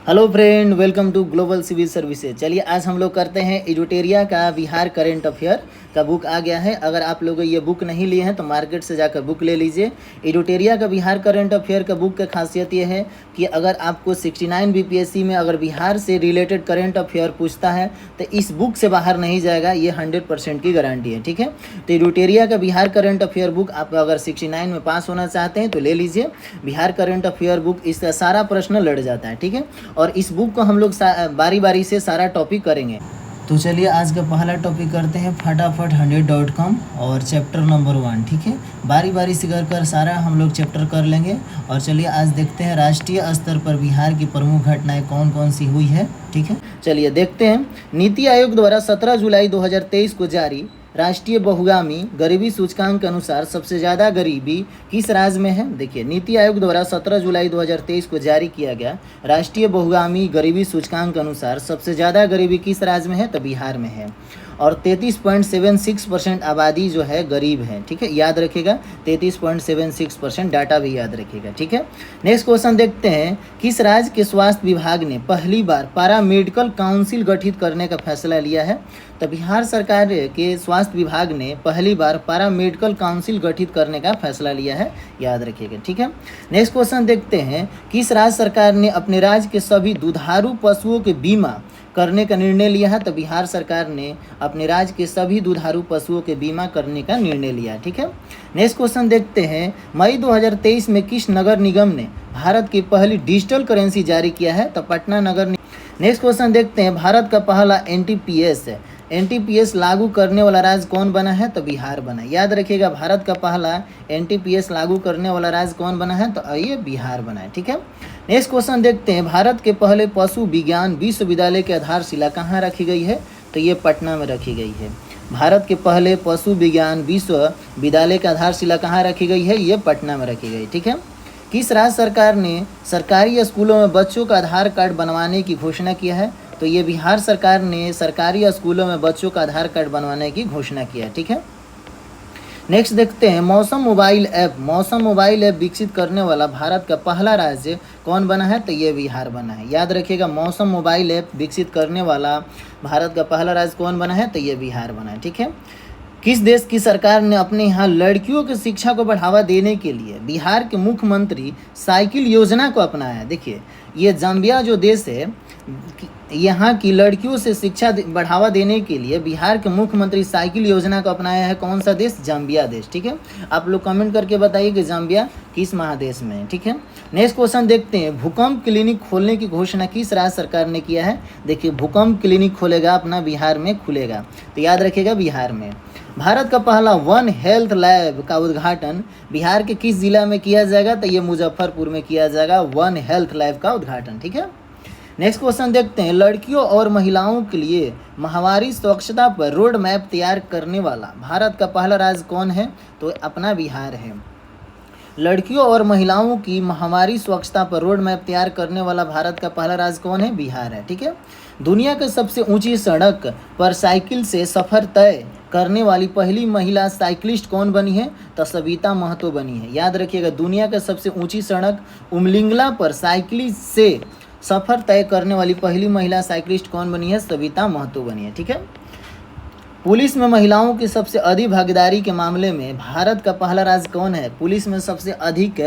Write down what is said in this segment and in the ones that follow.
Hello friend, welcome to global civil services. चलिए आज हम लोग करते हैं एडुटेरिया का बिहार करंट अफेयर का बुक आ गया है। अगर आप लोग ये बुक नहीं लिए हैं तो मार्केट से जाकर बुक ले लीजिए। एडुटेरिया का बिहार करंट अफेयर का बुक का खासियत ये है कि अगर आपको 69 बीपीएससी में अगर बिहार से रिलेटेड करंट अफेयर पूछता है तो इस बुक से बाहर नहीं जाएगा, ये 100% की गारंटी है। ठीक है, तो एडुटेरिया का बिहार करंट अफेयर बुक आप अगर 69 में पास होना चाहते हैं तो ले लीजिए। बिहार करंट अफेयर बुक, इसका सारा प्रश्न लड़ जाता है। ठीक है, और इस बुक को हम लोग बारी बारी से सारा टॉपिक करेंगे। तो चलिए आज का पहला टॉपिक करते हैं फटाफट 100.com और चैप्टर नंबर 1। ठीक है, बारी बारी से कर सारा हम लोग चैप्टर कर लेंगे। और चलिए आज देखते हैं राष्ट्रीय स्तर पर बिहार की प्रमुख घटनाएं कौन कौन सी हुई है। ठीक है, चलिए देखते हैं। नीति आयोग द्वारा 17 जुलाई 2023 को जारी राष्ट्रीय बहुगामी गरीबी सूचकांक के अनुसार सबसे ज़्यादा गरीबी किस राज्य में है। देखिए, नीति आयोग द्वारा 17 जुलाई 2023 को जारी किया गया राष्ट्रीय बहुगामी गरीबी सूचकांक के अनुसार सबसे ज़्यादा गरीबी किस राज्य में है, तो बिहार में है। और 33.76% आबादी जो है गरीब है। ठीक है, याद रखिएगा 33.76%, डाटा भी याद रखिएगा। ठीक है, नेक्स्ट क्वेश्चन देखते हैं। किस राज्य के स्वास्थ्य विभाग ने पहली बार पैरा मेडिकल काउंसिल गठित करने का फैसला लिया है। तो बिहार सरकार के स्वास्थ्य विभाग ने पहली बार पैरा मेडिकल काउंसिल गठित करने का फैसला लिया है, याद रखिएगा। ठीक है, नेक्स्ट क्वेश्चन देखते हैं। किस राज्य सरकार ने अपने राज्य के सभी दुधारू पशुओं के बीमा करने का निर्णय लिया है। तो बिहार सरकार ने अपने राज्य के सभी दुधारू पशुओं के बीमा करने का निर्णय लिया। ठीक है, नेक्स्ट क्वेश्चन देखते हैं। मई 2023 में किस नगर निगम ने भारत की पहली डिजिटल करेंसी जारी किया है। तो पटना नगर निगम। नेक्स्ट क्वेश्चन देखते हैं। भारत का पहला एनटीपीएस लागू करने वाला राज्य कौन बना है। तो बिहार बना। याद रखिएगा, भारत का पहला एनटीपीएस लागू करने वाला राज्य कौन बना है, तो ये बिहार बना है। ठीक है, नेक्स्ट क्वेश्चन देखते हैं। भारत के पहले पशु विज्ञान विश्वविद्यालय की आधारशिला कहाँ रखी गई है। तो ये पटना में रखी गई है। भारत के पहले पशु विज्ञान विश्वविद्यालय की आधारशिला कहाँ रखी गई है, ये पटना में रखी गई। ठीक है, किस राज्य सरकार ने सरकारी स्कूलों में बच्चों का आधार कार्ड बनवाने की घोषणा किया है। तो ये बिहार सरकार ने सरकारी स्कूलों में बच्चों का आधार कार्ड बनवाने की घोषणा किया है। ठीक है, नेक्स्ट देखते हैं। मौसम मोबाइल ऐप विकसित करने वाला भारत का पहला राज्य कौन बना है। तो ये बिहार बना है। याद रखिएगा, मौसम मोबाइल ऐप विकसित करने वाला भारत का पहला राज्य कौन बना है, तो ये बिहार बना है। ठीक है, किस देश की सरकार ने अपने यहाँ लड़कियों की शिक्षा को बढ़ावा देने के लिए बिहार के मुख्यमंत्री साइकिल योजना को अपनाया। देखिए, ये जाम्बिया जो देश है, यहाँ की लड़कियों से शिक्षा बढ़ावा देने के लिए बिहार के मुख्यमंत्री साइकिल योजना को अपनाया है। कौन सा देश, जाम्बिया देश। ठीक है, आप लोग कमेंट करके बताइए कि जाम्बिया किस महादेश में है। ठीक है, नेक्स्ट क्वेश्चन देखते हैं। भूकंप क्लिनिक खोलने की घोषणा किस राज्य सरकार ने किया है। देखिए, भूकंप क्लिनिक खोलेगा अपना बिहार में खुलेगा, तो याद रखिएगा बिहार में। भारत का पहला वन हेल्थ लैब का उद्घाटन बिहार के किस जिला में किया जाएगा। तो ये मुजफ्फरपुर में किया जाएगा, वन हेल्थ लैब का उद्घाटन। ठीक है, नेक्स्ट क्वेश्चन देखते हैं। लड़कियों और महिलाओं के लिए माहवारी स्वच्छता पर रोड मैप तैयार करने वाला भारत का पहला राज्य कौन है। तो अपना बिहार है। लड़कियों और महिलाओं की माहवारी स्वच्छता पर रोड मैप तैयार करने वाला भारत का पहला राज्य कौन है, बिहार है। ठीक है, दुनिया की सबसे ऊंची सड़क पर साइकिल से सफ़र तय करने वाली पहली महिला साइकिलिस्ट कौन बनी है। तो सविता महतो बनी है। याद रखिएगा, दुनिया की सबसे ऊंची सड़क उमलिंगला पर साइकिल से सफ़र तय करने वाली पहली महिला साइकिलिस्ट कौन बनी है, सविता महतो बनी है। ठीक है, पुलिस में महिलाओं की सबसे अधिक भागीदारी के मामले में भारत का पहला राज्य कौन है। पुलिस में सबसे अधिक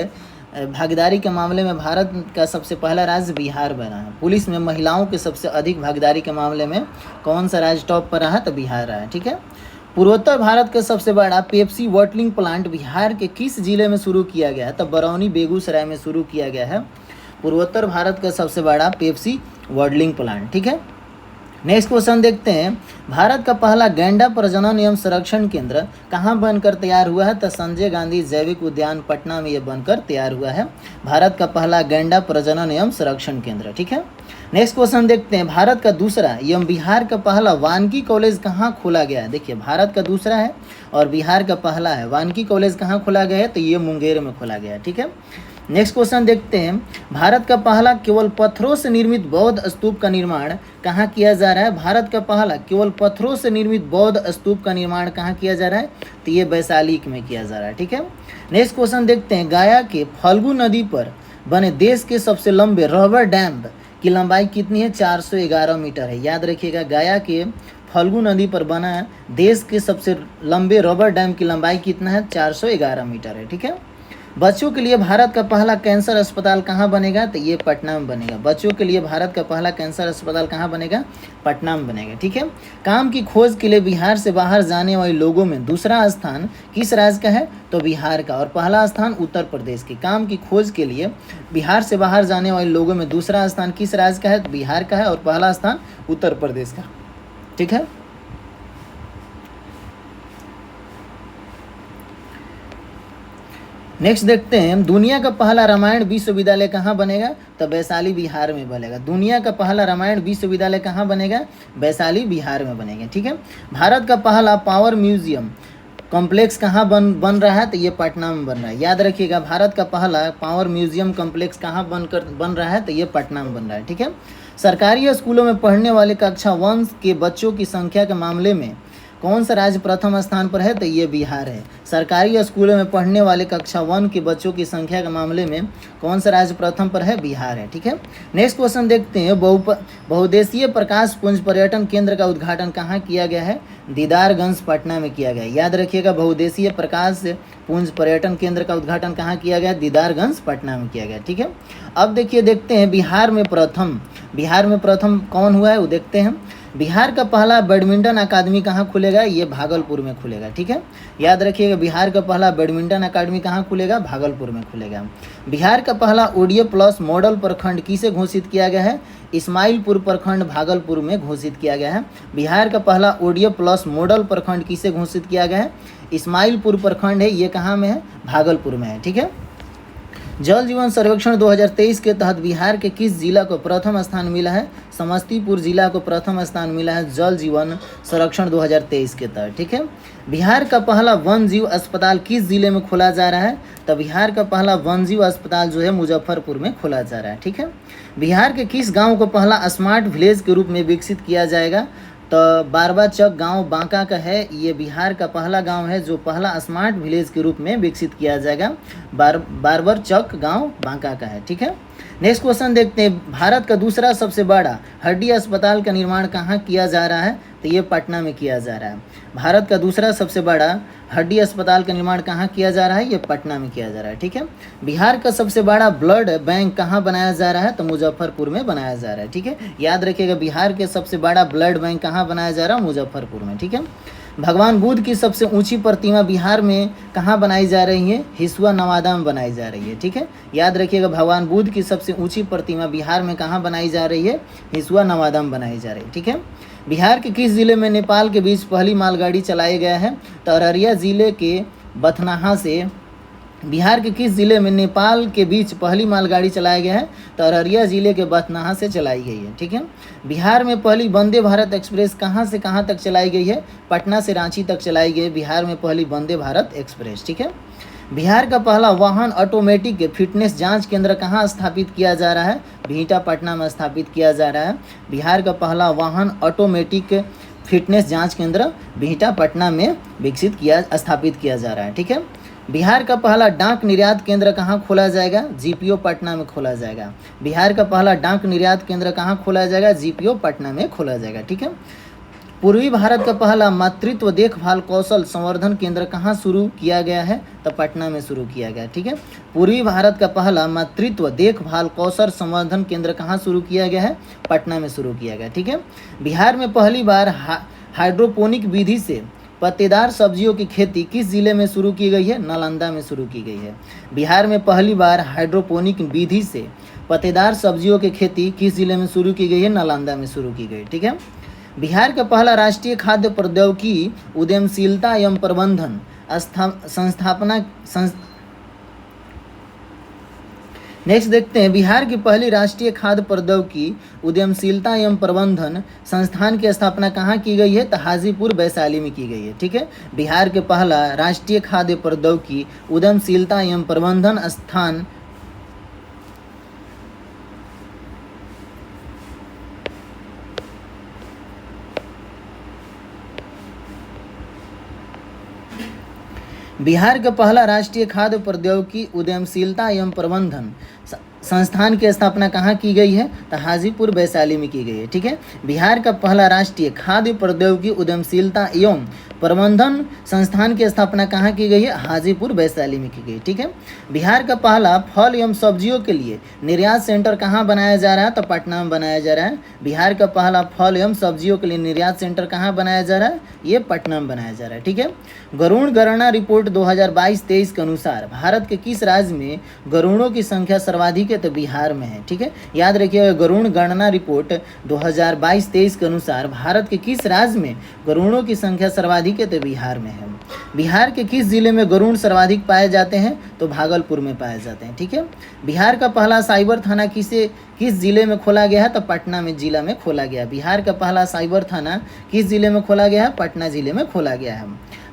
भागीदारी के मामले में भारत का सबसे पहला राज्य बिहार बना है। पुलिस में महिलाओं की सबसे अधिक भागीदारी के मामले में कौन सा राज्य टॉप पर रहा, तो बिहार रहा है। ठीक है, पूर्वोत्तर भारत का सबसे बड़ा पेप्सी बॉटलिंग प्लांट बिहार के किस जिले में शुरू किया गया है। तो बरौनी बेगूसराय में शुरू किया गया है पूर्वोत्तर भारत का सबसे बड़ा पेप्सी बॉटलिंग प्लांट। ठीक है, नेक्स्ट क्वेश्चन देखते हैं। भारत का पहला गैंडा प्रजनन एवं संरक्षण केंद्र कहाँ बनकर तैयार हुआ है। तो संजय गांधी जैविक उद्यान पटना में ये बनकर तैयार हुआ है, भारत का पहला गैंडा प्रजनन एवं संरक्षण केंद्र। ठीक है, नेक्स्ट क्वेश्चन देखते हैं। भारत का दूसरा एवं बिहार का पहला वानिकी कॉलेज कहाँ खोला गया है। देखिए, भारत का दूसरा है और बिहार का पहला है। वानिकी कॉलेज कहाँ खोला गया है, तो ये मुंगेर में खोला गया है। ठीक है, नेक्स्ट क्वेश्चन देखते हैं। भारत का पहला केवल पत्थरों से निर्मित बौद्ध स्तूप का निर्माण कहाँ किया जा रहा है। भारत का पहला केवल पत्थरों से निर्मित बौद्ध स्तूप का निर्माण कहाँ किया जा रहा है, तो ये वैशाली में किया जा रहा है। ठीक है, नेक्स्ट क्वेश्चन देखते हैं। गया के फल्गु नदी पर बने देश के सबसे लंबे रबर डैम की लंबाई कितनी है? 411 मीटर है। याद रखिएगा, गया के फल्गु नदी पर बना देश के सबसे लंबे रबर डैम की लंबाई कितना है? 411 मीटर है। ठीक है। बच्चों के लिए भारत का पहला कैंसर अस्पताल कहाँ बनेगा? तो ये पटना में बनेगा। बच्चों के लिए भारत का पहला कैंसर अस्पताल कहाँ बनेगा? पटना में बनेगा। ठीक है। काम की खोज के लिए बिहार से बाहर जाने वाले लोगों में दूसरा स्थान किस राज्य का है? तो बिहार का। और पहला स्थान उत्तर प्रदेश की। काम की खोज के लिए बिहार से बाहर जाने वाले लोगों में दूसरा स्थान किस राज्य का है? तो बिहार का है। और पहला स्थान उत्तर प्रदेश का। ठीक है। नेक्स्ट देखते हैं, दुनिया का पहला रामायण विश्वविद्यालय कहाँ बनेगा? तो वैशाली बिहार में बनेगा। दुनिया का पहला रामायण विश्वविद्यालय कहाँ बनेगा? वैशाली बिहार में बनेगा। ठीक है। भारत का पहला पावर म्यूजियम कॉम्प्लेक्स कहाँ बन रहा है? तो ये पटना में बन रहा है। याद रखिएगा, भारत का पहला पावर म्यूजियम कॉम्प्लेक्स कहाँ बन रहा है? तो ये पटना में बन रहा है। ठीक है। सरकारी स्कूलों में पढ़ने वाले कक्षा 1 के बच्चों की संख्या के मामले में कौन सा राज्य प्रथम स्थान पर है? तो ये बिहार है। सरकारी स्कूलों में पढ़ने वाले कक्षा 1 के बच्चों की संख्या के मामले में कौन सा राज्य प्रथम पर है? बिहार है। ठीक है। नेक्स्ट क्वेश्चन देखते हैं, बहुउद्देशीय प्रकाश पुंज पर्यटन केंद्र का उद्घाटन कहाँ किया गया है? दीदारगंज पटना में किया गया। याद रखिएगा, बहुउद्देशीय प्रकाश पुंज पर्यटन केंद्र का उद्घाटन कहाँ किया गया? दीदारगंज पटना में किया गया। ठीक है। अब देखते हैं बिहार में प्रथम कौन हुआ है वो देखते हैं। बिहार का पहला बैडमिंटन अकादमी कहाँ खुलेगा? ये भागलपुर में खुलेगा। ठीक है। याद रखिएगा, बिहार का पहला बैडमिंटन अकादमी कहाँ खुलेगा? भागलपुर में खुलेगा। बिहार का पहला ODA प्लस मॉडल प्रखंड किसे घोषित किया गया है? इस्माइलपुर प्रखंड भागलपुर में घोषित किया गया है। बिहार का पहला ODA प्लस मॉडल प्रखंड किसे घोषित किया गया है? इस्माइलपुर प्रखंड है। ये कहाँ में है? भागलपुर में है। ठीक है। जल जीवन सर्वेक्षण 2023 के तहत बिहार के किस जिला को प्रथम स्थान मिला है? समस्तीपुर जिला को प्रथम स्थान मिला है जल जीवन सर्वेक्षण 2023 के तहत। ठीक है। बिहार का पहला वन जीव अस्पताल किस जिले में खोला जा रहा है? तो बिहार का पहला वन जीव अस्पताल जो है मुजफ्फरपुर में खोला जा रहा है। ठीक है। बिहार के किस गाँव को पहला स्मार्ट विलेज के रूप में विकसित किया जाएगा? तो बारबाचक गांव बांका का है। ये बिहार का पहला गांव है जो पहला स्मार्ट विलेज के रूप में विकसित किया जाएगा। बारबरचक गांव बांका का है। ठीक है। नेक्स्ट क्वेश्चन देखते हैं, भारत का दूसरा सबसे बड़ा हड्डी अस्पताल का निर्माण कहाँ किया जा रहा है? तो ये पटना में किया जा रहा है। भारत का दूसरा सबसे बड़ा हड्डी अस्पताल का निर्माण कहाँ किया जा रहा है? ये पटना में किया जा रहा है। ठीक है। बिहार का सबसे बड़ा ब्लड बैंक कहाँ बनाया जा रहा है? तो मुजफ्फरपुर में बनाया जा रहा है। ठीक है। याद रखिएगा, बिहार के सबसे बड़ा ब्लड बैंक कहाँ बनाया जा रहा है? मुजफ्फरपुर में। ठीक है। भगवान बुद्ध की सबसे ऊंची प्रतिमा बिहार में कहाँ बनाई जा रही है? हिसुआ नवादा में बनाई जा रही है। ठीक है। याद रखिएगा, भगवान बुद्ध की सबसे ऊंची प्रतिमा बिहार में कहाँ बनाई जा रही है? हिसुआ नवादा में बनाई जा रही है। ठीक है। बिहार के किस जिले में नेपाल के बीच पहली मालगाड़ी चलाई गया है? तो अररिया जिले के बथनाहा से बिहार के किस जिले में नेपाल के बीच पहली मालगाड़ी चलाया गया है? तो अररिया जिले के बथनाहा से चलाई गई है। ठीक है। बिहार में पहली वंदे भारत एक्सप्रेस कहाँ से कहाँ तक चलाई गई है? पटना से रांची तक चलाई गई है बिहार में पहली वंदे भारत एक्सप्रेस। ठीक है। बिहार का पहला वाहन ऑटोमेटिक फिटनेस जांच केंद्र कहाँ स्थापित किया जा रहा है? बिहटा पटना में स्थापित किया जा रहा है। बिहार का पहला वाहन ऑटोमेटिक फिटनेस जांच केंद्र बिहटा पटना में स्थापित किया जा रहा है। ठीक है। बिहार का पहला डाक निर्यात केंद्र कहाँ खोला जाएगा? GPO पटना में खोला जाएगा। बिहार का पहला डाक निर्यात केंद्र कहाँ खोला जाएगा? GPO पटना में खोला जाएगा। ठीक है। पूर्वी भारत का पहला मातृत्व देखभाल कौशल संवर्धन केंद्र कहाँ शुरू किया गया है? तो पटना में शुरू किया गया। ठीक है। पूर्वी भारत का पहला मातृत्व देखभाल कौशल संवर्धन केंद्र कहाँ शुरू किया गया है? पटना में शुरू किया गया। ठीक है। बिहार में पहली बार हाइड्रोपोनिक विधि से पत्तेदार सब्जियों की खेती किस जिले में शुरू की गई है? नालंदा में शुरू की गई है। बिहार में पहली बार हाइड्रोपोनिक विधि से पत्तेदार सब्जियों की खेती किस जिले में शुरू की गई है? नालंदा में शुरू की गई। ठीक है। बिहार का पहला राष्ट्रीय खाद्य प्रौद्योगिकी उद्यमशीलता एवं प्रबंधन नेक्स्ट देखते हैं, बिहार की पहली राष्ट्रीय खाद्य प्रौद्योगिकी उद्यमशीलता एवं प्रबंधन संस्थान की स्थापना कहाँ की गई है? तो हाजीपुर वैशाली में की गई है। ठीक है। बिहार के पहला राष्ट्रीय खाद्य प्रौद्योगिकी उद्यमशीलता एवं प्रबंधन संस्थान बिहार का पहला राष्ट्रीय खाद्य प्रौद्योगिकी उद्यमशीलता एवं प्रबंधन संस्थान की स्थापना कहाँ की गई है? तो हाजीपुर वैशाली में की गई है। ठीक है। बिहार का पहला राष्ट्रीय खाद्य प्रौद्योगिकी उद्यमशीलता एवं प्रबंधन संस्थान की स्थापना कहाँ की गई है? हाजीपुर वैशाली में की गई। ठीक है। बिहार का पहला फल एवं सब्जियों के लिए निर्यात सेंटर कहाँ बनाया जा रहा है? तो पटना में बनाया जा रहा है। बिहार का पहला फल एवं सब्जियों के लिए निर्यात सेंटर कहाँ बनाया जा रहा है? ये पटना में बनाया जा रहा है। ठीक है। गरुड़ गणना रिपोर्ट 2022-23 के अनुसार भारत के किस राज्य में गरुड़ों की संख्या सर्वाधिक है? तो बिहार में है। ठीक है। याद रखिएगा, गरुड़ गणना रिपोर्ट 2022-23 के अनुसार भारत के किस राज्य में गरुड़ों की संख्या सर्वाधिक है? तो बिहार में है। बिहार के किस जिले में गरुड़ सर्वाधिक पाए जाते हैं? तो भागलपुर में पाए जाते हैं। ठीक है। बिहार का पहला साइबर थाना किस जिले में खोला गया है? तो पटना में जिला में खोला गया। बिहार का पहला साइबर थाना किस जिले में खोला गया है? पटना जिले में खोला गया है।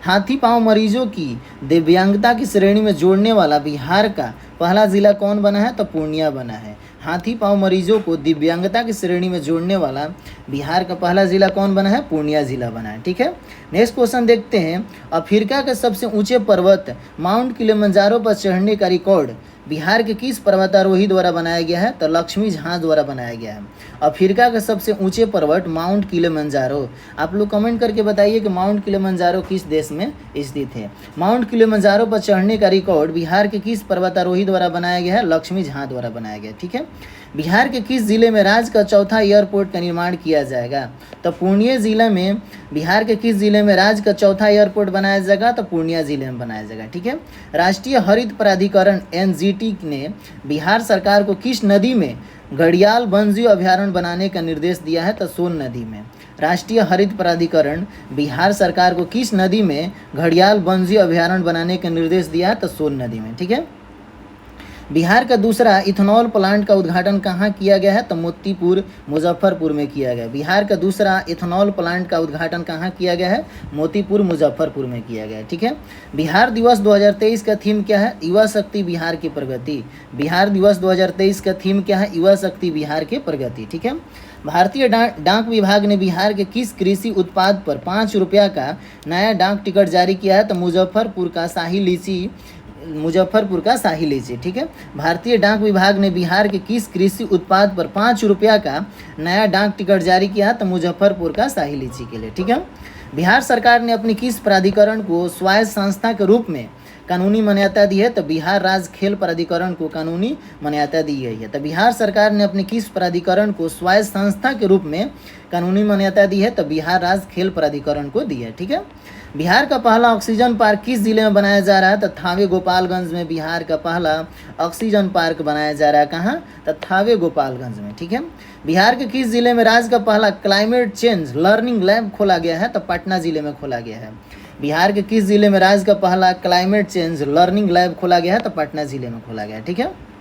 हाथी पांव मरीजों की दिव्यांगता की श्रेणी में जोड़ने वाला बिहार का पहला जिला कौन बना है? तो पूर्णिया बना है। हाथी पांव मरीजों को दिव्यांगता की श्रेणी में जोड़ने वाला बिहार का पहला जिला कौन बना है? पूर्णिया जिला बना है। ठीक है। नेक्स्ट क्वेश्चन देखते हैं। अफ्रीका के सबसे ऊंचे पर्वत माउंट किलिमंजारो पर चढ़ने का रिकॉर्ड बिहार के किस पर्वतारोही द्वारा बनाया गया है? तो लक्ष्मी झां द्वारा बनाया गया है। अफ्रीका के सबसे ऊंचे पर्वत माउंट किलिमंजारो, आप लोग कमेंट करके बताइए कि माउंट किलिमंजारो किस देश में स्थित है। माउंट किलिमंजारो पर चढ़ने का रिकॉर्ड बिहार के किस पर्वतारोही द्वारा बनाया गया है? लक्ष्मी झां द्वारा बनाया गया। ठीक है। बिहार के किस जिले में राज्य का चौथा एयरपोर्ट का निर्माण किया जाएगा? तो पूर्णिया जिले में। बिहार के किस जिले में राज्य का चौथा एयरपोर्ट बनाया जाएगा? तो पूर्णिया जिले में बनाया जाएगा। ठीक है। राष्ट्रीय हरित प्राधिकरण NGT ने बिहार सरकार को किस नदी में घड़ियाल वन्यजीव अभयारण्य बनाने का निर्देश दिया है? तो सोन नदी में। राष्ट्रीय हरित प्राधिकरण बिहार सरकार को किस नदी में घड़ियाल वन्यजीव अभयारण्य बनाने का निर्देश दिया है? तो सोन नदी में। ठीक है। बिहार का दूसरा इथेनॉल प्लांट का उद्घाटन कहाँ किया गया है? तो मोतीपुर मुजफ्फरपुर में किया गया। बिहार का दूसरा इथेनॉल प्लांट का उद्घाटन कहाँ किया गया है? मोतीपुर मुजफ्फरपुर में किया गया है। ठीक है। बिहार दिवस 2023 का थीम क्या है? युवा शक्ति बिहार की प्रगति। बिहार दिवस 2023 का थीम क्या है? युवा शक्ति बिहार की प्रगति। ठीक है। भारतीय डाक विभाग ने बिहार के किस कृषि उत्पाद पर 5 रुपया का नया डाक टिकट जारी किया है? तो मुजफ्फरपुर का शाही लीची। ठीक है। भारतीय डाक विभाग ने बिहार के किस कृषि उत्पाद पर 5 रुपया का नया डाक टिकट जारी किया? तो मुजफ्फरपुर का शाही लीची के लिए। ठीक है। बिहार सरकार ने अपनी किस प्राधिकरण को स्वायत्त संस्था के रूप में कानूनी मान्यता दी है? तो बिहार राज्य खेल प्राधिकरण को कानूनी मान्यता दी गई है। तो बिहार सरकार ने अपने किस प्राधिकरण को स्वायत्त संस्था के रूप में कानूनी मान्यता दी है? तो बिहार राज्य खेल प्राधिकरण को दी है। ठीक है। बिहार का पहला ऑक्सीजन पार्क किस जिले में बनाया जा रहा है? तो थावे गोपालगंज में बिहार का पहला ऑक्सीजन पार्क बनाया जा रहा है। कहाँ? तो थावे गोपालगंज में। ठीक है। बिहार के किस जिले में राज्य का पहला क्लाइमेट चेंज लर्निंग लैब खोला गया है? तो पटना जिले में खोला गया है। बिहार के किस जिले में राज्य का पहला क्लाइमेट चेंज लर्निंग लैब खोला गया है? तो पटना जिले में खोला गया है। ठीक है।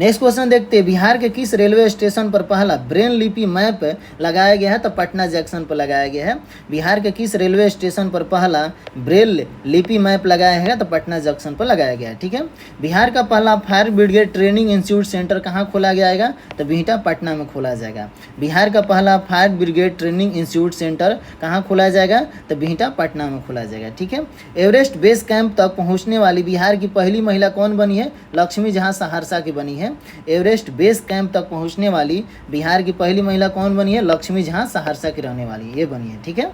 नेक्स्ट क्वेश्चन देखते हैं। बिहार के किस रेलवे स्टेशन पर पहला ब्रेल लिपि मैप लगाया गया है? तो पटना जंक्शन पर लगाया गया है। बिहार के किस रेलवे स्टेशन पर पहला ब्रेल लिपि मैप लगाया है? तो पटना जंक्शन पर लगाया गया है। ठीक है। बिहार का पहला fire brigade training institute centre कहाँ खोला जाएगा? तो बिहटा पटना में खोला जाएगा। बिहार का पहला fire brigade training institute centre कहाँ खोला जाएगा? तो बिहटा पटना में खोला जाएगा। ठीक है। एवरेस्ट बेस कैंप तक पहुँचने वाली बिहार की पहली महिला कौन बनी है? लक्ष्मी झां सहरसा की बनी है। एवरेस्ट बेस कैंप तक पहुंचने वाली बिहार की पहली महिला कौन बनी है? लक्ष्मी झां सहरसा की रहने वाली ये बनी है। ठीक है।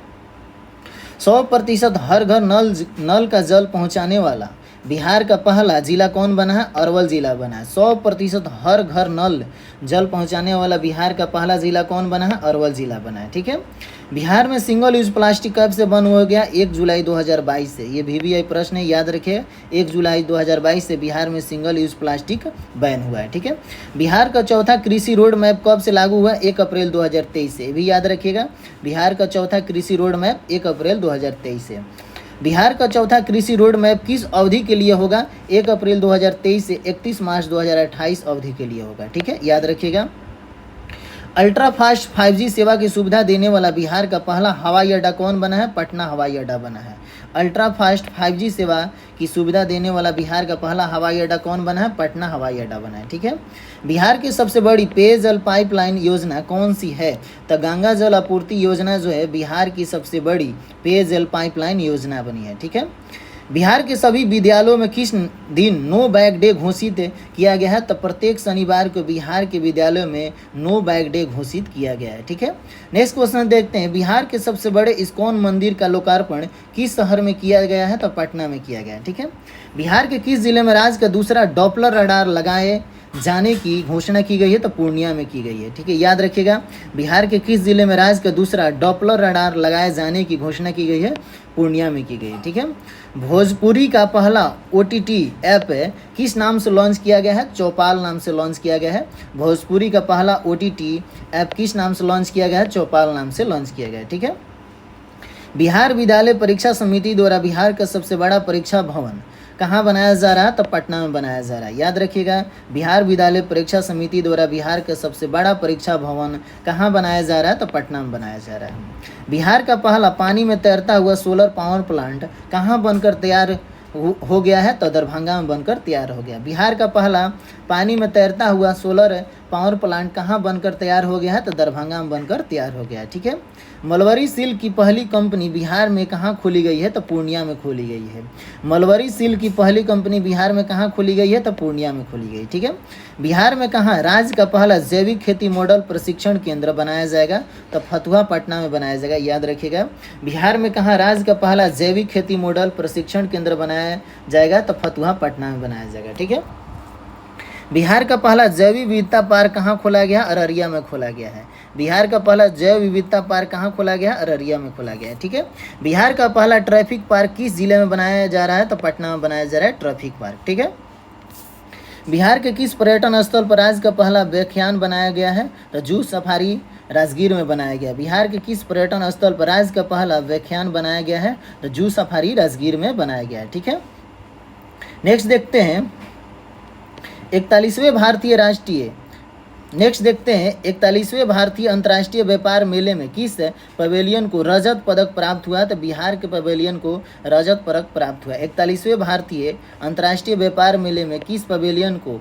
100% हर घर नल का जल पहुंचाने वाला बिहार का पहला जिला कौन बना है? अरवल जिला बना है। 100% हर घर नल जल पहुंचाने वाला बिहार का पहला जिला कौन बना है? अरवल जिला बना है। ठीक है। बिहार में सिंगल यूज प्लास्टिक कब से बंद हो गया? 1 जुलाई 2022 से। ये VVI प्रश्न है, याद रखिए। 1 जुलाई 2022 से बिहार में सिंगल यूज प्लास्टिक बैन हुआ है। ठीक है। बिहार का चौथा कृषि रोड मैप कब से लागू हुआ? 1 अप्रैल 2023 से। भी याद रखिएगा। बिहार का चौथा कृषि रोड मैप 1 अप्रैल 2023 से। बिहार का चौथा कृषि रोड मैप किस अवधि के लिए होगा? 1 अप्रैल 2023 से 31 मार्च 2028 अवधि के लिए होगा। ठीक है। याद रखिएगा। अल्ट्रा फास्ट 5G सेवा की सुविधा देने वाला बिहार का पहला हवाई अड्डा कौन बना है? पटना हवाई अड्डा बना है। अल्ट्रा फास्ट 5G सेवा की सुविधा देने वाला बिहार का पहला हवाई अड्डा कौन बना है? पटना हवाई अड्डा बना है। ठीक है। बिहार की सबसे बड़ी पेयजल पाइपलाइन योजना कौन सी है? तो गंगा जल आपूर्ति योजना जो है बिहार की सबसे बड़ी पेयजल पाइपलाइन योजना बनी है। ठीक है। बिहार के सभी विद्यालयों में किस दिन नो बैग डे घोषित किया गया है? तो प्रत्येक शनिवार को बिहार के विद्यालयों में नो बैग डे घोषित किया गया है। ठीक है, नेक्स्ट क्वेश्चन देखते हैं, बिहार के सबसे बड़े इस्कॉन मंदिर का लोकार्पण किस शहर में किया गया है? तो पटना में किया गया है। ठीक है, बिहार के किस जिले में राज्य का दूसरा डॉपलर रडार लगाए जाने की घोषणा की गई है? तो पूर्णिया में की गई है। ठीक है, याद रखिएगा, बिहार के किस जिले में राज्य का दूसरा डॉपलर रडार लगाए जाने की घोषणा की गई है? पूर्णिया में की गई है। ठीक है, भोजपुरी का पहला OTT ऐप किस नाम से लॉन्च किया गया है? चौपाल नाम से लॉन्च किया गया है। भोजपुरी का पहला OTT ऐप किस नाम से लॉन्च किया गया है? चौपाल नाम से लॉन्च किया गया है। ठीक है, बिहार विद्यालय परीक्षा समिति द्वारा बिहार का सबसे बड़ा परीक्षा भवन कहाँ बनाया जा रहा है? तो पटना में बनाया जा रहा है। याद रखिएगा, बिहार विद्यालय परीक्षा समिति द्वारा बिहार का सबसे बड़ा परीक्षा भवन कहाँ बनाया जा रहा है? तो पटना में बनाया जा रहा है। बिहार का पहला पानी में तैरता हुआ सोलर पावर प्लांट कहाँ बनकर तैयार हो गया है? तो दरभंगा में बनकर तैयार हो गया। बिहार का पहला पानी में तैरता हुआ सोलर पावर प्लांट कहाँ बनकर तैयार हो गया है? तो दरभंगा में बनकर तैयार हो गया। ठीक है, मलबरी सिल्क की पहली कंपनी बिहार में कहाँ खोली गई है? तो पूर्णिया में खोली गई है। मलबरी सिल्क की पहली कंपनी बिहार में कहाँ खोली गई है? तो पूर्णिया में खोली गई। ठीक है, बिहार में कहाँ राज्य का पहला जैविक खेती मॉडल प्रशिक्षण केंद्र बनाया जाएगा? तो फतुहा पटना में बनाया जाएगा। याद रखिएगा, बिहार में कहाँ राज्य का पहला जैविक खेती मॉडल प्रशिक्षण केंद्र बनाया जाएगा? तो फतुहा पटना में बनाया जाएगा। ठीक है, बिहार का पहला जैव विविधता पार्क कहाँ खोला गया? अररिया में खोला गया है। बिहार का पहला जैव विविधता पार्क कहाँ खोला गया? अररिया में खोला गया है। ठीक है, बिहार का पहला ट्रैफिक पार्क किस जिले में बनाया जा रहा है? तो पटना में बनाया जा रहा है ट्रैफिक पार्क। ठीक है, बिहार के किस पर्यटन स्थल पर राज्य का पहला व्याख्यान बनाया गया है? तो जू सफारी राजगीर में बनाया गया। बिहार के किस पर्यटन स्थल पर राज्य का पहला व्याख्यान बनाया गया है? तो जू सफारी राजगीर में बनाया गया है। ठीक है, नेक्स्ट देखते हैं 41वें भारतीय अंतर्राष्ट्रीय व्यापार मेले में किस पवेलियन को रजत पदक प्राप्त हुआ? तो बिहार के पवेलियन को रजत पदक प्राप्त हुआ। 41वें भारतीय अंतर्राष्ट्रीय व्यापार मेले में किस पवेलियन को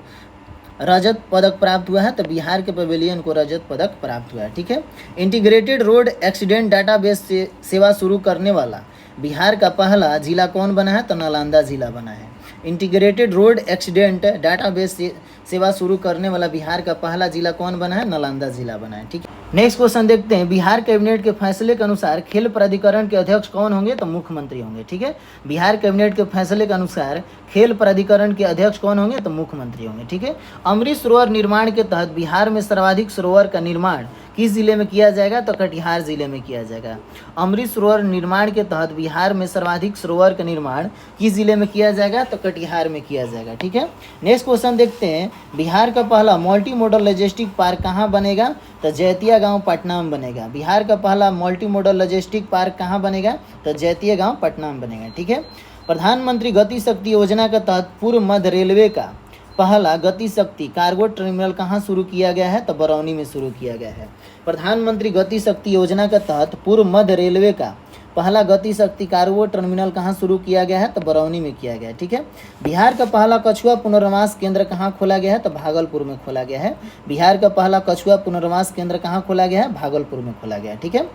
रजत पदक प्राप्त हुआ है? तो बिहार के पवेलियन को रजत पदक प्राप्त हुआ है। ठीक है, इंटीग्रेटेड रोड एक्सीडेंट डाटाबेस से सेवा शुरू करने वाला बिहार का पहला जिला कौन बना है? तो नालंदा जिला बना है। इंटीग्रेटेड रोड एक्सीडेंट डाटाबेस से सेवा शुरू करने वाला बिहार का पहला जिला कौन बना है? नालंदा जिला बना है। ठीक है, नेक्स्ट क्वेश्चन देखते हैं, बिहार कैबिनेट के फैसले के अनुसार खेल प्राधिकरण के अध्यक्ष कौन होंगे? तो मुख्यमंत्री होंगे। ठीक है, बिहार कैबिनेट के फैसले के अनुसार खेल प्राधिकरण के अध्यक्ष कौन होंगे? तो मुख्यमंत्री होंगे। ठीक है, अमृत सरोवर निर्माण के तहत बिहार में सर्वाधिक सरोवर का निर्माण किस जिले में किया जाएगा? तो कटिहार जिले में किया जाएगा। अमृत सरोवर निर्माण के तहत बिहार में सर्वाधिक सरोवर का निर्माण किस जिले में किया जाएगा? तो कटिहार में किया जाएगा। ठीक है, नेक्स्ट क्वेश्चन देखते हैं, बिहार का पहला मल्टी मॉडल लॉजिस्टिक पार्क कहाँ बनेगा? तो जैतिया गांव पटना में बनेगा। बिहार का पहला मल्टी मॉडल लॉजिस्टिक पार्क कहाँ बनेगा? तो जैतिया गांव पटना में बनेगा। ठीक है, प्रधानमंत्री गति शक्ति योजना के तहत पूर्व मध्य रेलवे का पहला गति शक्ति कार्गो टर्मिनल कहाँ शुरू किया गया है? तो बरौनी में शुरू किया गया है। प्रधानमंत्री गति शक्ति योजना के तहत पूर्व मध्य रेलवे का पहला गति शक्ति कार्गो टर्मिनल कहाँ शुरू किया गया है? तो बरौनी में किया गया है। ठीक है, बिहार का पहला कछुआ पुनर्वास केंद्र कहाँ खोला गया है? तो भागलपुर में खोला गया है। बिहार का पहला कछुआ पुनर्वास केंद्र कहाँ खोला गया है? भागलपुर में खोला गया है। ठीक है,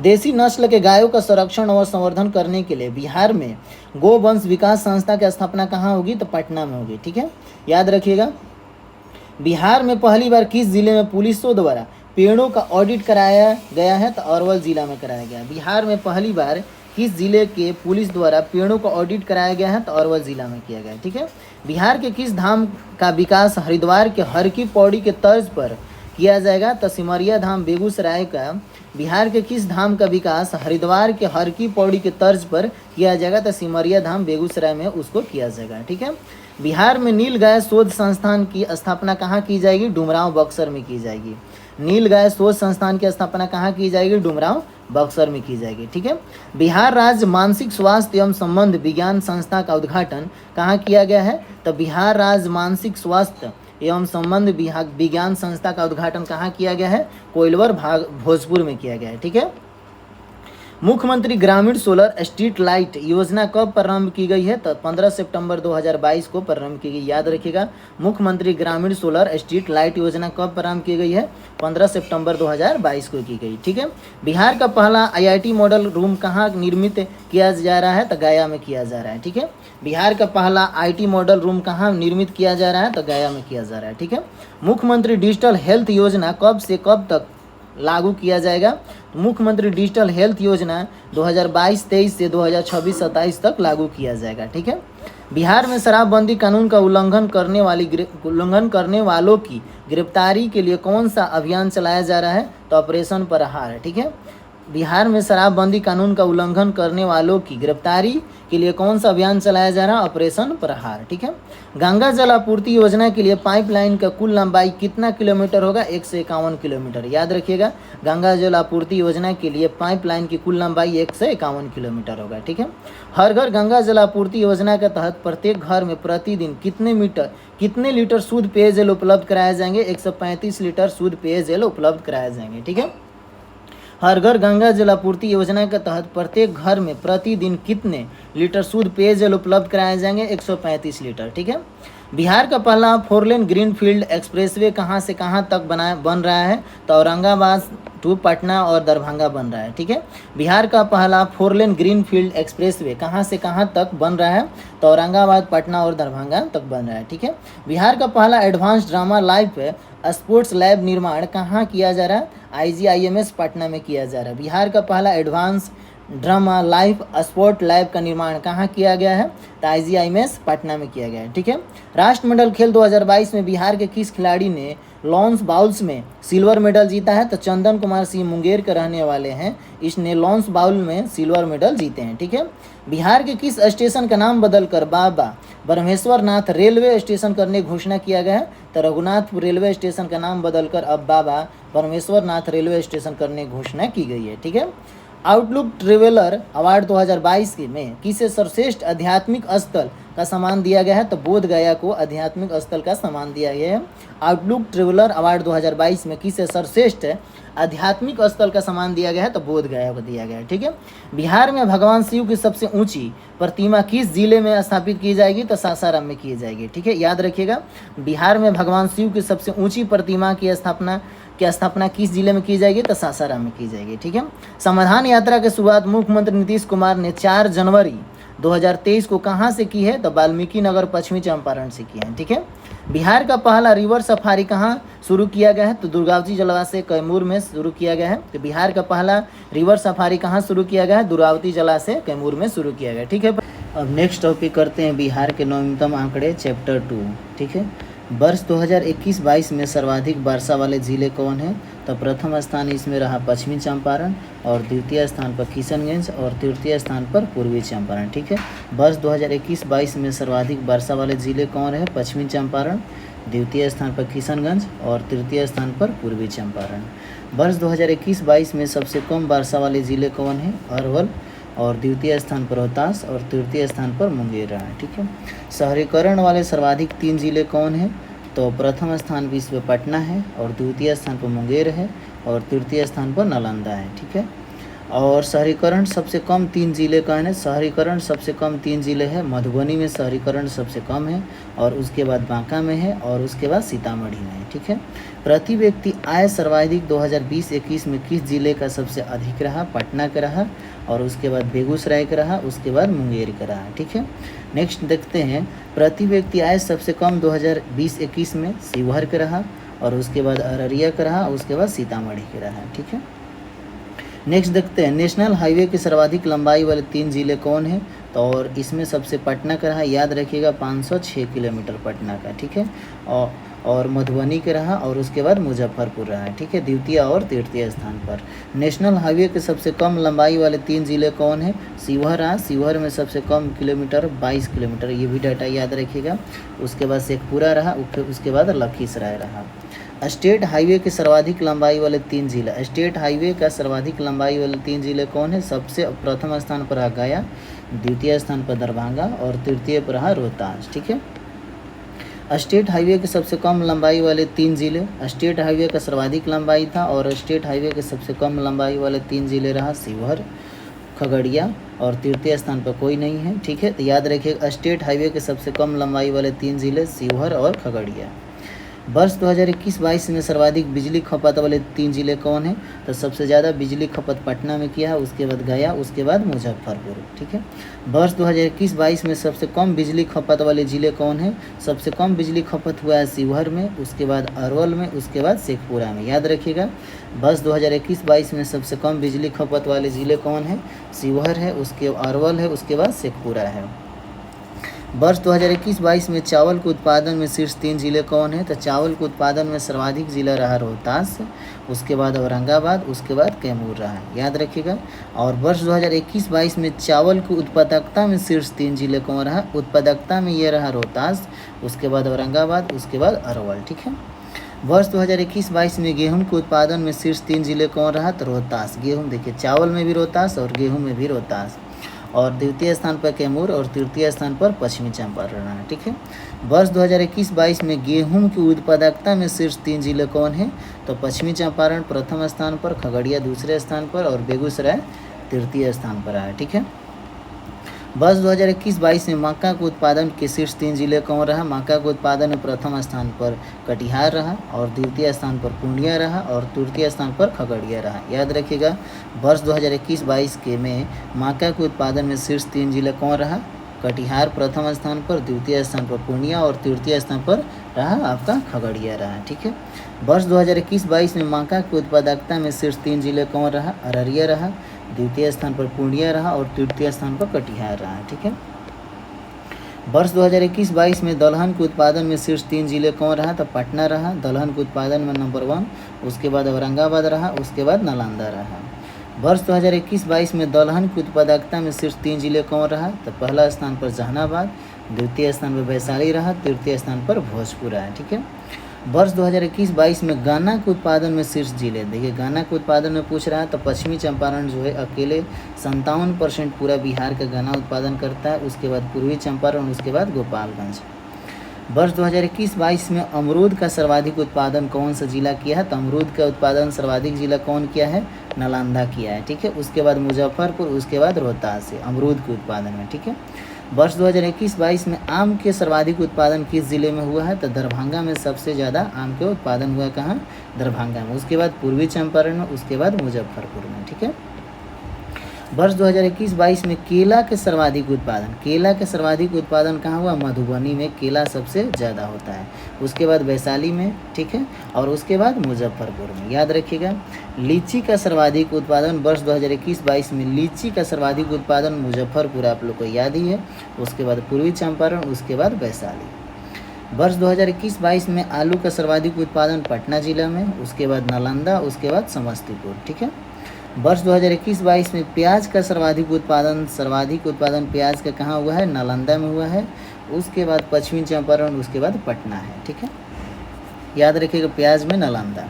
देसी नस्ल के गायों का संरक्षण और संवर्धन करने के लिए बिहार में गोवंश विकास संस्था की स्थापना कहाँ होगी? तो पटना में होगी। ठीक है, याद रखिएगा, बिहार में पहली बार किस जिले में पुलिसों द्वारा पेड़ों का ऑडिट कराया गया है? तो अरवल जिला में कराया गया। बिहार में पहली बार किस जिले के पुलिस द्वारा पेड़ों का ऑडिट कराया गया है? तो अरवल जिला में किया गया। ठीक है, बिहार के किस धाम का विकास हरिद्वार के हर की पौड़ी के तर्ज पर किया जाएगा? तो सिमरिया धाम बेगूसराय का बिहार के किस धाम का विकास हरिद्वार के हर की पौड़ी के तर्ज पर किया जाएगा? तो सिमरिया धाम बेगूसराय में उसको किया जाएगा। ठीक है, बिहार में नील गाय शोध संस्थान की स्थापना कहाँ की जाएगी? डुमरांव बक्सर में की जाएगी। नील गाय शोध संस्थान की स्थापना कहाँ की जाएगी? डुमरांव बक्सर में की जाएगी। ठीक है, बिहार राज्य मानसिक स्वास्थ्य एवं संबंध विज्ञान संस्था का उद्घाटन कहाँ किया गया है? तो बिहार राज्य मानसिक स्वास्थ्य एवं संबंध विज्ञान संस्था का उद्घाटन कहाँ किया गया है? कोइलवर भोजपुर में किया गया है। ठीक है, मुख्यमंत्री ग्रामीण सोलर स्ट्रीट लाइट योजना कब प्रारंभ की गई है? तो 15 सितंबर 2022 को प्रारंभ की गई। याद रखिएगा, मुख्यमंत्री ग्रामीण सोलर स्ट्रीट लाइट योजना कब प्रारंभ की गई है? 15 सितंबर 2022 को की गई। ठीक है। बिहार का पहला IIT मॉडल रूम कहाँ निर्मित किया जा रहा है? तो गया में किया जा रहा है। ठीक है। बिहार का पहला IT मॉडल रूम कहाँ निर्मित किया जा रहा है? तो गया में किया जा रहा है। ठीक है। मुख्यमंत्री डिजिटल हेल्थ योजना कब से कब तक लागू किया जाएगा? तो मुख्यमंत्री डिजिटल हेल्थ योजना 2022-23 से 2026-27 तक लागू किया जाएगा। ठीक है। बिहार में शराबबंदी कानून का उल्लंघन करने वालों की गिरफ्तारी के लिए कौन सा अभियान चलाया जा रहा है? तो ऑपरेशन प्रहार। ठीक है। बिहार में शराबबंदी कानून का उल्लंघन करने वालों की गिरफ्तारी के लिए कौन सा अभियान चलाया जा रहा है? ऑपरेशन प्रहार। ठीक है। गंगा जल आपूर्ति योजना के लिए पाइपलाइन का कुल लंबाई कितना किलोमीटर होगा? 151 किलोमीटर। याद रखिएगा, गंगा जल आपूर्ति योजना के लिए पाइपलाइन की कुल लंबाई 151 किलोमीटर होगा। ठीक है। हर घर गंगा जल आपूर्ति योजना के तहत प्रत्येक घर में प्रतिदिन कितने लीटर शुद्ध पेयजल उपलब्ध कराए जाएंगे? 135 लीटर शुद्ध पेयजल उपलब्ध कराए जाएंगे। ठीक है। हर घर गंगा जल आपूर्ति योजना के तहत प्रत्येक घर में प्रतिदिन कितने लीटर शुद्ध पेयजल उपलब्ध कराए जाएंगे? 135 लीटर। ठीक है। बिहार का पहला 4 लेन ग्रीनफील्ड एक्सप्रेसवे कहाँ से कहाँ तक बन रहा है? तो औरंगाबाद टू पटना और दरभंगा बन रहा है। ठीक है। बिहार का पहला 4 लेन ग्रीनफील्ड एक्सप्रेसवे कहाँ से कहाँ तक बन रहा है? तो औरंगाबाद, पटना और दरभंगा तक बन रहा है। ठीक है। बिहार का पहला advance drama live sports lab निर्माण कहाँ किया जा रहा है? IGIMS पटना में किया जा रहा है। बिहार का पहला advance drama live sport lab का निर्माण कहाँ किया गया है? तो IGIMS पटना में किया गया है। ठीक है। राष्ट्रमंडल खेल 2022 में बिहार के किस खिलाड़ी ने लॉन्स बाउल्स में सिल्वर मेडल जीता है? तो चंदन कुमार सिंह मुंगेर के रहने वाले हैं, इसने लॉन्स बाउल में सिल्वर मेडल जीते हैं। ठीक है। बिहार के किस स्टेशन का नाम बदलकर बाबा ब्रह्मेश्वर नाथ रेलवे स्टेशन करने घोषणा किया गया है? तो रघुनाथपुर रेलवे स्टेशन का नाम बदलकर अब बाबा ब्रह्मेश्वर नाथ रेलवे स्टेशन करने घोषणा की गई है। ठीक है। आउटलुक ट्रेवलर अवार्ड 2022 में किसे सर्वश्रेष्ठ आध्यात्मिक स्थल का सम्मान दिया गया है? तो बोध गया को आध्यात्मिक स्थल का सम्मान दिया गया है। आउटलुक ट्रेवलर अवार्ड 2022 में किसे सर्वश्रेष्ठ आध्यात्मिक स्थल का सम्मान दिया गया है? तो बोध गया को दिया गया है। ठीक है। बिहार में भगवान शिव की सबसे ऊंची प्रतिमा किस जिले में स्थापित की जाएगी? तो सासाराम में की जाएगी। ठीक है। याद रखिएगा, बिहार में भगवान शिव की सबसे ऊंची प्रतिमा की स्थापना किस जिले में की जाएगी? तो सासाराम में की जाएगी। ठीक है। समाधान यात्रा की शुरुआत मुख्यमंत्री नीतीश कुमार ने 4 जनवरी 2023 को कहाँ से की है? तो वाल्मीकि नगर पश्चिमी चंपारण से की है। ठीक है। बिहार का पहला रिवर सफारी कहाँ शुरू किया गया है? तो दुर्गावती जलाशय कैमूर में शुरू किया गया है। तो बिहार का पहला रिवर सफारी कहाँ शुरू किया गया है? दुर्गावती जलाशय कैमूर में शुरू किया गया। ठीक है। अब नेक्स्ट टॉपिक करते हैं बिहार के नवीनतम आंकड़े चैप्टर 2। ठीक है। वर्ष 2021-22 में सर्वाधिक वर्षा वाले ज़िले कौन हैं? तो प्रथम स्थान इसमें रहा पश्चिमी चंपारण, और द्वितीय स्थान पर किशनगंज, और तृतीय स्थान पर पूर्वी चंपारण। ठीक है। वर्ष 2021-22 में सर्वाधिक वर्षा वाले ज़िले कौन है? पश्चिमी चंपारण, द्वितीय स्थान पर किशनगंज और तृतीय स्थान पर पूर्वी चंपारण। वर्ष 2021-22 में सबसे कम वर्षा वाले ज़िले कौन है? अरवल, और द्वितीय स्थान पर रोहतास और तृतीय स्थान पर मुंगेर रहा है। ठीक है। शहरीकरण वाले सर्वाधिक 3 जिले कौन हैं? तो प्रथम स्थान विश्व पटना है, और द्वितीय स्थान पर मुंगेर है, और तृतीय स्थान पर नालंदा है। ठीक है। और शहरीकरण सबसे कम 3 जिले का है। शहरीकरण सबसे कम 3 जिले हैं। मधुबनी में शहरीकरण सबसे कम है, और उसके बाद बांका में है, और उसके बाद सीतामढ़ी में है। ठीक है। प्रति व्यक्ति आय सर्वाधिक 2020-21 में किस जिले का सबसे अधिक रहा? पटना का रहा, और उसके बाद बेगूसराय का रहा, उसके बाद मुंगेर का रहा। ठीक है। नेक्स्ट देखते हैं, प्रति व्यक्ति आय सबसे कम 2020-21 में शिवहर का रहा, और उसके बाद अररिया का रहा, उसके बाद सीतामढ़ी का रहा। ठीक है। नेक्स्ट देखते हैं, नेशनल हाईवे की सर्वाधिक लंबाई वाले 3 जिले कौन हैं? तो और इसमें सबसे पटना का रहा, याद रखिएगा 506 किलोमीटर पटना का। ठीक है। और मधुबनी का रहा, और उसके बाद मुजफ्फरपुर रहा है। ठीक है। द्वितीय और तृतीय स्थान पर। नेशनल हाईवे के सबसे कम लंबाई वाले 3 जिले कौन है? शिवहर रहा, शिवहर में सबसे कम किलोमीटर 22 किलोमीटर, ये भी डाटा याद रखिएगा। उसके बाद शेखपुरा रहा, उसके बाद लखीसराय रहा। स्टेट हाईवे के सर्वाधिक लंबाई वाले 3 जिले, स्टेट हाईवे का सर्वाधिक लंबाई वाले 3 जिले कौन है? सबसे प्रथम स्थान पर रहा गया, द्वितीय स्थान पर दरभंगा, और तृतीय पर रहा रोहतास। ठीक है। स्टेट हाईवे के सबसे कम लंबाई वाले 3 जिले, स्टेट हाईवे का सर्वाधिक लंबाई था, और स्टेट हाईवे के सबसे कम लंबाई वाले 3 जिले रहा शिवहर, खगड़िया और तृतीय स्थान पर कोई नहीं है। ठीक है, तो याद रखिए स्टेट हाईवे के सबसे कम लंबाई वाले 3 जिले शिवहर और खगड़िया। वर्ष 2021-22 में सर्वाधिक बिजली खपत वाले 3 जिले कौन हैं? तो सबसे ज़्यादा बिजली खपत पटना में किया है, उसके बाद गया, उसके बाद मुजफ्फरपुर। ठीक है, वर्ष 2021-22 में सबसे कम बिजली खपत वाले जिले कौन हैं? सबसे कम बिजली खपत हुआ है शिवहर में, उसके बाद अरवल में, उसके बाद शेखपुरा में। याद रखिएगा, वर्ष 2021-22 में सबसे कम बिजली खपत वाले ज़िले कौन हैं? शिवहर है, उसके अरवल है, उसके बाद शेखपुरा है। वर्ष 2021-22 में चावल के उत्पादन में शीर्ष 3 जिले कौन हैं? तो चावल के उत्पादन में सर्वाधिक जिला रहा रोहतास, उसके बाद औरंगाबाद, उसके बाद कैमूर रहा है। याद रखिएगा। और वर्ष 2021-22 में चावल की उत्पादकता में शीर्ष 3 जिले कौन रहा? उत्पादकता में ये रहा रोहतास, उसके बाद औरंगाबाद, उसके बाद अरवल। ठीक है, वर्ष 2021-22 में गेहूं के उत्पादन में शीर्ष 3 जिले कौन रहा? तो रोहतास। गेहूं देखिए, चावल में भी रोहतास और गेहूं में भी रोहतास, और द्वितीय स्थान पर कैमूर और तृतीय स्थान पर पश्चिमी चंपारण रहा है। ठीक है, वर्ष 2021-22 में गेहूं की उत्पादकता में शीर्ष 3 जिले कौन हैं? तो पश्चिमी चंपारण प्रथम स्थान पर, खगड़िया दूसरे स्थान पर और बेगूसराय तृतीय स्थान पर है। ठीक है, वर्ष 2021-22 में मक्का के उत्पादन के शीर्ष 3 जिले कौन रहा? मक्का के उत्पादन में प्रथम स्थान पर कटिहार रहा, और द्वितीय स्थान पर पूर्णिया रहा, और तृतीय स्थान पर खगड़िया रहा। याद रखिएगा, वर्ष 2021-22 के में मक्का के उत्पादन में शीर्ष 3 जिले कौन रहा? कटिहार प्रथम स्थान पर, द्वितीय स्थान पर पूर्णिया और तृतीय स्थान पर रहा आपका खगड़िया रहा। ठीक है, वर्ष 2021-22 में मक्का की उत्पादकता में शीर्ष 3 जिले कौन रहा? अररिया रहा, द्वितीय स्थान पर पूर्णिया रहा और तृतीय स्थान पर कटिहार रहा। ठीक है, वर्ष 2021-22 में दलहन के उत्पादन में शीर्ष 3 जिले कौन रहा? तो पटना रहा, दलहन के उत्पादन में नंबर 1, उसके बाद औरंगाबाद रहा, उसके बाद नालंदा रहा। वर्ष 2021-22 में दलहन की उत्पादकता में शीर्ष 3 जिले कौन रहा? तो पहला स्थान पर जहानाबाद, द्वितीय स्थान पर वैशाली रहा, तृतीय स्थान पर भोजपुर है। ठीक है, वर्ष 2021-22 में गन्ना के उत्पादन में शीर्ष जिले, देखिए गन्ना के उत्पादन में पूछ रहा है तो पश्चिमी चंपारण जो है अकेले 57% पूरा बिहार का गन्ना उत्पादन करता है, उसके बाद पूर्वी चंपारण, उसके बाद गोपालगंज। वर्ष 2021-22 में अमरूद का सर्वाधिक उत्पादन कौन सा जिला किया है? तो अमरूद का उत्पादन सर्वाधिक जिला कौन किया है? नालंदा किया है। ठीक है, उसके बाद मुजफ्फरपुर, उसके बाद रोहतास है अमरूद के उत्पादन में। ठीक है, वर्ष 2021-22 में आम के सर्वाधिक उत्पादन किस जिले में हुआ है? तो दरभंगा में सबसे ज़्यादा आम के उत्पादन हुआ कहाँ? दरभंगा में, उसके बाद पूर्वी चंपारण में, उसके बाद मुजफ्फरपुर में। ठीक है, वर्ष 2021-22 में केला के सर्वाधिक उत्पादन कहाँ हुआ? मधुबनी में केला सबसे ज़्यादा होता है, उसके बाद वैशाली में। ठीक है, और उसके बाद मुजफ्फरपुर में। याद रखिएगा, लीची का सर्वाधिक उत्पादन वर्ष 2021-22 में लीची का सर्वाधिक उत्पादन मुजफ्फरपुर आप लोग को याद ही है, उसके बाद पूर्वी चंपारण, उसके बाद वैशाली। वर्ष 2021-22 में आलू का सर्वाधिक उत्पादन पटना जिला में, उसके बाद नालंदा, उसके बाद समस्तीपुर। ठीक है, वर्ष 2021-22 में प्याज का सर्वाधिक उत्पादन प्याज का कहाँ हुआ है? नालंदा में हुआ है, उसके बाद पश्चिमी चंपारण, उसके बाद पटना है। ठीक है, याद रखिएगा, प्याज में नालंदा।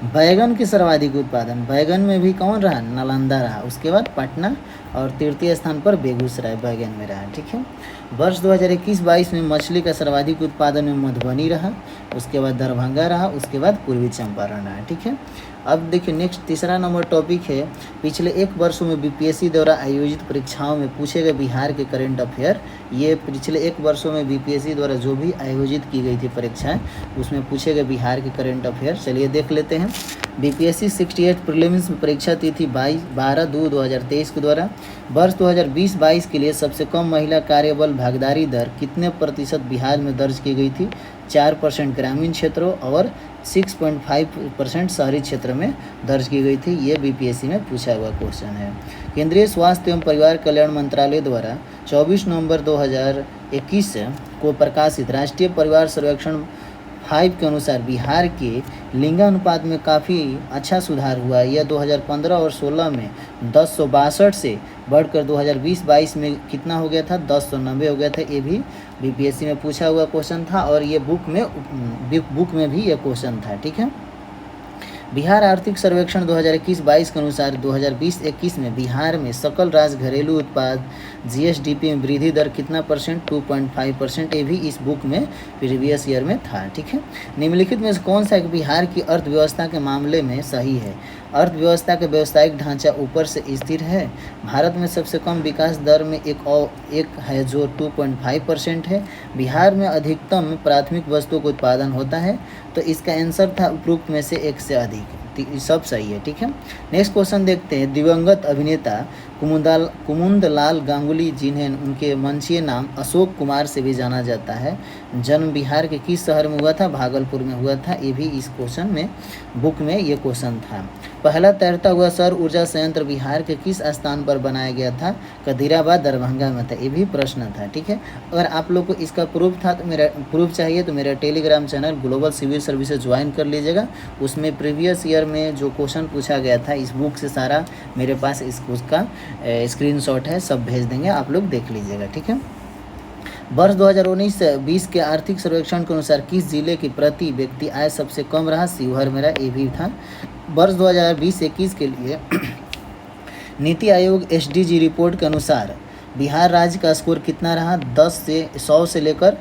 बैगन के सर्वाधिक उत्पादन, बैगन में भी कौन रहा? नालंदा रहा, उसके बाद पटना और तृतीय स्थान पर बेगूसराय बैगन में रहा। ठीक है, वर्ष 2021-22 में मछली का सर्वाधिक उत्पादन में मधुबनी रहा, उसके बाद दरभंगा रहा, उसके बाद पूर्वी चंपारण रहा। ठीक है, अब देखिए नेक्स्ट तीसरा नंबर टॉपिक है, पिछले 1 वर्षों में बीपीएससी द्वारा आयोजित परीक्षाओं में पूछे गए बिहार के करंट अफेयर। ये पिछले 1 वर्षों में बीपीएससी द्वारा जो भी आयोजित की गई थी परीक्षाएं, उसमें पूछे गए बिहार के करंट अफेयर। चलिए देख लेते हैं। बीपीएससी 68 प्रीलिम्स में परीक्षा तिथि 12/2/2023 के द्वारा वर्ष 2020-22 के लिए सबसे कम महिला कार्यबल भागीदारी दर कितने प्रतिशत बिहार में दर्ज की गई थी? 4% ग्रामीण क्षेत्रों और 6.5% शहरी क्षेत्र में दर्ज की गई थी। ये बीपीएससी में पूछा हुआ क्वेश्चन है। केंद्रीय स्वास्थ्य एवं परिवार कल्याण मंत्रालय द्वारा 24 नवंबर 2021 को प्रकाशित राष्ट्रीय परिवार सर्वेक्षण 5 के अनुसार बिहार के लिंगानुपात में काफ़ी अच्छा सुधार हुआ है। यह 2015 और 16 में 1062 से बढ़कर 2020-22 में कितना हो गया था? 1090 हो गया था। ये भी बीपीएससी में पूछा हुआ क्वेश्चन था और ये बुक में भी ये क्वेश्चन था। ठीक है, बिहार आर्थिक सर्वेक्षण 2021-22 के अनुसार 2020-21 में बिहार में सकल राज्य घरेलू उत्पाद जीएसडीपी में वृद्धि दर कितना %? 2.5%। ये भी इस बुक में प्रीवियस ईयर में था। ठीक है, निम्नलिखित में से कौन सा एक बिहार की अर्थव्यवस्था के मामले में सही है? अर्थव्यवस्था का व्यवसायिक ढांचा ऊपर से स्थिर है। भारत में सबसे कम विकास दर में एक है जो 2.5% है। बिहार में अधिकतम प्राथमिक वस्तुओं का उत्पादन होता है। तो इसका आंसर था उपरोक्त में से एक से अधिक। सब सही है, ठीक है। नेक्स्ट क्वेश्चन देखते हैं। दिवंगत अभिनेता कुमुदलाल गांगुली, जिन्हें उनके मंचीय नाम अशोक कुमार से भी जाना जाता है, जन्म बिहार के किस शहर में हुआ था? भागलपुर में हुआ था। ये भी इस क्वेश्चन में बुक में ये क्वेश्चन था। पहला तैरता हुआ सौर ऊर्जा संयंत्र बिहार के किस स्थान पर बनाया गया था? कदीराबाद दरभंगा में था। ये भी प्रश्न था, ठीक है। अगर आप लोग को इसका प्रूफ था तो प्रूफ चाहिए तो मेरा Telegram channel global civil services join कर लीजिएगा। उसमें प्रीवियस ईयर में जो क्वेश्चन पूछा गया था इस बुक से सारा मेरे पास उसका स्क्रीनशॉट है, सब भेज देंगे, आप लोग देख लीजिएगा, ठीक है। वर्ष 2019-20 के आर्थिक सर्वेक्षण के अनुसार किस जिले की प्रति व्यक्ति आय सबसे कम रहा? शिवहर मेरा ये भी था। वर्ष 2020-21 के लिए नीति आयोग SDG रिपोर्ट के अनुसार बिहार राज्य का स्कोर कितना रहा? 100 से लेकर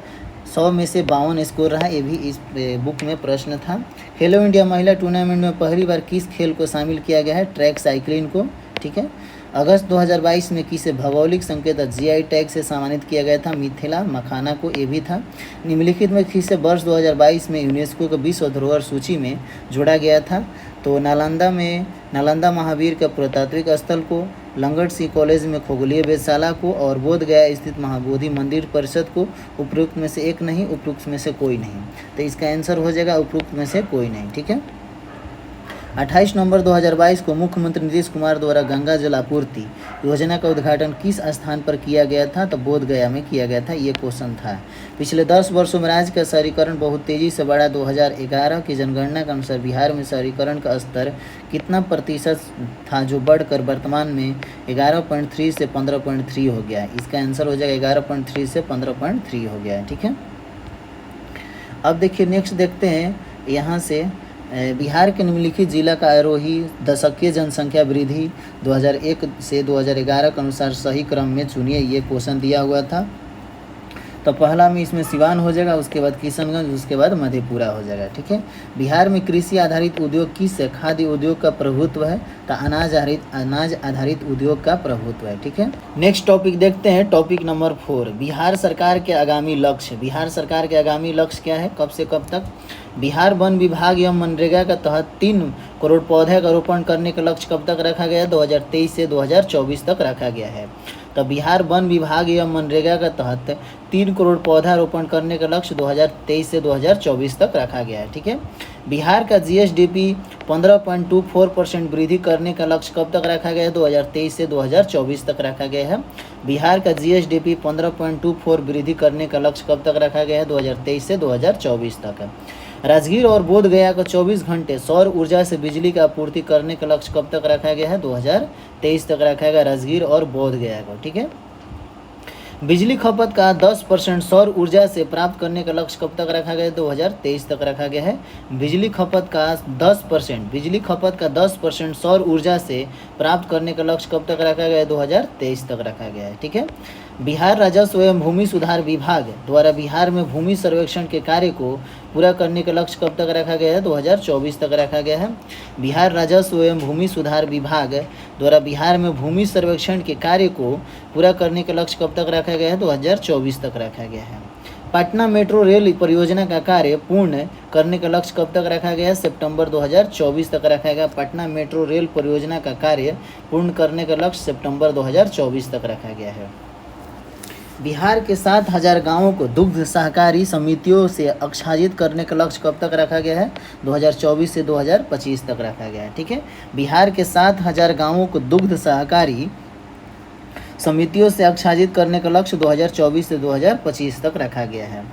100 में से 52 स्कोर रहा। ये भी इस बुक में प्रश्न था। खेलो इंडिया महिला टूर्नामेंट में पहली बार किस खेल को शामिल किया गया है? ट्रैक साइकिलिंग को, ठीक है। अगस्त 2022 में किसे भौगोलिक संकेत GI टैग से सम्मानित किया गया था? मिथिला मखाना को। ये भी था। निम्नलिखित में किसे वर्ष 2022 में यूनेस्को के विश्व धरोहर सूची में जोड़ा गया था? तो नालंदा महावीर के पुरातात्विक स्थल को, लंगट सिंह कॉलेज में खगोलीय वेधशाला को और बोध गया स्थित महाबोधि मंदिर परिषद को। उपरोक्त में से एक नहीं, उपरोक्त में से कोई नहीं। तो इसका आंसर हो जाएगा उपरोक्त में से कोई नहीं, ठीक है। 28 नवंबर 2022 को मुख्यमंत्री नीतीश कुमार द्वारा गंगा जल आपूर्ति योजना का उद्घाटन किस स्थान पर किया गया था? तो बोध गया में किया गया था। ये क्वेश्चन था। पिछले 10 वर्षों में राज्य का शहरीकरण बहुत तेजी से बढ़ा। 2011 की जनगणना के अनुसार बिहार में शहरीकरण का स्तर कितना प्रतिशत था, जो बढ़कर वर्तमान में 11.3 से 15.3 हो गया है? इसका आंसर हो जाएगा 11.3 से 15.3 हो गया है, ठीक है। अब देखिए नेक्स्ट देखते हैं यहाँ से बिहार के निम्नलिखित जिला का आरोही दशकीय जनसंख्या वृद्धि 2001 से 2011 के अनुसार सही क्रम में चुनिए। ये क्वेश्चन दिया हुआ था। तो पहला में इसमें सिवान हो जाएगा, उसके बाद किशनगंज, उसके बाद मधेपुरा हो जाएगा, ठीक है। बिहार में कृषि आधारित उद्योग किस है? खाद्य उद्योग का प्रभुत्व है। तो अनाज आधारित उद्योग का प्रभुत्व है, ठीक है। नेक्स्ट टॉपिक देखते हैं, टॉपिक नंबर 4। बिहार सरकार के आगामी लक्ष्य। बिहार सरकार के आगामी लक्ष्य क्या है? कब से कब तक? बिहार वन विभाग एवं मनरेगा के तहत 3 करोड़ पौधे का रोपण करने का लक्ष्य कब तक रखा गया है? 2023 से 2024 तक रखा गया है। तो बिहार वन विभाग एवं मनरेगा के तहत 3 करोड़ पौधा रोपण करने का लक्ष्य 2023 से 2024 तक रखा गया है, ठीक है। बिहार का GSDP 15.24% वृद्धि करने का लक्ष्य कब तक रखा गया है? 2023 से 2024 तक रखा गया है। बिहार का GSDP 15.24 वृद्धि करने का लक्ष्य कब तक रखा गया है? 2023 से 2024 तक है। राजगीर और बोध गया को 24 घंटे सौर ऊर्जा से बिजली का आपूर्ति करने का लक्ष्य कब तक रखा गया है? 2023 तक रखा गया राजगीर और बोध गया को, ठीक है। बिजली खपत का 10% सौर ऊर्जा से प्राप्त करने का लक्ष्य कब तक रखा गया है? 2023 तक रखा गया है। बिजली खपत का 10% सौर ऊर्जा से प्राप्त करने का लक्ष्य कब तक रखा गया है? 2023 तक रखा गया है, ठीक है। बिहार राजस्व एवं भूमि सुधार विभाग द्वारा बिहार में भूमि सर्वेक्षण के कार्य को पूरा करने का लक्ष्य कब तक रखा गया है? 2024 तक रखा गया है। बिहार राजस्व एवं भूमि सुधार विभाग द्वारा बिहार में भूमि सर्वेक्षण के कार्य को पूरा करने का लक्ष्य कब तक रखा गया है? 2024 तक रखा गया है। पटना मेट्रो रेल परियोजना का कार्य पूर्ण करने का लक्ष्य कब तक रखा गया है? सितंबर 2024 तक रखा गया। पटना मेट्रो रेल परियोजना का कार्य पूर्ण करने का लक्ष्य सितंबर 2024 तक रखा गया है। बिहार के 7000 गांवों को दुग्ध सहकारी समितियों से आच्छादित करने का लक्ष्य कब तक रखा गया है? 2024 से 2025 तक रखा गया है, ठीक है। बिहार के 7000 गांवों को दुग्ध सहकारी समितियों से आच्छादित करने का लक्ष्य 2024 से 2025 तक रखा गया है।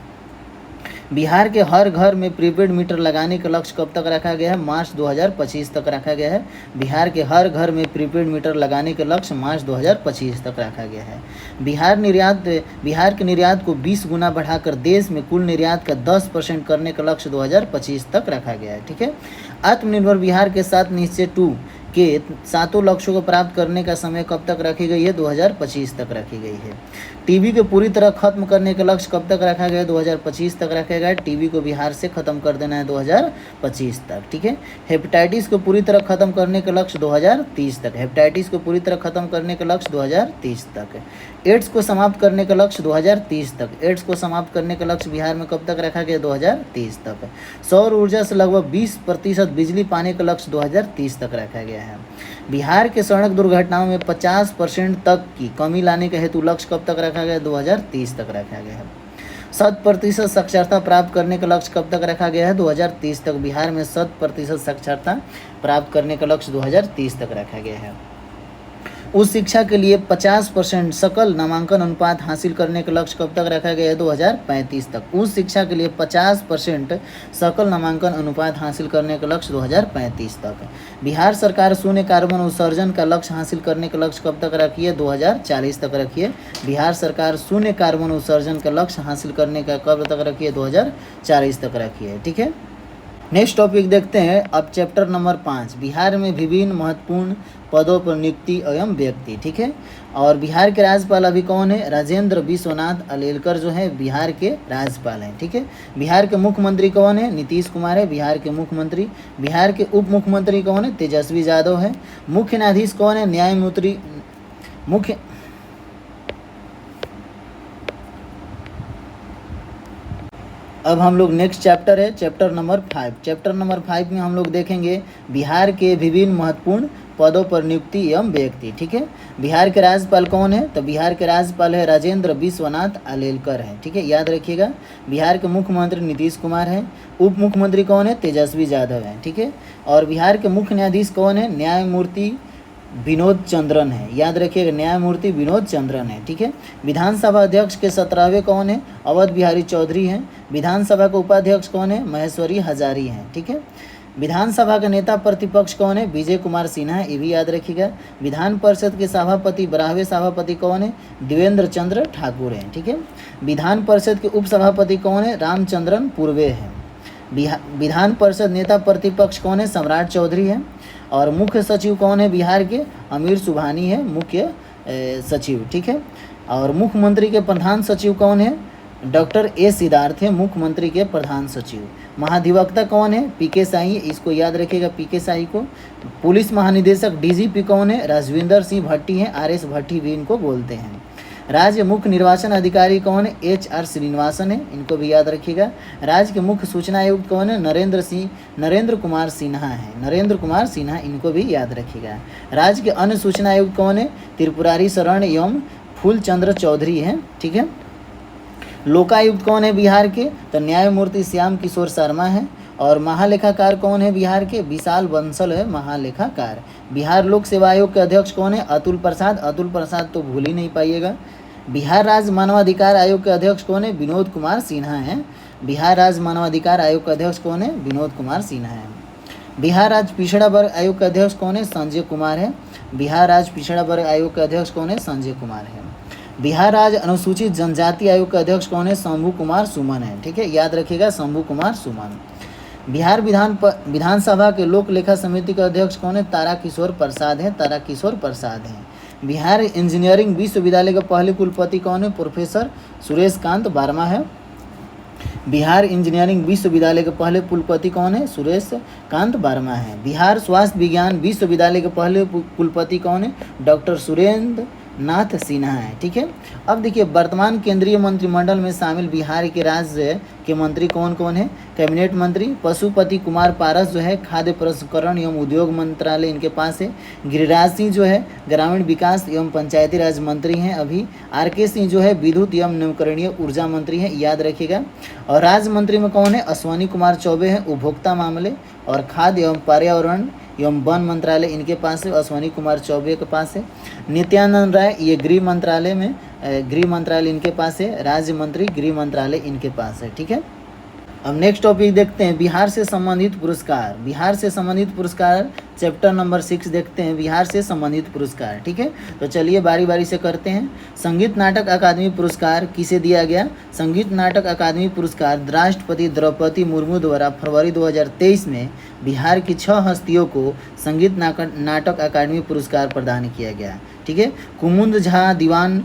बिहार के हर घर में प्रीपेड मीटर लगाने का लक्ष्य कब तक रखा गया है? मार्च 2025 तक रखा गया है। बिहार के हर घर में प्रीपेड मीटर लगाने का लक्ष्य मार्च 2025 तक रखा गया है। बिहार के निर्यात को 20 गुना बढ़ाकर देश में कुल निर्यात का 10% करने का लक्ष्य 2025 तक रखा गया है, ठीक है। आत्मनिर्भर बिहार के साथ निश्चय 2 के 7 लक्ष्यों को प्राप्त करने का समय कब तक रखी गई है? 2025 तक रखी गई है। टीबी को पूरी तरह खत्म करने का लक्ष्य कब तक रखा गया है? 2025 तक रखा गया है। टीबी को बिहार से खत्म कर देना है 2025 तक, ठीक है। हेपेटाइटिस को पूरी तरह खत्म करने का लक्ष्य 2030 तक, हेपेटाइटिस को पूरी तरह खत्म करने का लक्ष्य 2030 तक। एड्स को समाप्त करने का लक्ष्य 2030 तक, एड्स को समाप्त करने का लक्ष्य बिहार में कब तक रखा गया? 2030 तक। सौर ऊर्जा से लगभग 20% बिजली पाने का लक्ष्य 2030 तक रखा गया है। बिहार के सड़क दुर्घटनाओं में 50% तक की कमी लाने के हेतु लक्ष्य कब तक रखा गया? 2030 तक रखा गया है। 100% साक्षरता प्राप्त करने का लक्ष्य कब तक रखा गया है? 2030 तक। बिहार में 100% साक्षरता प्राप्त करने का लक्ष्य 2030 तक रखा गया है। उच्च शिक्षा के लिए 50% सकल नामांकन अनुपात हासिल करने का लक्ष्य कब तक रखा गया है? 2035 तक। उच्च शिक्षा के लिए 50% सकल नामांकन अनुपात हासिल करने का लक्ष्य 2035 तक। बिहार सरकार शून्य कार्बन उत्सर्जन का लक्ष्य हासिल करने का लक्ष्य कब तक रखी है? 2040 तक रखी है। बिहार सरकार शून्य कार्बन उत्सर्जन का लक्ष्य हासिल करने का कब तक रखी है? 2040 तक रखी है, ठीक है। नेक्स्ट टॉपिक देखते हैं अब चैप्टर नंबर 5, बिहार में विभिन्न महत्वपूर्ण पदों पर नियुक्ति एवं व्यक्ति, ठीक है। और बिहार के राज्यपाल अभी कौन है? राजेंद्र विश्वनाथ अलेलकर जो है बिहार के राज्यपाल हैं, ठीक है। बिहार के मुख्यमंत्री कौन है? नीतीश कुमार है बिहार के मुख्यमंत्री। बिहार के उप मुख्यमंत्री कौन है? तेजस्वी यादव है। मुख्य न्यायाधीश कौन है? न्यायमूर्ति मुख्य अब हम लोग नेक्स्ट चैप्टर है चैप्टर नंबर 5। चैप्टर नंबर 5 में हम लोग देखेंगे बिहार के विभिन्न महत्वपूर्ण पदों पर नियुक्ति एवं व्यक्ति, ठीक है। बिहार के राज्यपाल कौन है? तो बिहार के राज्यपाल है राजेंद्र विश्वनाथ अलेलकर है, ठीक है, याद रखिएगा। बिहार के मुख्यमंत्री नीतीश कुमार है। उप मुख्यमंत्री कौन है? तेजस्वी यादव है, ठीक है। और बिहार के मुख्य न्यायाधीश कौन है? न्यायमूर्ति विनोद चंद्रन है, याद रखिएगा, न्यायमूर्ति विनोद चंद्रन है, ठीक है। विधानसभा अध्यक्ष के 17वें कौन है? अवध बिहारी चौधरी हैं। विधानसभा के उपाध्यक्ष कौन है? महेश्वरी हजारी हैं, ठीक है। विधानसभा के नेता प्रतिपक्ष कौन है? विजय कुमार सिन्हा, ये भी याद रखिएगा। विधान परिषद के सभापति 12वें सभापति कौन है? देवेंद्र चंद्र ठाकुर हैं, ठीक है। विधान परिषद के उपसभापति कौन है? रामचंद्रन पूर्वे हैं। विधान परिषद नेता प्रतिपक्ष कौन है? सम्राट चौधरी है। और मुख्य सचिव कौन है? बिहार के अमीर सुबहानी है मुख्य सचिव, ठीक है। और मुख्यमंत्री के प्रधान सचिव कौन है? डॉक्टर ए सिद्धार्थ है मुख्यमंत्री के प्रधान सचिव। महाधिवक्ता कौन है? पीके साही, इसको याद रखिएगा पीके साही को। पुलिस महानिदेशक डीजीपी कौन है? राजविंदर सिंह भट्टी हैं, आरएस भट्टी भी इनको बोलते हैं। राज्य मुख्य निर्वाचन अधिकारी कौन है? एचआर श्रीनिवासन है, इनको भी याद रखिएगा। राज्य के मुख्य सूचना आयुक्त कौन है? नरेंद्र कुमार सिन्हा है, नरेंद्र कुमार सिन्हा, इनको भी याद रखिएगा। राज्य के अन्य सूचना आयुक्त कौन है? त्रिपुरारी शरण एवं फूलचंद्र चौधरी हैं, ठीक है। लोकायुक्त कौन है बिहार के? तो न्यायमूर्ति श्याम किशोर शर्मा है। और महालेखाकार कौन है बिहार के? विशाल बंसल है महालेखाकार। बिहार लोक सेवा आयोग के अध्यक्ष कौन है? अतुल प्रसाद, अतुल प्रसाद तो भूल ही नहीं पाइएगा। बिहार राज्य मानवाधिकार आयोग के अध्यक्ष कौन है? विनोद कुमार सिन्हा हैं। बिहार राज्य मानवाधिकार आयोग का अध्यक्ष कौन है? विनोद कुमार सिन्हा है। बिहार राज्य पिछड़ा वर्ग आयोग का अध्यक्ष कौन है? संजय कुमार है। बिहार राज्य पिछड़ा वर्ग आयोग का अध्यक्ष कौन है? संजय कुमार है। बिहार राज्य अनुसूचित जनजाति आयोग का अध्यक्ष कौन है? शंभू कुमार सुमन है, ठीक है, याद रखिएगा शंभू कुमार सुमन। बिहार विधानसभा के लोक लेखा समिति का अध्यक्ष कौन है? तारा किशोर प्रसाद है, तारा किशोर प्रसाद हैं। बिहार इंजीनियरिंग विश्वविद्यालय के पहले कुलपति कौन है? प्रोफेसर सुरेश कांत वर्मा है। बिहार इंजीनियरिंग विश्वविद्यालय के पहले कुलपति कौन है? सुरेश कांत वर्मा है। बिहार स्वास्थ्य विज्ञान विश्वविद्यालय के पहले कुलपति कौन है? डॉक्टर सुरेंद्र नाथ सिन्हा है, ठीक है। अब देखिए वर्तमान केंद्रीय मंत्रिमंडल में शामिल बिहार के राज्य के मंत्री कौन कौन है? कैबिनेट मंत्री पशुपति कुमार पारस जो है खाद्य प्रसंस्करण एवं उद्योग मंत्रालय इनके पास है। गिरिराज सिंह जो है ग्रामीण विकास एवं पंचायती राज मंत्री हैं अभी। आर.के. सिंह जो है विद्युत एवं नवीकरणीय ऊर्जा मंत्री हैं, याद रखिएगा। और राज्य मंत्री में कौन है? अश्वनी कुमार चौबे हैं उपभोक्ता मामले और खाद्य एवं पर्यावरण एवं वन मंत्रालय इनके पास है, अश्वनी कुमार चौबे के पास है। नित्यानंद राय ये गृह मंत्रालय इनके पास है। राज्य मंत्री गृह मंत्रालय इनके पास है, ठीक है। अब नेक्स्ट टॉपिक देखते हैं बिहार से संबंधित पुरस्कार। बिहार से संबंधित पुरस्कार चैप्टर नंबर 6 देखते हैं, बिहार से संबंधित पुरस्कार। ठीक है, तो चलिए बारी बारी से करते हैं। संगीत नाटक अकादमी पुरस्कार किसे दिया गया? संगीत नाटक अकादमी पुरस्कार राष्ट्रपति द्रौपदी मुर्मू द्वारा फरवरी 2023 में बिहार की 6 हस्तियों को संगीत नाटक अकादमी पुरस्कार प्रदान किया गया। ठीक है, कुमुद झा दीवान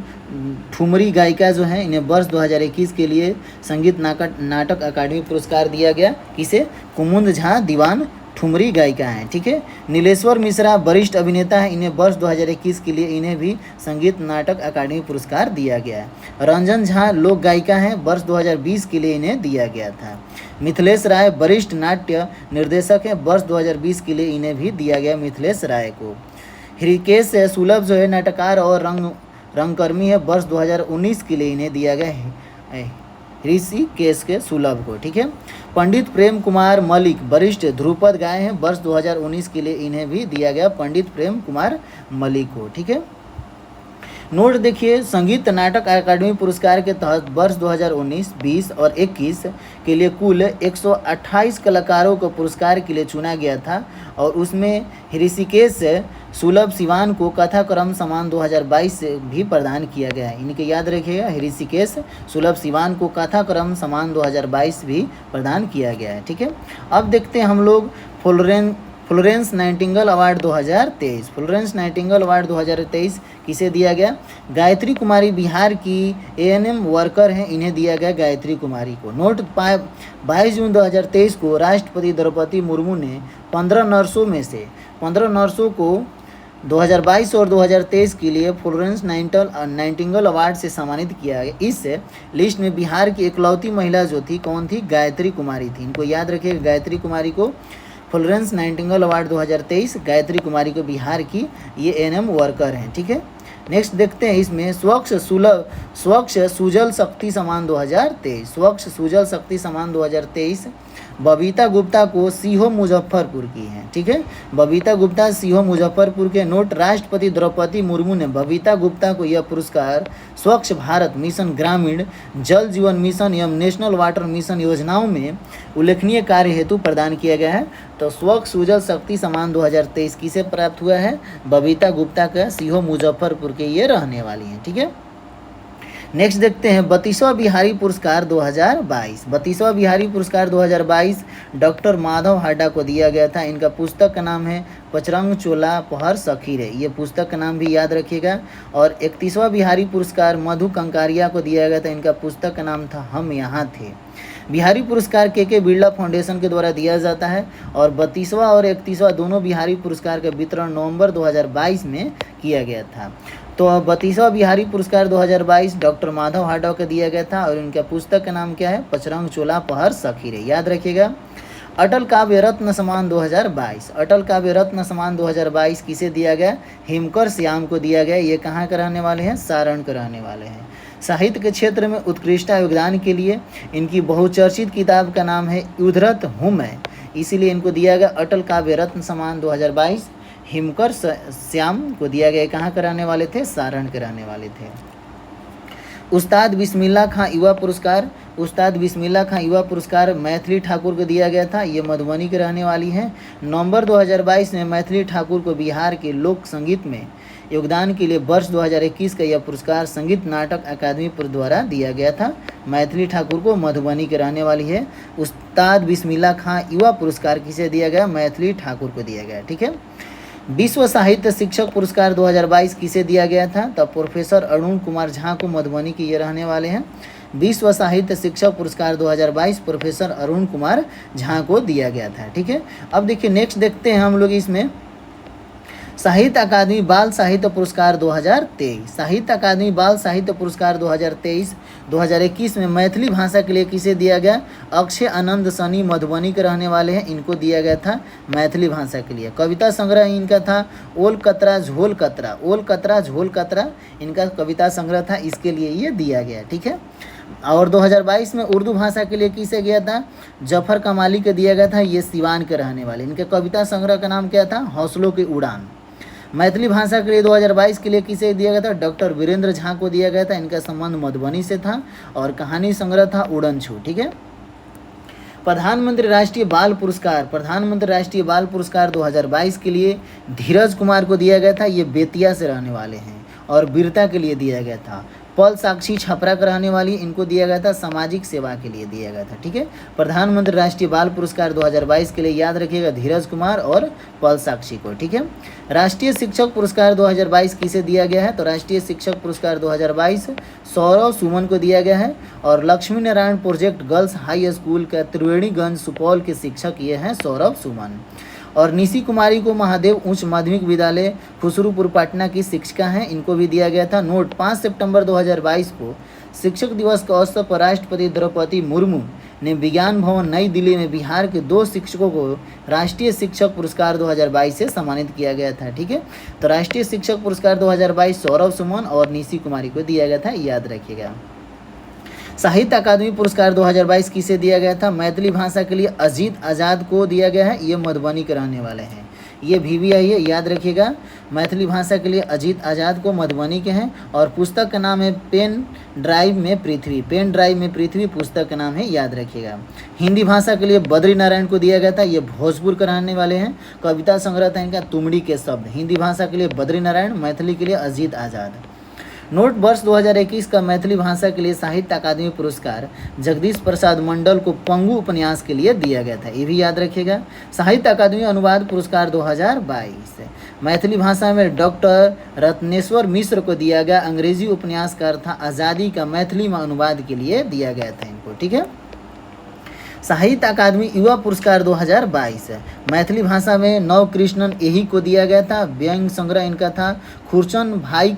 ठुमरी गायिका जो हैं, इन्हें वर्ष 2021 के लिए संगीत नाटक अकादमी पुरस्कार दिया गया। किसे? कुमुद झा दीवान ठुमरी गायिका हैं। ठीक है, नीलेश्वर मिश्रा वरिष्ठ अभिनेता हैं, इन्हें वर्ष 2021 के लिए इन्हें भी संगीत नाटक अकादमी पुरस्कार दिया गया है। रंजन झा लोक गायिका हैं, वर्ष 2020 के लिए इन्हें दिया गया था। मिथिलेश राय वरिष्ठ नाट्य निर्देशक हैं, वर्ष 2020 के लिए इन्हें भी दिया गया मिथिलेश राय को। हृषिकेश सुलभ जो है नाटककार और रंगकर्मी है, वर्ष 2019 के लिए इन्हें दिया गया है ऋषिकेश के सुलभ को। ठीक है, पंडित प्रेम कुमार मलिक वरिष्ठ ध्रुपद गायक हैं, वर्ष 2019 के लिए इन्हें भी दिया गया पंडित प्रेम कुमार मलिक को। ठीक है, नोट देखिए, संगीत नाटक अकादमी पुरस्कार के तहत वर्ष 2019, 20 और 21 के लिए कुल 128 कलाकारों को पुरस्कार के लिए चुना गया था और उसमें ऋषिकेश सुलभ सिवान को कथाक्रम सम्मान 2022 से भी प्रदान किया गया है। इनके याद रखिएगा, ऋषिकेश सुलभ सिवान को कथाक्रम सम्मान 2022 भी प्रदान किया गया है। ठीक है, अब देखते हैं हम लोग Florence Nightingale award 2023। Florence Nightingale award 2023 किसे दिया गया? गायत्री कुमारी बिहार की एएनएम वर्कर हैं, इन्हें दिया गया गायत्री कुमारी को। नोट 22 जून 2023 को राष्ट्रपति द्रौपदी मुर्मू ने 15 नर्सों में से 15 नर्सों को 2022 और 2023 के लिए फ्लोरेंस नाइटिंगेल अवार्ड से सम्मानित किया गया। इस लिस्ट में बिहार की इकलौती महिला जो थी, कौन थी? गायत्री कुमारी थी। इनको याद रखिए, गायत्री कुमारी को फ्लोरेंस नाइटिंगेल अवार्ड 2023, गायत्री कुमारी को बिहार की ये एएनएम वर्कर हैं। ठीक है, नेक्स्ट देखते हैं इसमें स्वच्छ सुजल शक्ति सम्मान 2023। स्वच्छ सुजल शक्ति सम्मान 2023 बबीता गुप्ता को सीहो मुजफ्फरपुर की हैं। ठीक है, बबीता गुप्ता सीहो मुजफ्फरपुर के। नोट, राष्ट्रपति द्रौपदी मुर्मू ने बबीता गुप्ता को यह पुरस्कार स्वच्छ भारत मिशन, ग्रामीण जल जीवन मिशन एवं नेशनल वाटर मिशन योजनाओं में उल्लेखनीय कार्य हेतु प्रदान किया गया है। तो स्वच्छ सुजल शक्ति सम्मान 2023 किसे प्राप्त हुआ है? बबीता गुप्ता का, सीहो मुजफ्फरपुर के ये रहने वाली हैं। ठीक है, नेक्स्ट देखते हैं 32वां बिहारी पुरस्कार 2022। 32वां बिहारी पुरस्कार 2022 डॉक्टर माधव हाडा को दिया गया था। इनका पुस्तक का नाम है पचरंग चोला पहर सखी रे, ये पुस्तक का नाम भी याद रखिएगा। और 31वां बिहारी पुरस्कार मधु कंकारिया को दिया गया था। इनका पुस्तक का नाम था हम यहाँ थे। बिहारी पुरस्कार के बिरला फाउंडेशन के द्वारा दिया जाता है और 32वां और 31वां दोनों बिहारी पुरस्कार का वितरण नवंबर 2022 में किया गया था। तो 32वां बिहारी पुरस्कार 2022 डॉक्टर माधव हाडा को दिया गया था और इनका पुस्तक का नाम क्या है? पचरंग चोला पहर सखी रे, याद रखिएगा। अटल काव्य रत्न सम्मान 2022। अटल काव्य रत्न सम्मान 2022 किसे दिया गया? हिमकर श्याम को दिया गया। ये कहाँ के रहने वाले हैं? सारण के रहने वाले हैं। साहित्य के क्षेत्र में उत्कृष्ट योगदान के लिए इनकी बहुचर्चित किताब का नाम है उद्धृत हूँ मैं, इसीलिए इनको दिया गया अटल काव्य रत्न सम्मान 2022। हिमकर श्याम को दिया गया। कहाँ के रहने वाले थे? सारण के रहने वाले थे। उस्ताद बिस्मिल्लाह खां युवा पुरस्कार। उस्ताद बिस्मिल्लाह खां युवा पुरस्कार मैथिली ठाकुर को दिया गया था। ये मधुबनी के रहने वाली हैं। नवंबर 2022 में मैथिली ठाकुर को बिहार के लोक संगीत में योगदान के लिए वर्ष 2021 का यह पुरस्कार संगीत नाटक अकादमी द्वारा दिया गया था। मैथिली ठाकुर को मधुबनी के रहने वाली है। उस्ताद बिस्मिल्लाह खां युवा पुरस्कार किसे दिया गया? मैथिली ठाकुर को दिया गया। ठीक है, विश्व साहित्य शिक्षक पुरस्कार 2022 किसे दिया गया था? तब प्रोफेसर अरुण कुमार झा को, मधुबनी के ये रहने वाले हैं। विश्व साहित्य शिक्षक पुरस्कार 2022 प्रोफेसर अरुण कुमार झा को दिया गया था। ठीक है, अब देखिए नेक्स्ट देखते हैं हम लोग इसमें साहित्य अकादमी बाल साहित्य पुरस्कार 2023। साहित्य अकादमी बाल साहित्य पुरस्कार 2023 2021 में मैथिली भाषा के लिए किसे दिया गया? अक्षय आनंद सनी मधुबनी के रहने वाले हैं, इनको दिया गया था मैथिली भाषा के लिए। कविता संग्रह इनका था ओल कतरा झोल कतरा। ओल कतरा झोल कतरा इनका कविता संग्रह था, इसके लिए ये दिया गया। ठीक है, और 2022 में उर्दू भाषा के लिए किसे गया था? जफर कमाली के दिया गया था। ये सिवान के रहने वाले। इनके कविता संग्रह का नाम क्या था? हौसलों की उड़ान। मैथिली भाषा के लिए 2022 के लिए किसे दिया गया था? डॉक्टर वीरेंद्र झा को दिया गया था। इनका संबंध मधुबनी से था और कहानी संग्रह था उड़न छू। ठीक है, प्रधानमंत्री राष्ट्रीय बाल पुरस्कार 2022 के लिए धीरज कुमार को दिया गया था। ये बेतिया से रहने वाले हैं और वीरता के लिए दिया गया था। पल साक्षी छपरा का रहने वाली, इनको दिया गया था सामाजिक सेवा के लिए दिया गया था। ठीक है, प्रधानमंत्री राष्ट्रीय बाल पुरस्कार 2022 के लिए याद रखिएगा धीरज कुमार और पल साक्षी को। ठीक है, राष्ट्रीय शिक्षक पुरस्कार 2022 किसे दिया गया है? तो राष्ट्रीय शिक्षक पुरस्कार 2022 सौरव सुमन को दिया गया है और Lakshmi Narayan project girls high school का त्रिवेणीगंज सुपौल के शिक्षक ये हैं सौरव सुमन। और निशी कुमारी को महादेव उच्च माध्यमिक विद्यालय खुसरूपुर पटना की शिक्षिका हैं, इनको भी दिया गया था। नोट, 5 सितंबर 2022 को शिक्षक दिवस के अवसर पर राष्ट्रपति द्रौपदी मुर्मू ने विज्ञान भवन नई दिल्ली में बिहार के 2 शिक्षकों को राष्ट्रीय शिक्षक पुरस्कार 2022 से सम्मानित किया गया था। ठीक है, तो राष्ट्रीय शिक्षक पुरस्कार 2022 सौरव सुमन और निशी कुमारी को दिया गया था, याद रखिएगा। साहित्य अकादमी पुरस्कार 2022 किसे दिया गया था? मैथिली भाषा के लिए अजीत आज़ाद को दिया गया है, ये मधुबनी के रहने वाले हैं। ये VVI है, याद रखिएगा। मैथिली भाषा के लिए अजीत आज़ाद को मधुबनी के हैं और पुस्तक का नाम है पेन ड्राइव में पृथ्वी पुस्तक का नाम है, याद रखिएगा। हिंदी भाषा के लिए बद्री नारायण को दिया गया था, ये भोजपुर के रहने वाले हैं। कविता संग्रह था इनका तुमड़ी के शब्द। हिंदी भाषा के लिए बद्री नारायण, मैथिली के लिए अजीत आज़ाद। नोट, वर्ष 2021 का मैथिली भाषा के लिए साहित्य अकादमी पुरस्कार जगदीश प्रसाद मंडल को पंगु उपन्यास के लिए दिया गया था, ये भी याद रखिएगा। साहित्य अकादमी अनुवाद पुरस्कार 2022 मैथिली भाषा में डॉक्टर रत्नेश्वर मिश्र को दिया गया। अंग्रेजी उपन्यासकार था, आज़ादी का मैथिली में अनुवाद के लिए दिया गया था इनको। ठीक है, साहित्य अकादमी युवा पुरस्कार 2022 मैथिली भाषा में नव कृष्णन एही को दिया गया था। व्यंग्य संग्रह इनका था खुरचन भाई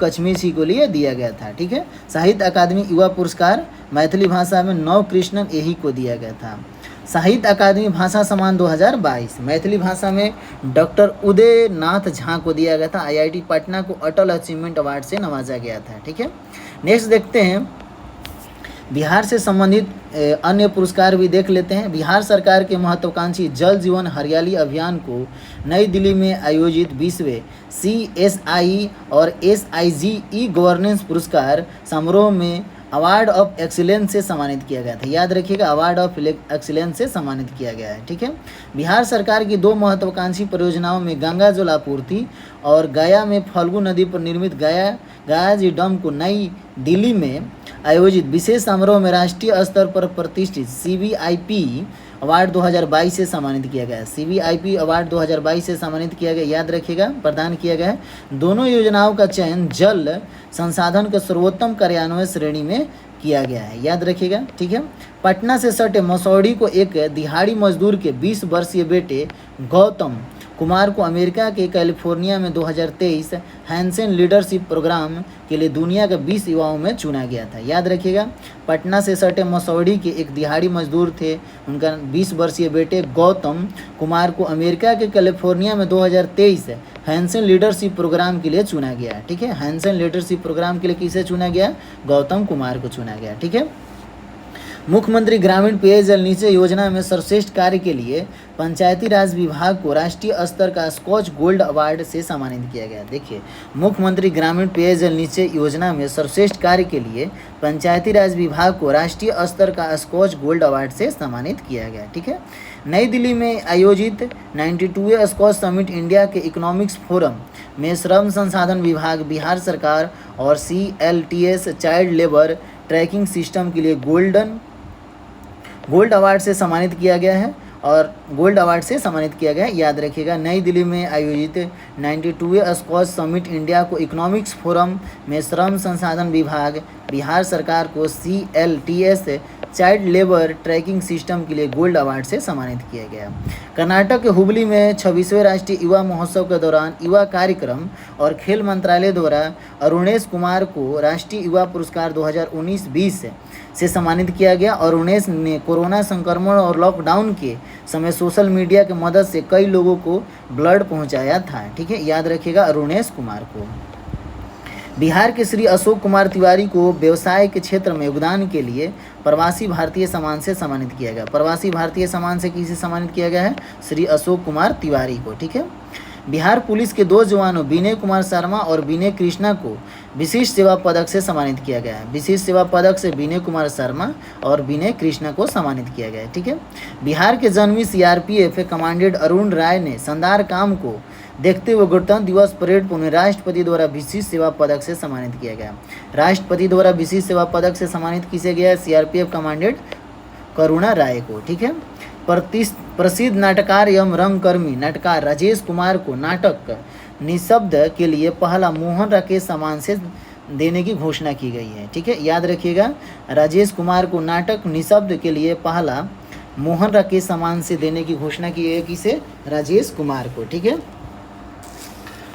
कचमीची को लिए दिया गया था। ठीक है, साहित्य अकादमी युवा पुरस्कार मैथिली भाषा में नव कृष्णन एही को दिया गया था। साहित्य अकादमी भाषा सम्मान 2022 मैथिली भाषा में डॉक्टर उदय नाथ झा को दिया गया था। IIT पटना को अटल अचीवमेंट अवार्ड से नवाजा गया था। ठीक है, नेक्स्ट देखते हैं बिहार से संबंधित अन्य पुरस्कार भी देख लेते हैं। बिहार सरकार के महत्वाकांक्षी जल जीवन हरियाली अभियान को नई दिल्ली में आयोजित 20वें CSI और SIG गवर्नेंस पुरस्कार समारोह में अवार्ड ऑफ एक्सीलेंस से सम्मानित किया गया था, याद रखिएगा। अवार्ड ऑफ एक्सीलेंस से सम्मानित किया गया है। ठीक है, बिहार सरकार की 2 महत्वाकांक्षी परियोजनाओं में गंगा जल आपूर्ति और गया में फल्गु नदी पर निर्मित गया जी डैम को नई दिल्ली में आयोजित विशेष समारोह में राष्ट्रीय स्तर पर प्रतिष्ठित CVIP अवार्ड 2022 से सम्मानित किया गया। CVIP अवार्ड 2022 से सम्मानित किया गया, याद रखिएगा, प्रदान किया गया है। दोनों योजनाओं का चयन जल संसाधन के सर्वोत्तम कार्यान्वयन श्रेणी में किया गया है, याद रखिएगा। ठीक है, पटना से सटे मसौड़ी को एक दिहाड़ी मजदूर के 20 वर्षीय बेटे गौतम कुमार को अमेरिका के कैलिफोर्निया में 2023 हैंसन लीडरशिप प्रोग्राम के लिए दुनिया के 20 युवाओं में चुना गया था, याद रखिएगा। पटना से सटे मसौड़ी के एक दिहाड़ी मजदूर थे, उनका 20 वर्षीय बेटे गौतम कुमार को अमेरिका के कैलिफोर्निया में 2023 हैंसन लीडरशिप प्रोग्राम के लिए चुना गया। ठीक है, हैंसन लीडरशिप प्रोग्राम के लिए किसे चुना गया? गौतम कुमार को चुना गया। ठीक है, मुख्यमंत्री ग्रामीण पेयजल नीचे योजना में सर्वश्रेष्ठ कार्य के लिए पंचायती राज विभाग को राष्ट्रीय स्तर का स्कॉच गोल्ड अवार्ड से सम्मानित किया गया। देखिए, मुख्यमंत्री ग्रामीण पेयजल नीचे योजना में सर्वश्रेष्ठ कार्य के लिए पंचायती राज विभाग को राष्ट्रीय स्तर का स्कॉच गोल्ड अवार्ड से सम्मानित किया गया। ठीक है, नई दिल्ली में आयोजित 92वें स्कॉच समिट इंडिया के इकोनॉमिक्स फोरम में श्रम संसाधन विभाग, बिहार सरकार और CLTS child labour tracking system के लिए गोल्ड अवार्ड से सम्मानित किया गया है याद रखिएगा। नई दिल्ली में आयोजित 92वें स्कॉच समिट इंडिया को इकोनॉमिक्स फोरम में श्रम संसाधन विभाग, बिहार सरकार को CLTS child labour tracking system के लिए गोल्ड अवार्ड से सम्मानित किया गया। कर्नाटक के हुबली में 26वें राष्ट्रीय युवा महोत्सव के दौरान युवा कार्यक्रम और खेल मंत्रालय द्वारा अरुणेश कुमार को राष्ट्रीय युवा पुरस्कार 2019-20 से सम्मानित किया गया। अरुणेश ने कोरोना संक्रमण और लॉकडाउन के समय सोशल मीडिया की मदद से कई लोगों को ब्लड पहुंचाया था। ठीक है, याद रखिएगा अरुणेश कुमार को। बिहार के श्री अशोक कुमार तिवारी को व्यवसाय के क्षेत्र में योगदान के लिए प्रवासी भारतीय सम्मान से सम्मानित किया गया। प्रवासी भारतीय सम्मान से किसे सम्मानित किया गया है? श्री अशोक कुमार तिवारी को। ठीक है, बिहार पुलिस के 2 जवानों विनय कुमार शर्मा और विनय कृष्णा को विशिष्ट सेवा पदक से सम्मानित किया गया है। विशिष्ट सेवा पदक से विनय कुमार शर्मा और विनय कृष्णा को सम्मानित किया गया है। ठीक है। बिहार के जन्मी सीआरपीएफ कमांडेंट अरुण राय ने शानदार काम को देखते हुए गणतंत्र दिवस परेड पर उन्हें राष्ट्रपति द्वारा विशिष्ट सेवा पदक से सम्मानित किया गया। राष्ट्रपति द्वारा विशिष्ट सेवा पदक से सम्मानित किया गया है सीआरपीएफ कमांडेंट करुणा राय को। ठीक है। प्रसिद्ध नाटककार एवं रंगकर्मी नाटककार राजेश कुमार को नाटक निःशब्द के लिए पहला मोहन राकेश सम्मान से देने की घोषणा की गई है। ठीक है, याद रखिएगा, राजेश कुमार को नाटक निःशब्द के लिए पहला मोहन राकेश सम्मान से देने की घोषणा की है। किसे? राजेश कुमार को। ठीक है।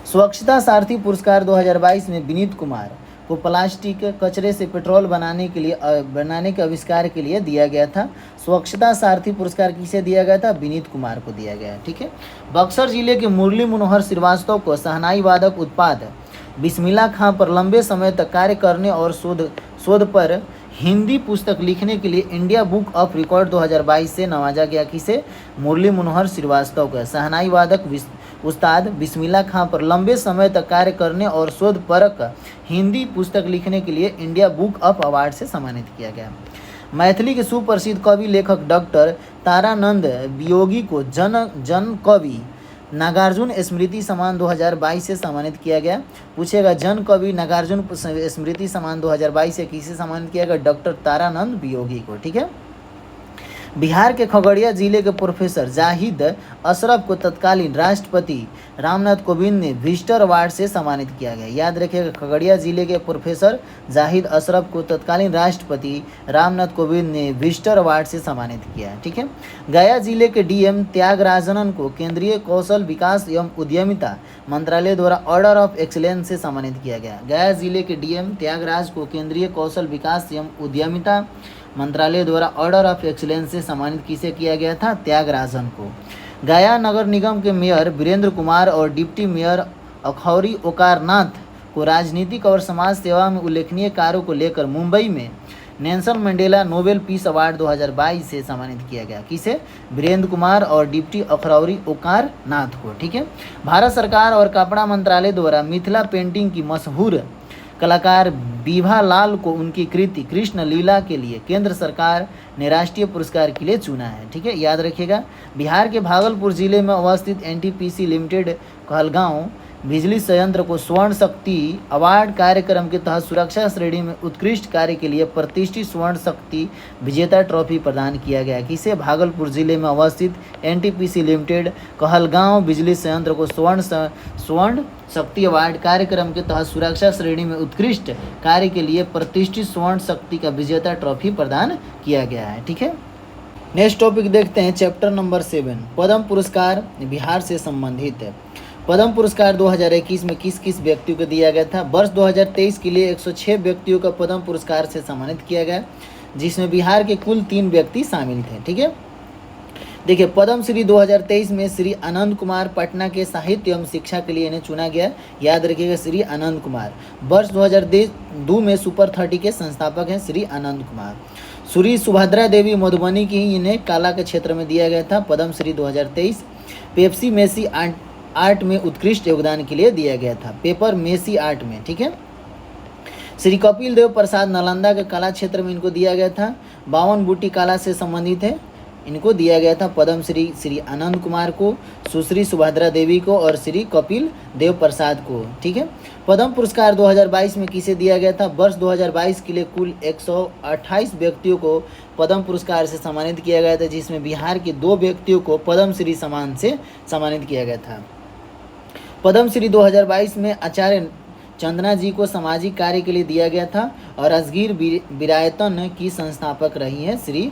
स्वच्छता सारथी पुरस्कार 2022 में विनीत कुमार को प्लास्टिक कचरे से पेट्रोल बनाने के आविष्कार के लिए दिया गया था। स्वच्छता सारथी पुरस्कार किसे दिया गया था? विनीत कुमार को दिया गया। ठीक है। बक्सर जिले के मुरली मनोहर श्रीवास्तव को शहनाई वादक उत्पाद बिस्मिल्लाह खां पर लंबे समय तक कार्य करने और शोध पर हिंदी पुस्तक लिखने के लिए इंडिया बुक ऑफ रिकॉर्ड 2022 से नवाजा गया। किसे? मुरली मनोहर श्रीवास्तव को शहनाई वादक उस्ताद बिस्मिल्लाह खां पर लंबे समय तक कार्य करने और शोध परक हिंदी पुस्तक लिखने के लिए इंडिया बुक ऑफ अवार्ड से सम्मानित किया गया। मैथिली के सुप्रसिद्ध कवि लेखक डॉक्टर तारानंद वियोगी को जन कवि नागार्जुन स्मृति सम्मान 2022 से सम्मानित किया गया। पूछेगा, जन कवि नागार्जुन स्मृति सम्मान 2022 से किसे सम्मानित किया गया? डॉक्टर तारानंद वियोगी को। ठीक है। बिहार के खगड़िया जिले के प्रोफेसर जाहिद अशरफ को तत्कालीन राष्ट्रपति रामनाथ कोविंद ने विजिटर अवार्ड से सम्मानित किया गया। याद रखिएगा, खगड़िया जिले के प्रोफेसर जाहिद अशरफ को तत्कालीन राष्ट्रपति रामनाथ कोविंद ने विजिटर अवार्ड से सम्मानित किया। ठीक है। गया जिले के डीएम त्यागराजन को केंद्रीय कौशल विकास एवं उद्यमिता मंत्रालय द्वारा ऑर्डर ऑफ एक्सीलेंस से सम्मानित किया गया। गया जिले के डीएम त्यागराज को केंद्रीय कौशल विकास एवं उद्यमिता मंत्रालय द्वारा ऑर्डर ऑफ एक्सीलेंस से सम्मानित किसे किया गया था? त्यागराजन को। गया नगर निगम के मेयर वीरेंद्र कुमार और डिप्टी मेयर अखौरी ओकारनाथ को राजनीतिक और समाज सेवा में उल्लेखनीय कार्यों को लेकर मुंबई में Nelson Mandela Nobel peace award 2022 से सम्मानित किया गया। किसे? वीरेंद्र कुमार और डिप्टी अखौरी ओकारनाथ को। ठीक है। भारत सरकार और कपड़ा मंत्रालय द्वारा मिथिला पेंटिंग की मशहूर कलाकार बीभा लाल को उनकी कृति कृष्ण लीला के लिए केंद्र सरकार ने राष्ट्रीय पुरस्कार के लिए चुना है। ठीक है, याद रखिएगा। बिहार के भागलपुर जिले में अवस्थित एनटीपीसी लिमिटेड कहलगांव बिजली संयंत्र को स्वर्ण शक्ति अवार्ड कार्यक्रम के तहत सुरक्षा श्रेणी में उत्कृष्ट कार्य के लिए प्रतिष्ठित स्वर्ण शक्ति विजेता ट्रॉफी प्रदान किया गया। किसे? भागलपुर जिले में अवस्थित एनटीपीसी लिमिटेड कहलगांव बिजली संयंत्र को स्वर्ण शक्ति अवार्ड कार्यक्रम के तहत सुरक्षा श्रेणी में उत्कृष्ट कार्य के लिए प्रतिष्ठित स्वर्ण शक्ति का विजेता ट्रॉफी प्रदान किया गया है। ठीक है। नेक्स्ट टॉपिक देखते हैं, चैप्टर नंबर 7, पद्म पुरस्कार बिहार से संबंधित है। पद्म पुरस्कार 2021 में किस किस व्यक्तियों को दिया गया था? वर्ष 2023 के लिए 106 व्यक्तियों को पद्म पुरस्कार से सम्मानित किया गया, जिसमें बिहार के कुल 3 व्यक्ति शामिल थे। ठीक है। देखिए, पद्म श्री 2023 में श्री आनंद कुमार पटना के साहित्य एवं शिक्षा के लिए इन्हें चुना गया। याद रखिएगा, श्री आनंद कुमार। वर्ष 2002 में सुपर 30 के संस्थापक हैं श्री आनंद कुमार। श्री सुभद्रा देवी मधुबनी की इन्हें कला के क्षेत्र में दिया गया था Padma Shri 2023। Pepsi Messi art में उत्कृष्ट योगदान के लिए दिया गया था, पेपर मेसी आर्ट में। ठीक है। श्री कपिल देव प्रसाद नालंदा के कला क्षेत्र में इनको दिया गया था। 52 बूटी कला से संबंधित है, इनको दिया गया था पद्म श्री आनंद कुमार को, सुश्री सुभद्रा देवी को और श्री कपिल देव प्रसाद को। ठीक है। पद्म पुरस्कार 2022 में किसे दिया गया था? वर्ष 2022 के लिए कुल 128 व्यक्तियों को पद्म पुरस्कार से सम्मानित किया गया था, जिसमें बिहार के 2 व्यक्तियों को पद्म श्री सम्मान से सम्मानित किया गया था। पद्म श्री 2022 में आचार्य चंदना जी को सामाजिक कार्य के लिए दिया गया था और राजगीर विरायतन की संस्थापक रही हैं श्री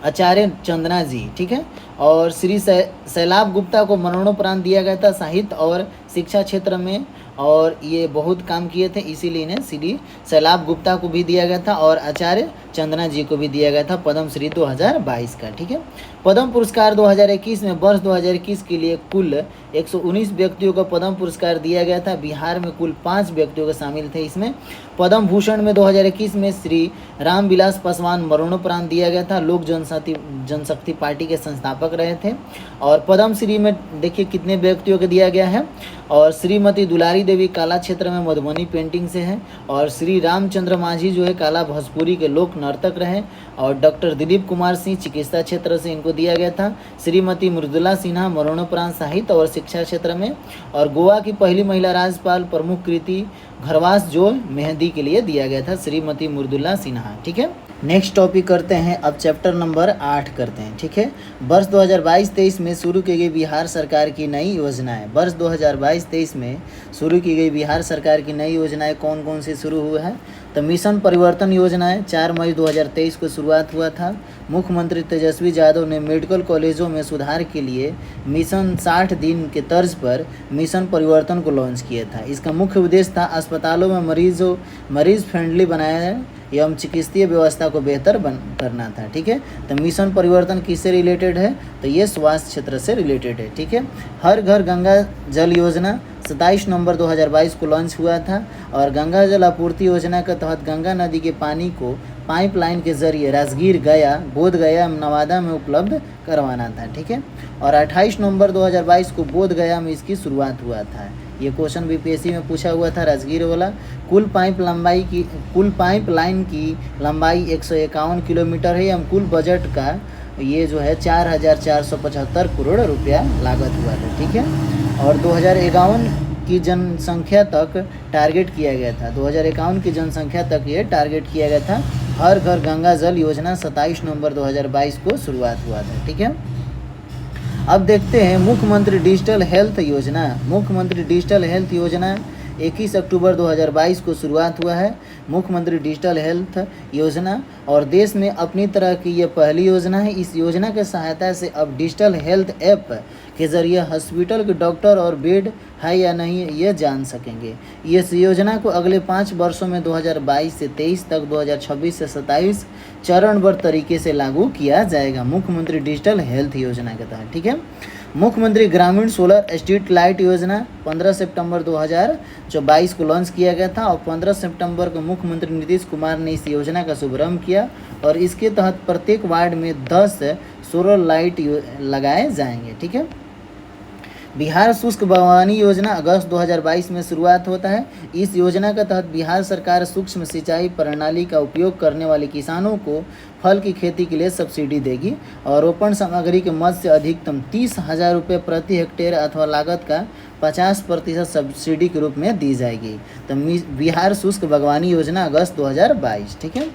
आचार्य चंदना जी। ठीक है। और श्री सैलाब गुप्ता को मरणोपरांत दिया गया था साहित्य और शिक्षा क्षेत्र में, और ये बहुत काम किए थे, इसीलिए इन्हें श्री सैलाब गुप्ता को भी दिया गया था और आचार्य चंदना जी को भी दिया गया था पद्म श्री 2022 का। ठीक है। पद्म पुरस्कार 2021 में वर्ष 2021 के लिए कुल 119 व्यक्तियों को पद्म पुरस्कार दिया गया था। बिहार में कुल 5 व्यक्तियों को शामिल थे इसमें। पद्म भूषण में 2021 में श्री रामविलास पासवान मरणोपरांत दिया गया था, लोक जनशक्ति पार्टी के संस्थापक रहे थे। और पद्म श्री में देखिए कितने व्यक्तियों को दिया गया है, और श्रीमती दुलारी देवी काला क्षेत्र में मधुबनी पेंटिंग से है, और श्री रामचंद्र मांझी जो है काला भोजपुरी के लोक नर्तक रहे, और डॉक्टर दिलीप कुमार सिंह चिकित्सा क्षेत्र से इनको दिया गया था। श्रीमती मृदुला सिन्हा मरणोपरांत साहित्य और शिक्षा क्षेत्र में, और गोवा की पहली महिला राज्यपाल प्रमुख कृति घरवास जो मेहंदी के लिए दिया गया था, श्रीमती मृदुला सिन्हा। ठीक है, नेक्स्ट टॉपिक करते हैं, अब चैप्टर नंबर 8 करते हैं। ठीक है, वर्ष 2022-23 में शुरू की गई बिहार सरकार की नई योजनाएं। वर्ष 2022-23 में शुरू की गई बिहार सरकार की नई योजनाएं कौन कौन सी शुरू हुआ है? तो मिशन परिवर्तन योजनाएं 4 मई 2023 को शुरुआत हुआ था। मुख्यमंत्री तेजस्वी यादव ने मेडिकल कॉलेजों में सुधार के लिए मिशन 60 दिन के तर्ज पर मिशन परिवर्तन को लॉन्च किया था। इसका मुख्य उद्देश्य था अस्पतालों में मरीज फ्रेंडली बनाया एवं चिकित्सीय व्यवस्था को बेहतर करना था। ठीक है, तो मिशन परिवर्तन किससे रिलेटेड है? तो ये स्वास्थ्य क्षेत्र से रिलेटेड है। ठीक है, हर घर गंगा जल योजना 27 नवंबर 2022 को लॉन्च हुआ था, और गंगा जल आपूर्ति योजना के तहत गंगा नदी के पानी को पाइपलाइन के जरिए राजगीर, गया, बोध गया, नवादा में उपलब्ध करवाना था। ठीक है, और 28 नवंबर 2022 को बोध गया में इसकी शुरुआत हुआ था। ये क्वेश्चन बीपीएससी में पूछा हुआ था, राजगीर वाला। कुल पाइप लाइन की लंबाई 151 किलोमीटर है, एवं कुल बजट का ये जो है 4,475 करोड़ रुपया लागत हुआ था। ठीक है, और 2051 की जनसंख्या तक टारगेट किया गया था। 2051 की जनसंख्या तक ये टारगेट किया गया था। हर घर गंगा जल योजना 27 नवंबर 2022 को शुरुआत हुआ था। ठीक है, अब देखते हैं मुख्यमंत्री डिजिटल हेल्थ योजना। मुख्यमंत्री डिजिटल हेल्थ योजना 21 अक्टूबर 2022 को शुरुआत हुआ है, मुख्यमंत्री डिजिटल हेल्थ योजना, और देश में अपनी तरह की ये पहली योजना है। इस योजना के सहायता से अब डिजिटल हेल्थ ऐप के जरिए हॉस्पिटल के डॉक्टर और बेड है या नहीं ये जान सकेंगे। इस योजना को अगले 5 वर्षों में 2022 से 23 तक 2026 से 27 चरणबद्ध तरीके से लागू किया जाएगा, मुख्यमंत्री डिजिटल हेल्थ योजना के तहत। ठीक है, मुख्यमंत्री ग्रामीण सोलर स्ट्रीट लाइट योजना 15 सितंबर 2022 को लॉन्च किया गया था, और 15 सितंबर को मुख्यमंत्री नीतीश कुमार ने इस योजना का शुभारंभ किया, और इसके तहत प्रत्येक वार्ड में 10 सोलर लाइट लगाए जाएंगे। ठीक है, बिहार शुष्क बागवानी योजना अगस्त 2022 में शुरुआत होता है। इस योजना के तहत बिहार सरकार सूक्ष्म सिंचाई प्रणाली का उपयोग करने वाले किसानों को फल की खेती के लिए सब्सिडी देगी, और रोपण सामग्री के मद से अधिकतम 30,000 रुपये प्रति हेक्टेयर अथवा लागत का 50% सब्सिडी के रूप में दी जाएगी। तो बिहार शुष्क बागवानी योजना अगस्त 2022। ठीक है,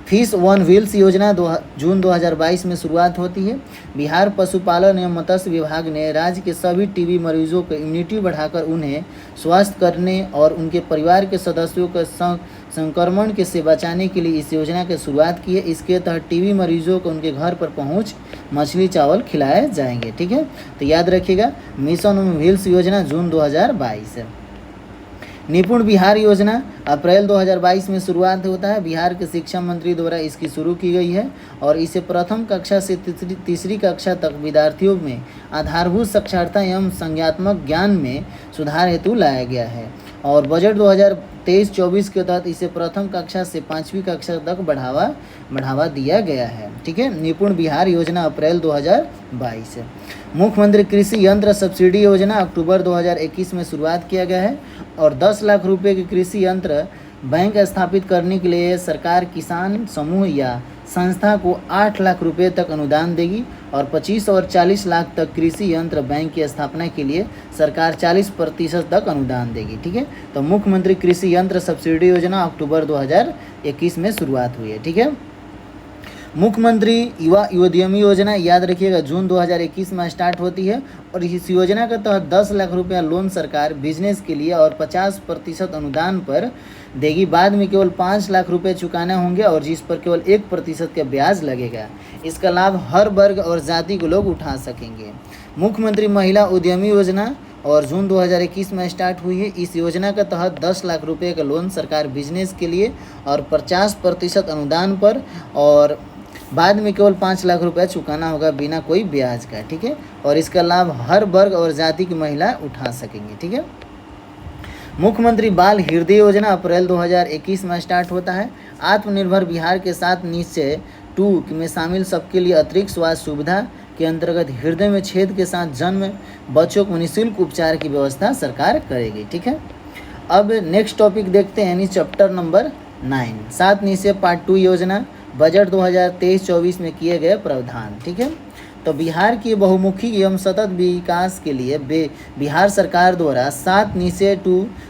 फिश ऑन व्हील्स योजना जून 2022 में शुरुआत होती है। बिहार पशुपालन एवं मत्स्य विभाग ने राज्य के सभी टीबी मरीजों को इम्यूनिटी बढ़ाकर उन्हें स्वस्थ करने और उनके परिवार के सदस्यों को संक्रमण के से बचाने के लिए इस योजना की शुरुआत की है। इसके तहत टीबी मरीजों को उनके घर पर पहुंच मछली चावल खिलाए जाएंगे। ठीक है, तो याद रखिएगा, मिशन ऑन व्हील्स योजना जून 2022 है। निपुण बिहार योजना अप्रैल 2022 में शुरुआत होता है। बिहार के शिक्षा मंत्री द्वारा इसकी शुरू की गई है, और इसे प्रथम कक्षा से तीसरी कक्षा तक विद्यार्थियों में आधारभूत साक्षरता एवं संज्ञानात्मक ज्ञान में सुधार हेतु लाया गया है, और बजट 2023-24 के तहत इसे प्रथम कक्षा से 5वीं कक्षा तक बढ़ावा दिया गया है। ठीक है, निपुण बिहार योजना अप्रैल 2022 है। मुख्यमंत्री कृषि यंत्र सब्सिडी योजना अक्टूबर 2021 में शुरुआत किया गया है, और 10 लाख रुपए के कृषि यंत्र बैंक स्थापित करने के लिए सरकार किसान समूह या संस्था को 8 लाख रुपए तक अनुदान देगी, और 25 और 40 लाख तक कृषि यंत्र बैंक की स्थापना के लिए सरकार 40% तक अनुदान देगी। ठीक है, तो मुख्यमंत्री कृषि यंत्र सब्सिडी योजना अक्टूबर 2021 में शुरुआत हुई है। ठीक है, मुख्यमंत्री युवा उद्यमी योजना याद रखिएगा जून 2021 में स्टार्ट होती है, और इस योजना के तहत 10 लाख रुपया लोन सरकार बिजनेस के लिए और 50% अनुदान पर देगी। बाद में केवल 5 लाख रुपए चुकाने होंगे, और जिस पर केवल 1% का ब्याज लगेगा। इसका लाभ हर वर्ग और जाति के लोग उठा सकेंगे। मुख्यमंत्री महिला उद्यमी योजना और जून 2021 में स्टार्ट हुई है। इस योजना के तहत 10 लाख रुपए का लोन सरकार बिजनेस के लिए और 50% अनुदान पर, और बाद में केवल 5 लाख रुपए चुकाना होगा बिना कोई ब्याज का। ठीक है, और इसका लाभ हर वर्ग और जाति की महिला उठा सकेंगे। ठीक है, मुख्यमंत्री बाल हृदय योजना अप्रैल 2021 में स्टार्ट होता है। आत्मनिर्भर बिहार के साथ निश्चय 2 में शामिल सबके लिए अतिरिक्त स्वास्थ्य सुविधा के अंतर्गत हृदय में छेद के साथ जन्म बच्चों को निःशुल्क उपचार की व्यवस्था सरकार करेगी। ठीक है, अब नेक्स्ट टॉपिक देखते हैं, यानी चैप्टर नंबर 9, 7 निश्चय पार्ट 2 योजना, बजट 2023-24 में किए गए प्रावधान। ठीक है, तो बिहार की बहुमुखी एवं सतत विकास के लिए बिहार सरकार द्वारा 7 निश्चय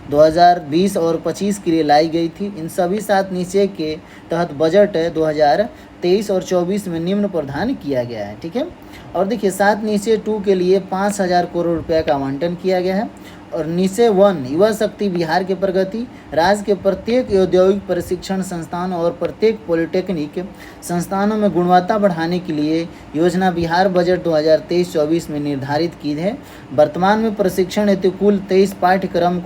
2020 और 25 के लिए लाई गई थी। इन सभी 7 निश्चय के तहत बजट 2023 और 24 में निम्न प्रावधान किया गया है। ठीक है, और देखिए 7 निश्चय 2 के लिए 5,000 करोड़ रुपये का आवंटन किया गया है। और निश्चय 1 युवा शक्ति बिहार की प्रगति, राज्य के प्रत्येक औद्योगिक प्रशिक्षण संस्थान और प्रत्येक पॉलिटेक्निक संस्थानों में गुणवत्ता बढ़ाने के लिए योजना बिहार बजट 2023-24 में निर्धारित की है। वर्तमान में प्रशिक्षण हेतु कुल 23 पाठ्यक्रम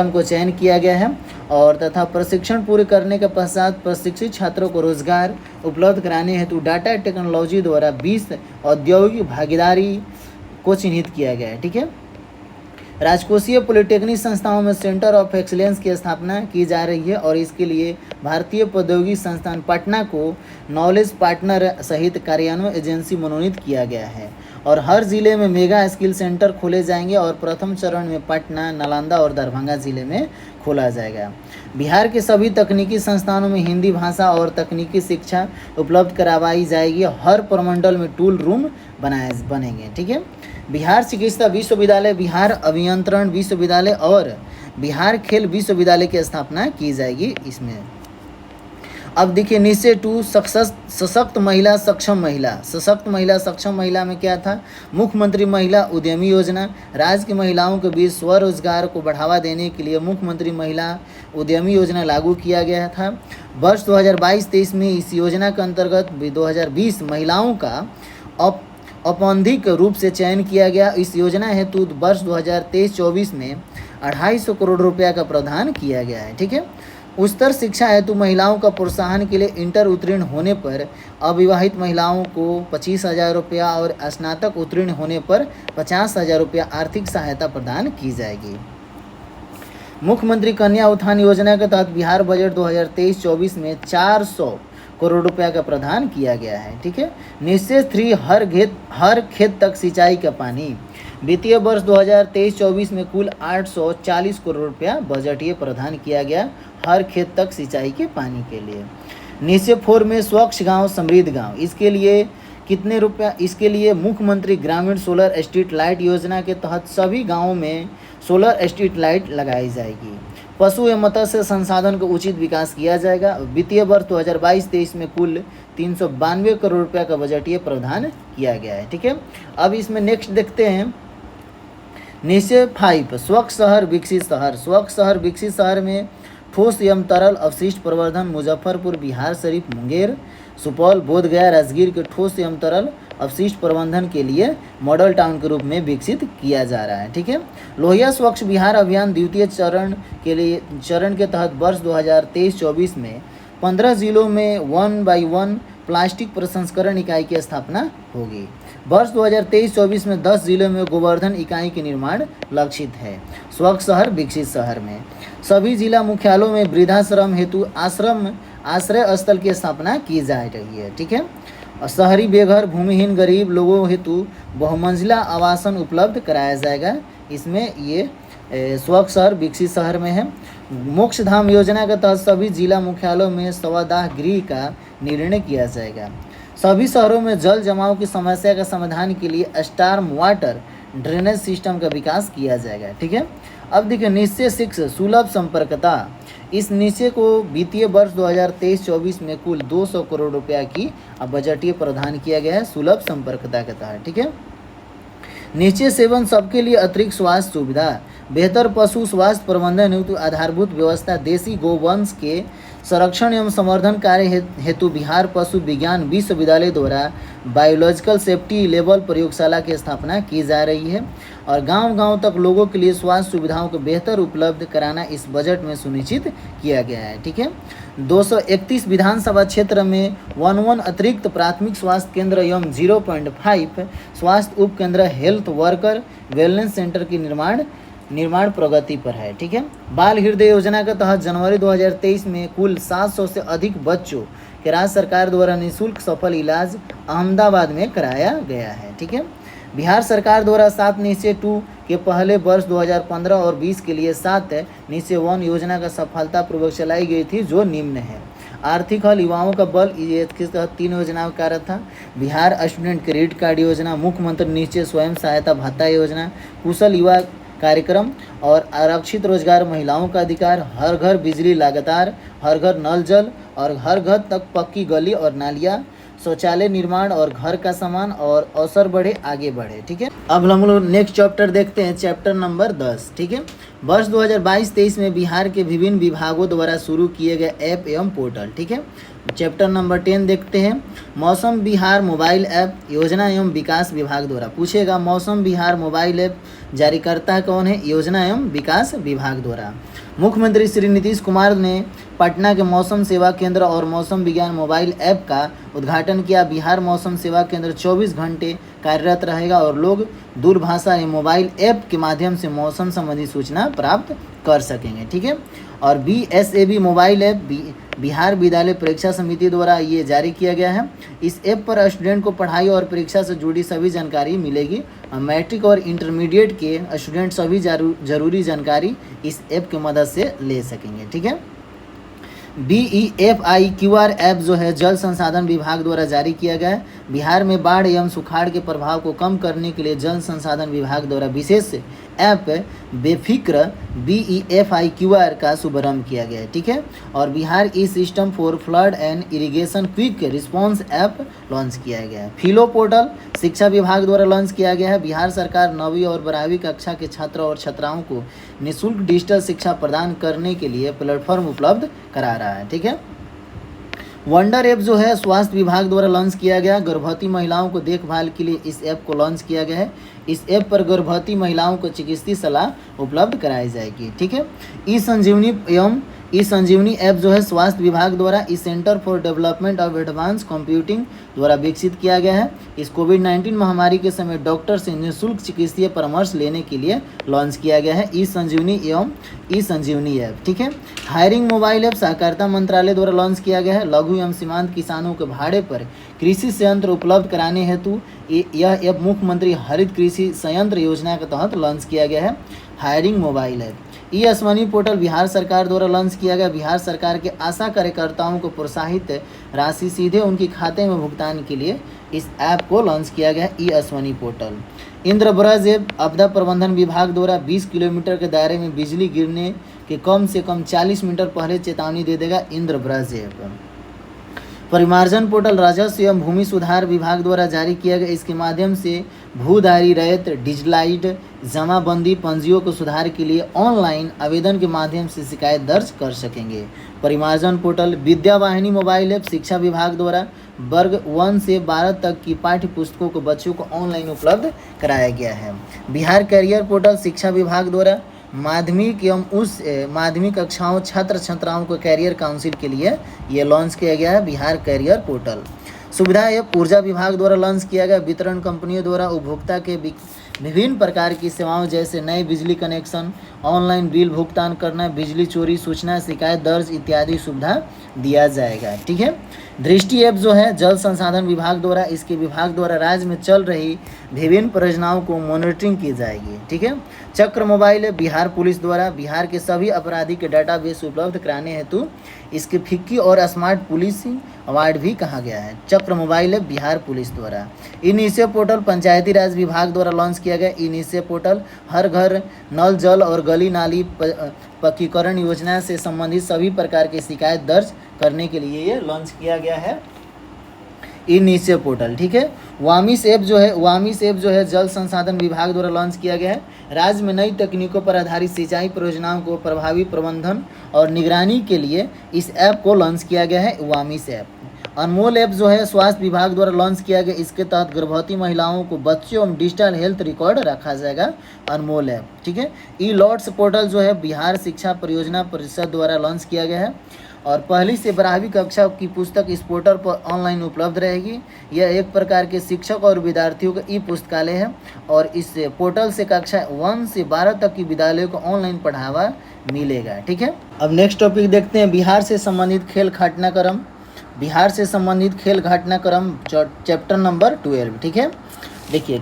को चयन किया गया है और तथा प्रशिक्षण पूरे करने के पश्चात प्रशिक्षित छात्रों को रोजगार उपलब्ध कराने हेतु डाटा टेक्नोलॉजी द्वारा 20 औद्योगिक भागीदारी को चिन्हित किया गया है। ठीक है, राजकोषीय पॉलिटेक्निक संस्थाओं में सेंटर ऑफ एक्सीलेंस की स्थापना की जा रही है और इसके लिए भारतीय प्रौद्योगिकी संस्थान पटना को नॉलेज पार्टनर सहित कार्यान्वयन एजेंसी मनोनीत किया गया है। और हर जिले में मेगा स्किल सेंटर खोले जाएंगे और प्रथम चरण में पटना, नालंदा और दरभंगा जिले में खोला जाएगा। बिहार के सभी तकनीकी संस्थानों में हिंदी भाषा और तकनीकी शिक्षा उपलब्ध करवाई जाएगी। हर प्रमंडल में टूल रूम बनेंगे। ठीक है, बिहार चिकित्सा विश्वविद्यालय, बिहार अभियंत्रण विश्वविद्यालय और बिहार खेल विश्वविद्यालय की स्थापना की जाएगी इसमें। अब देखिए निश्चय 2 सशक्त महिला सक्षम महिला। सशक्त महिला सक्षम महिला में क्या था? मुख्यमंत्री महिला उद्यमी योजना, राज्य की महिलाओं के बीच स्वरोजगार को बढ़ावा देने के लिए मुख्यमंत्री महिला उद्यमी योजना लागू किया गया था। वर्ष 2022-23 में इस योजना के अंतर्गत 2020 महिलाओं का औपबंधिक रूप से चयन किया गया। इस योजना हेतु वर्ष 2023-24 में 250 करोड़ रुपया का प्रावधान किया गया है। ठीक है, उच्चतर शिक्षा हेतु महिलाओं का प्रोत्साहन के लिए इंटर उत्तीर्ण होने पर अविवाहित महिलाओं को 25,000 रुपया और स्नातक उत्तीर्ण होने पर 50,000 रुपया आर्थिक सहायता प्रदान की जाएगी। मुख्यमंत्री कन्या उत्थान योजना के तहत बिहार बजट 2023-24 में 400 करोड़ रुपया का प्रावधान किया गया है। ठीक है, निश्चय 3 हर खेत तक सिंचाई का पानी। वित्तीय वर्ष 2023-24 में कुल 840 करोड़ रुपया बजटीय प्रावधान किया गया हर खेत तक सिंचाई के पानी के लिए। निश्चय 4 में स्वच्छ गांव समृद्ध गांव, इसके लिए कितने रुपया? इसके लिए मुख्यमंत्री ग्रामीण सोलर स्ट्रीट लाइट योजना के तहत सभी गाँवों में सोलर स्ट्रीट लाइट लगाई जाएगी। पशु एवं मत्स्य संसाधन का उचित विकास किया जाएगा। वित्तीय वर्ष 2022-23 में कुल 392 करोड़ रुपया का बजटीय प्रावधान किया गया है। ठीक है, अब इसमें नेक्स्ट देखते हैं निश्चय 5 स्वच्छ शहर विकसित शहर। स्वच्छ शहर विकसित शहर में ठोस एवं तरल अपशिष्ट प्रबंधन मुजफ्फरपुर, बिहार शरीफ, मुंगेर, सुपौल, बोधगया, राजगीर के ठोस एवं तरल अपशिष्ट प्रबंधन के लिए मॉडल टाउन के रूप में विकसित किया जा रहा है। ठीक है, लोहिया स्वच्छ बिहार अभियान द्वितीय चरण के तहत वर्ष 2023-24 में 15 जिलों में 1 by 1 प्लास्टिक प्रसंस्करण इकाई की स्थापना होगी। वर्ष 2023-24 में 10 जिलों में गोवर्धन इकाई के निर्माण लक्षित है। स्वच्छ शहर विकसित शहर में सभी जिला मुख्यालयों में वृद्धाश्रम हेतु आश्रय स्थल की स्थापना की जा रही है। ठीक है, शहरी बेघर भूमिहीन गरीब लोगों हेतु बहुमंजिला आवासन उपलब्ध कराया जाएगा। इसमें ये स्वच्छ शहर विकसित शहर में है। मोक्ष धाम योजना के तहत सभी जिला मुख्यालयों में शवदाह गृह का निर्णय किया जाएगा। सभी शहरों में जल जमाव की समस्या का समाधान के लिए स्टार्म वाटर ड्रेनेज सिस्टम का विकास किया जाएगा। ठीक है, अब देखिए निश्चय 6 सुलभ संपर्कता। इस निश्चय को वित्तीय वर्ष 2023-24 में कुल 200 करोड़ रुपया की बजटीय प्रावधान किया गया है सुलभ संपर्कता के तहत। ठीक है, निश्चय 7 सबके लिए अतिरिक्त स्वास्थ्य सुविधा, बेहतर पशु स्वास्थ्य प्रबंधन हेतु आधारभूत व्यवस्था, देसी गोवंश के संरक्षण एवं संवर्धन कार्य हेतु बिहार पशु विज्ञान विश्वविद्यालय द्वारा बायोलॉजिकल सेफ्टी लेवल प्रयोगशाला की स्थापना की जा रही है और गांव-गांव तक लोगों के लिए स्वास्थ्य सुविधाओं को बेहतर उपलब्ध कराना इस बजट में सुनिश्चित किया गया है। ठीक है, 231 विधानसभा क्षेत्र में 11 अतिरिक्त प्राथमिक स्वास्थ्य केंद्र एवं 0.5 स्वास्थ्य उपकेंद्र हेल्थ वर्कर वेलनेस सेंटर की निर्माण प्रगति पर है। ठीक है, बाल हृदय योजना के तहत जनवरी 2023 में कुल 700 से अधिक बच्चों कि राज्य सरकार द्वारा निःशुल्क सफल इलाज अहमदाबाद में कराया गया है। ठीक है। बिहार सरकार द्वारा 7 निश्चय 2 के पहले वर्ष 2015 और 20 के लिए 7 निश्चय 1 योजना का सफलतापूर्वक चलाई गई थी, जो निम्न है। आर्थिक हल युवाओं का बल, इसके तहत 3 योजनाओं का कार्य था। बिहार स्टूडेंट क्रेडिट कार्ड योजना, मुख्यमंत्री निश्चय स्वयं सहायता भत्ता योजना, कुशल युवा कार्यक्रम और आरक्षित रोजगार, महिलाओं का अधिकार, हर घर बिजली लगातार, हर घर नल जल और हर घर तक पक्की गली और नालियाँ, शौचालय निर्माण और घर का सामान और अवसर बढ़े आगे बढ़े। ठीक है। अब हम लोग नेक्स्ट चैप्टर देखते हैं, चैप्टर नंबर 10। ठीक है। वर्ष 2022-23 में बिहार के विभिन्न विभागों द्वारा शुरू किए गए ऐप एवं पोर्टल। ठीक है। चैप्टर नंबर 10 देखते हैं, मौसम बिहार मोबाइल ऐप योजना एवं विकास विभाग द्वारा। पूछेगा मौसम बिहार मोबाइल ऐप जारीकर्ता कौन है? योजना एवं विकास विभाग द्वारा। मुख्यमंत्री श्री नीतीश कुमार ने पटना के मौसम सेवा केंद्र और मौसम विज्ञान मोबाइल ऐप का उद्घाटन किया। बिहार मौसम सेवा केंद्र 24 घंटे कार्यरत रहेगा और लोग दूरभाषा या मोबाइल ऐप के माध्यम से मौसम संबंधी सूचना प्राप्त कर सकेंगे। ठीक है। और BSAB मोबाइल ऐप बिहार विद्यालय परीक्षा समिति द्वारा ये जारी किया गया है। इस ऐप पर स्टूडेंट को पढ़ाई और परीक्षा से जुड़ी सभी जानकारी मिलेगी। मैट्रिक और इंटरमीडिएट के स्टूडेंट सभी जरूरी जानकारी इस ऐप की मदद से ले सकेंगे। ठीक है। BEFI QR ऐप जो है जल संसाधन विभाग द्वारा जारी किया गया है। बिहार में बाढ़ एवं सुखाड़ के प्रभाव को कम करने के लिए जल संसाधन विभाग द्वारा विशेष ऐप बेफिक्र BEFI QR का शुभारंभ किया गया है। ठीक है। और Bihar E system for flood and irrigation quick response app launch किया गया है। फिलो पोर्टल शिक्षा विभाग द्वारा लॉन्च किया गया है। बिहार सरकार 9वीं और 12वीं कक्षा के छात्र और छात्राओं को निःशुल्क डिजिटल शिक्षा प्रदान करने के लिए प्लेटफॉर्म उपलब्ध करा रहा है। ठीक है। वंडर ऐप जो है स्वास्थ्य विभाग द्वारा लॉन्च किया गया। गर्भवती महिलाओं को देखभाल के लिए इस ऐप को लॉन्च किया गया है। इस ऐप पर गर्भवती महिलाओं को चिकित्सीय सलाह उपलब्ध कराई जाएगी। ठीक है। ई संजीवनी ऐप जो है स्वास्थ्य विभाग द्वारा E centre for development of advance computing द्वारा विकसित किया गया है। इस कोविड-19 महामारी के समय डॉक्टर से निःशुल्क चिकित्सीय परामर्श लेने के लिए लॉन्च किया गया है ई संजीवनी ऐप। ठीक है। हायरिंग मोबाइल ऐप सहकारिता मंत्रालय द्वारा लॉन्च किया गया है। लघु एवं सीमांत किसानों के भाड़े पर कृषि संयंत्र उपलब्ध कराने हेतु यह ऐप मुख्यमंत्री हरित कृषि संयंत्र योजना के तहत लॉन्च किया गया है। हायरिंग मोबाइल ऐप ई-अश्वनी पोर्टल बिहार सरकार द्वारा लॉन्च किया गया। बिहार सरकार के आशा कार्यकर्ताओं को प्रोत्साहित राशि सीधे उनके खाते में भुगतान के लिए इस ऐप को लॉन्च किया गया है ई-अश्वनी पोर्टल। इंद्रब्रज ऐप आपदा प्रबंधन विभाग द्वारा 20 किलोमीटर के दायरे में बिजली गिरने के कम से कम 40 मीटर पहले चेतावनी दे देगा इंद्रब्रज ऐप। परिमार्जन पोर्टल राजस्व एवं भूमि सुधार विभाग द्वारा जारी किया गया। इसके माध्यम से भूधारी रहित डिजिटलाइज्ड जमाबंदी पंजियों को सुधार के लिए ऑनलाइन आवेदन के माध्यम से शिकायत दर्ज कर सकेंगे। परिमार्जन पोर्टल विद्यावाहिनी मोबाइल ऐप शिक्षा विभाग द्वारा वर्ग 1 से 12 तक की पाठ्य पुस्तकों को बच्चों को ऑनलाइन उपलब्ध कराया गया है। बिहार कैरियर पोर्टल शिक्षा विभाग द्वारा माध्यमिक एवं उस माध्यमिक कक्षाओं छात्र छात्राओं को कैरियर काउंसिल के लिए ये लॉन्च किया गया है बिहार कैरियर पोर्टल। सुविधा एवं ऊर्जा विभाग द्वारा लॉन्च किया गया। वितरण कंपनियों द्वारा उपभोक्ता के विभिन्न प्रकार की सेवाओं जैसे नए बिजली कनेक्शन, ऑनलाइन बिल भुगतान करना, बिजली चोरी सूचना शिकायत दर्ज इत्यादि सुविधा दिया जाएगा। ठीक है। दृष्टि ऐप जो है जल संसाधन विभाग द्वारा इसके विभाग द्वारा राज्य में चल रही विभिन्न परियोजनाओं को मॉनिटरिंग की जाएगी। ठीक है। चक्र मोबाइल ऐप बिहार पुलिस द्वारा बिहार के सभी अपराधी के डाटाबेस उपलब्ध कराने हेतु इसके फिक्की और स्मार्ट पुलिसिंग अवार्ड भी कहा गया है। चक्र मोबाइल ऐप बिहार पुलिस द्वारा। ई निश्चय पोर्टल पंचायती राज विभाग द्वारा लॉन्च किया गया। ई निश्चय पोर्टल हर घर नल जल और गली नाली पक्कीकरण योजना से संबंधित सभी प्रकार की शिकायत दर्ज करने के लिए ये लॉन्च किया गया है ई निश्चय पोर्टल। ठीक है। वामिस ऐप जो है जल संसाधन विभाग द्वारा लॉन्च किया गया है। राज्य में नई तकनीकों पर आधारित सिंचाई परियोजनाओं को प्रभावी प्रबंधन और निगरानी के लिए इस ऐप को लॉन्च किया गया है वामिस ऐप। अनमोल ऐप जो है स्वास्थ्य विभाग द्वारा लॉन्च किया गया। इसके तहत गर्भवती महिलाओं को बच्चों एवं डिजिटल हेल्थ रिकॉर्ड रखा जाएगा अनमोल ऐप। ठीक है। ई लॉट्स पोर्टल जो है बिहार शिक्षा परियोजना परिषद द्वारा लॉन्च किया गया है और 1ली से 12वीं कक्षा की पुस्तक इस पोर्टल पर ऑनलाइन उपलब्ध रहेगी। यह एक प्रकार के शिक्षक और विद्यार्थियों का ई पुस्तकालय है और इस पोर्टल से कक्षा 1 से 12 तक की विद्यालयों को ऑनलाइन पढ़ावा मिलेगा। ठीक है। अब नेक्स्ट टॉपिक देखते हैं बिहार से संबंधित खेल घटनाक्रम। बिहार से संबंधित खेल घटनाक्रम चैप्टर नंबर 12। ठीक है, देखिए